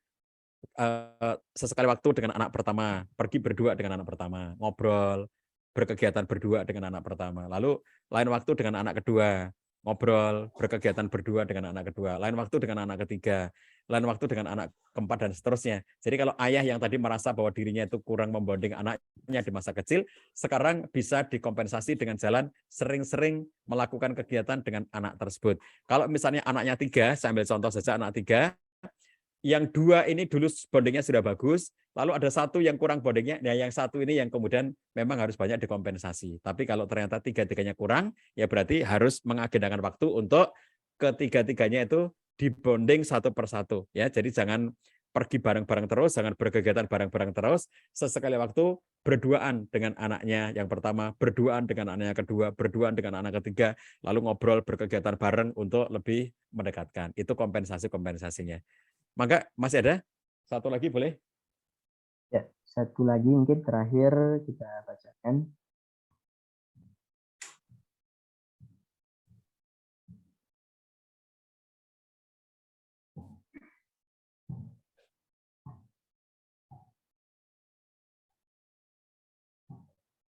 sesekali waktu dengan anak pertama, pergi berdua dengan anak pertama, ngobrol, berkegiatan berdua dengan anak pertama. Lalu lain waktu dengan anak kedua, ngobrol, berkegiatan berdua dengan anak kedua, lain waktu dengan anak ketiga, lain waktu dengan anak keempat dan seterusnya. Jadi kalau ayah yang tadi merasa bahwa dirinya itu kurang membonding anaknya di masa kecil, sekarang bisa dikompensasi dengan jalan sering-sering melakukan kegiatan dengan anak tersebut. Kalau misalnya anaknya 3, saya ambil contoh saja anak 3, yang 2 ini dulu bondingnya sudah bagus, lalu ada 1 yang kurang bondingnya, nah yang 1 ini yang kemudian memang harus banyak dikompensasi. Tapi kalau ternyata 3-3-nya kurang, ya berarti harus mengagendakan waktu untuk ketiga-tiganya itu dibonding satu persatu. Ya, jadi jangan pergi bareng-bareng terus, jangan berkegiatan bareng-bareng terus. Sesekali waktu berduaan dengan anaknya yang pertama, berduaan dengan anaknya kedua, berduaan dengan anak ketiga, lalu ngobrol berkegiatan bareng untuk lebih mendekatkan. Itu kompensasi-kompensasinya. Maka masih ada? Satu lagi boleh? Ya, satu lagi mungkin terakhir kita bacakan.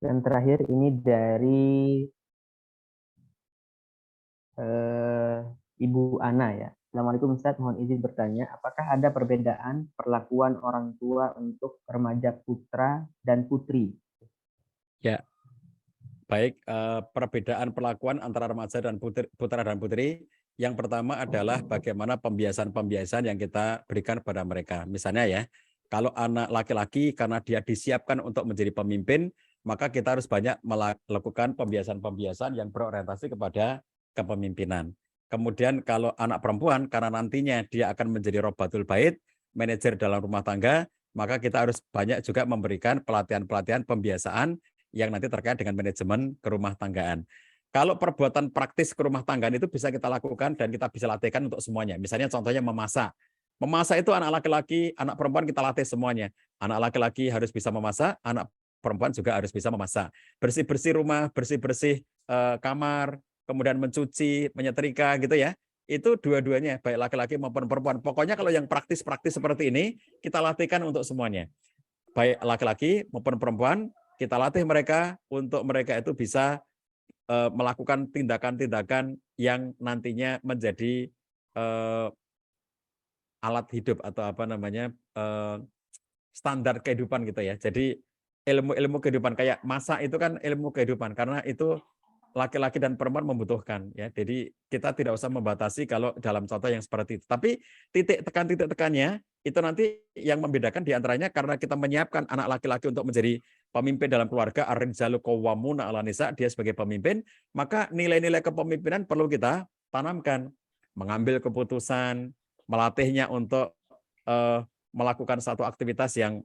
Dan terakhir ini dari Ibu Ana ya. Assalamualaikum Ustaz, mohon izin bertanya, apakah ada perbedaan perlakuan orang tua untuk remaja putra dan putri? Ya, baik. Perbedaan perlakuan antara remaja dan putra dan putri. Yang pertama adalah bagaimana pembiasan-pembiasan yang kita berikan pada mereka. Misalnya ya, kalau anak laki-laki karena dia disiapkan untuk menjadi pemimpin, maka kita harus banyak melakukan pembiasan-pembiasan yang berorientasi kepada kepemimpinan. Kemudian kalau anak perempuan karena nantinya dia akan menjadi robatul bait, manajer dalam rumah tangga, maka kita harus banyak juga memberikan pelatihan-pelatihan pembiasaan yang nanti terkait dengan manajemen kerumah tanggaan. Kalau perbuatan praktis kerumah tanggaan itu bisa kita lakukan dan kita bisa latihkan untuk semuanya. Misalnya contohnya memasak. Memasak itu anak laki-laki, anak perempuan kita latih semuanya. Anak laki-laki harus bisa memasak, anak perempuan juga harus bisa memasak. Bersih-bersih rumah, bersih-bersih kamar, kemudian mencuci, menyetrika gitu ya. Itu dua-duanya, baik laki-laki maupun perempuan. Pokoknya kalau yang praktis-praktis seperti ini, kita latihkan untuk semuanya. Baik laki-laki maupun perempuan, kita latih mereka untuk mereka itu bisa melakukan tindakan-tindakan yang nantinya menjadi alat hidup atau apa namanya standar kehidupan gitu ya. Jadi ilmu-ilmu kehidupan kayak masak itu kan ilmu kehidupan karena itu laki-laki dan perempuan membutuhkan ya. Jadi kita tidak usah membatasi kalau dalam contoh yang seperti itu. Tapi titik tekannya itu nanti yang membedakan diantaranya karena kita menyiapkan anak laki-laki untuk menjadi pemimpin dalam keluarga, ar-rijalu qawwamuna 'alan nisa, dia sebagai pemimpin, maka nilai-nilai kepemimpinan perlu kita tanamkan, mengambil keputusan, melatihnya untuk melakukan satu aktivitas yang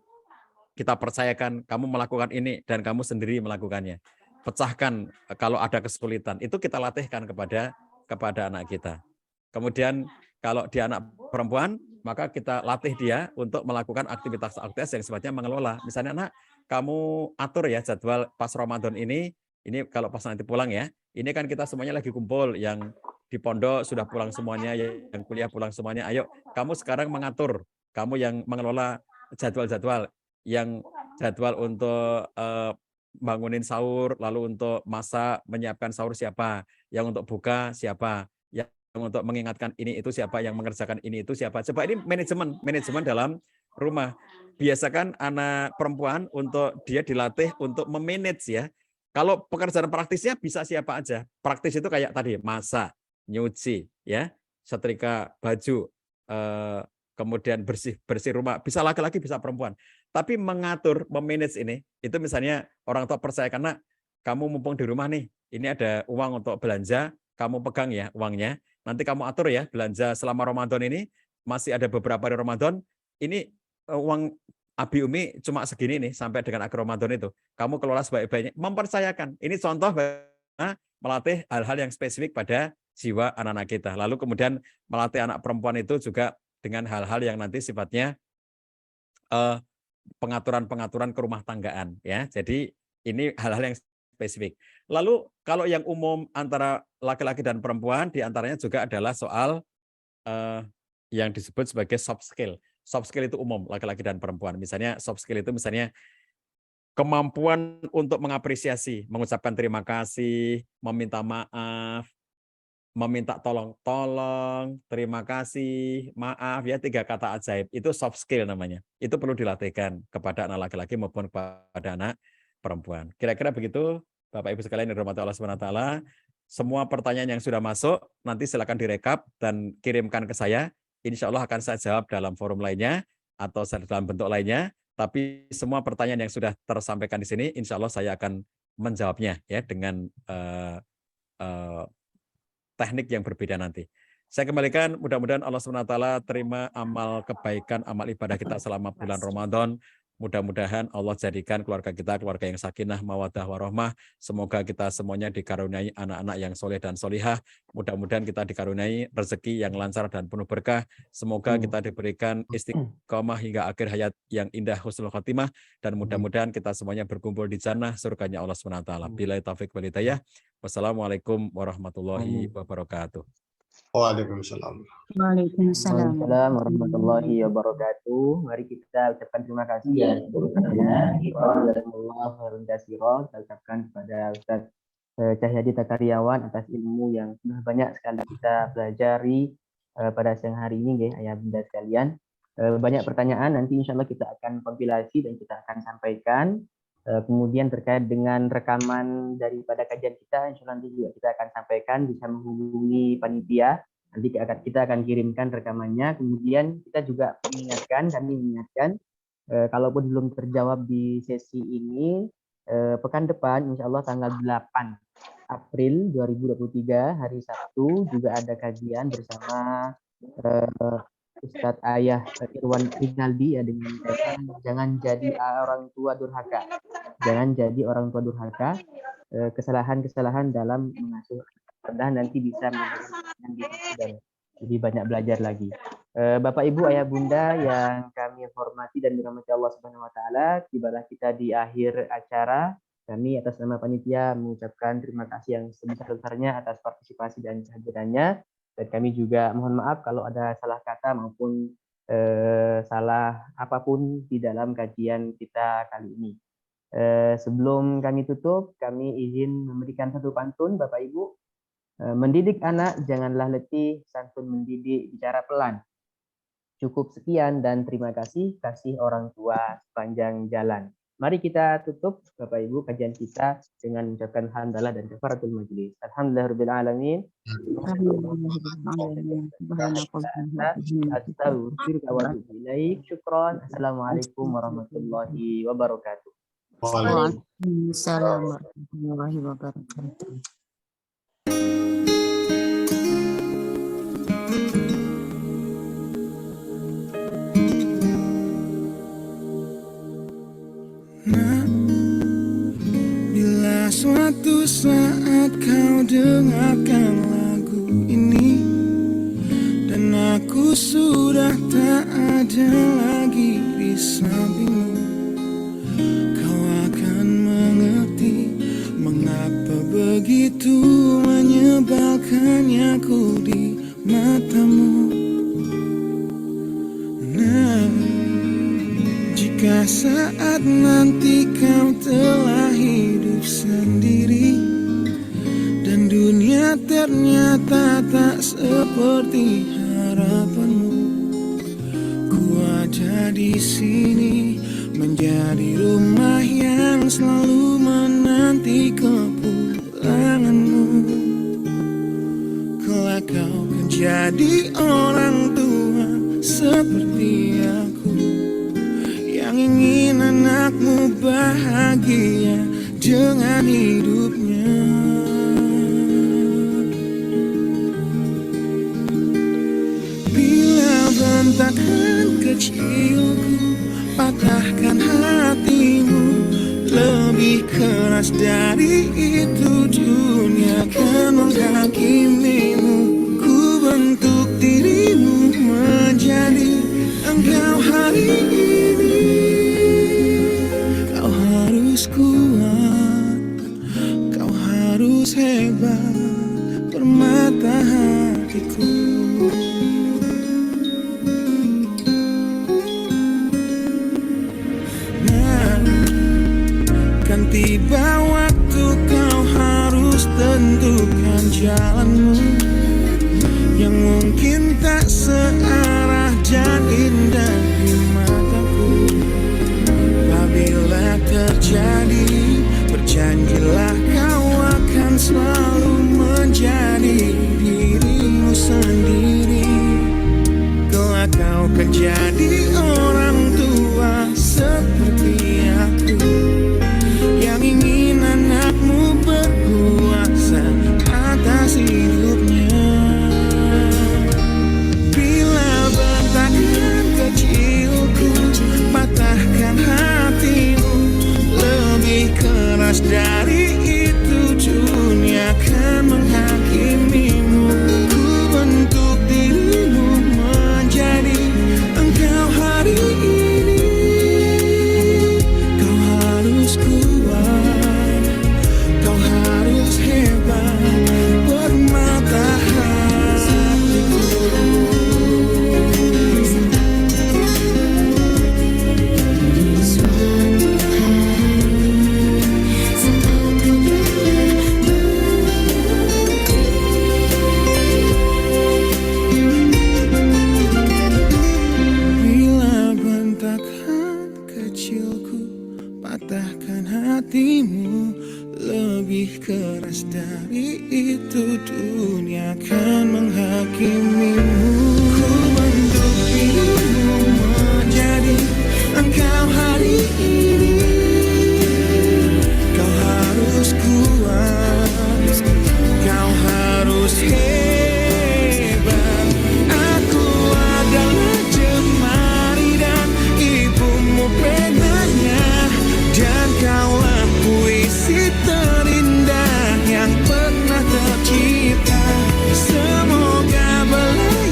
kita percayakan kamu melakukan ini dan kamu sendiri melakukannya. Pecahkan kalau ada kesulitan, itu kita latihkan kepada anak kita. Kemudian kalau dia anak perempuan, maka kita latih dia untuk melakukan aktivitas-aktivitas yang sifatnya mengelola. Misalnya, anak, kamu atur ya jadwal pas Ramadan ini kalau pas nanti pulang ya, ini kan kita semuanya lagi kumpul, yang di pondok sudah pulang semuanya, yang kuliah pulang semuanya, ayo kamu sekarang mengatur, kamu yang mengelola jadwal-jadwal, yang jadwal untuk bangunin sahur, lalu untuk masak, menyiapkan sahur siapa, yang untuk buka siapa, yang untuk mengingatkan ini itu siapa, yang mengerjakan ini itu siapa. Coba ini manajemen dalam rumah. Biasakan anak perempuan untuk dia dilatih untuk memanage ya. Kalau pekerjaan praktisnya bisa siapa aja. Praktis itu kayak tadi masak, nyuci, ya, setrika baju, kemudian bersih rumah. Bisa laki-laki, bisa perempuan. Tapi mengatur, memanage ini, itu misalnya orang tua percaya karena kamu mumpung di rumah nih, ini ada uang untuk belanja, kamu pegang ya uangnya. Nanti kamu atur ya belanja selama Ramadan ini, masih ada beberapa hari Ramadan, ini uang Abi Umi cuma segini nih sampai dengan akhir Ramadan itu. Kamu kelola sebaik-baiknya, mempercayakan. Ini contoh melatih hal-hal yang spesifik pada jiwa anak-anak kita. Lalu kemudian melatih anak perempuan itu juga dengan hal-hal yang nanti sifatnya pengaturan-pengaturan kerumah tanggaan ya. Jadi ini hal-hal yang spesifik. Lalu kalau yang umum antara laki-laki dan perempuan diantaranya juga adalah soal yang disebut sebagai soft skill. Soft skill itu umum laki-laki dan perempuan. Misalnya soft skill itu misalnya kemampuan untuk mengapresiasi, mengucapkan terima kasih, meminta maaf, meminta tolong, terima kasih, maaf ya, 3 kata ajaib. Itu soft skill namanya. Itu perlu dilatihkan kepada anak laki-laki maupun kepada anak perempuan. Kira-kira begitu Bapak Ibu sekalian yang dirahmati Allah Subhanahu wa taala. Semua pertanyaan yang sudah masuk nanti silakan direkap dan kirimkan ke saya. Insya Allah akan saya jawab dalam forum lainnya atau dalam bentuk lainnya. Tapi semua pertanyaan yang sudah tersampaikan di sini, insya Allah saya akan menjawabnya ya dengan teknik yang berbeda nanti. Saya kembalikan, mudah-mudahan Allah SWT terima amal kebaikan, amal ibadah kita selama bulan Ramadan. Mudah-mudahan Allah jadikan keluarga kita keluarga yang sakinah, mawaddah, warahmah. Semoga kita semuanya dikaruniai anak-anak yang soleh dan solihah. Mudah-mudahan kita dikaruniai rezeki yang lancar dan penuh berkah. Semoga kita diberikan istiqomah hingga akhir hayat yang indah, husnul khotimah. Dan mudah-mudahan kita semuanya berkumpul di jannah surganya Allah SWT. Billahi taufiq wal hidayah. Wassalamualaikum warahmatullahi wabarakatuh. Waalaikumsalam. Waalaikumsalam. Waalaikumsalam warahmatullahi wabarakatuh. Mari kita ucapkan terima kasih ya sebelumnya. Kita ucapkan kepada Ustaz Cahyadi Takaryawan atas ilmu yang sudah banyak sekali kita pelajari pada siang hari ini, ayah bunda sekalian. Banyak pertanyaan, nanti insya Allah kita akan kompilasi dan kita akan sampaikan. Kemudian terkait dengan rekaman daripada kajian kita, insya Allah nanti juga kita akan sampaikan, bisa menghubungi panitia, nanti kita akan kirimkan rekamannya. Kemudian kita juga kami mengingatkan, kalaupun belum terjawab di sesi ini, pekan depan, insya Allah tanggal 8 April 2023, hari Sabtu, juga ada kajian bersama Ustadz Ayah Irwan Rinaldi ya, dengan tema jangan jadi orang tua durhaka. Jangan jadi orang tua durhaka. Kesalahan-kesalahan dalam mengasuh. Mudah-mudahan nanti bisa dan lebih banyak belajar lagi. Bapak Ibu, Ayah Bunda yang kami hormati dan dirahmati Allah Subhanahu wa taala, tibalah kita di akhir acara. Kami atas nama panitia mengucapkan terima kasih yang sebesar-besarnya atas partisipasi dan kehadirannya. Dan kami juga mohon maaf kalau ada salah kata maupun salah apapun di dalam kajian kita kali ini. Sebelum kami tutup, kami izin memberikan satu pantun, Bapak Ibu. Mendidik anak janganlah letih, santun mendidik bicara pelan. Cukup sekian dan terima kasih orang tua sepanjang jalan. Mari kita tutup Bapak Ibu kajian kita dengan mengucapkan hamdalah dan kafaratul majlis. Alhamdulillahirabbil alamin. Syukran. Assalamualaikum warahmatullahi wabarakatuh. Waalaikumsalam warahmatullahi wabarakatuh. Bila suatu saat kau dengarkan lagu ini dan aku sudah tak ada lagi di sampingmu, kau akan mengerti mengapa begitu menyebalkannya aku di matamu. Jika saat nanti kau telah hidup sendiri dan dunia ternyata tak seperti harapanmu, ku ada di sini menjadi rumah yang selalu menanti kepulanganmu. Kelak kau akan jadi orang tua seperti aku yang ingin anakmu bahagia dengan hidupnya. Bila bentakan kecilku patahkan hatimu, lebih keras dari itu dunia akan menghakimimu. Ku bentuk dirimu menjadi engkau hari ini. Kau harus kuat, kau harus hebat, permata hatiku. Nah, kan tiba waktu kau harus tentukan jalanmu yang mungkin tak searah dan indah di mataku. Apabila terjadi, berjanjilah kau akan selalu menjadi dirimu sendiri. Kelak kau akan jadi orang tua seperti aku yang ingin anakmu berkuasa atas hidupnya. Patahkan hatimu, lebih keras dari itu dunia akan menghakimimu. Ku bentuk dirimu menjadi engkau hari ini. Kau harus kuat, kau harus hebat, permata hatiku. Patahkan hatimu, lebih keras dari itu dunia akan menghakimimu. Ku bentuk dirimu menjadi engkau hari ini. Kau harus kuat, kau harus hebat. Aku adalah jemari dan ibumu penanya, dan kaulah puisi terindah yang pernah tercipta. Semoga belai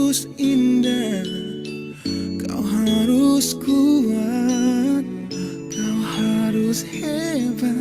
harus indah, kau harus kuat, kau harus hebat.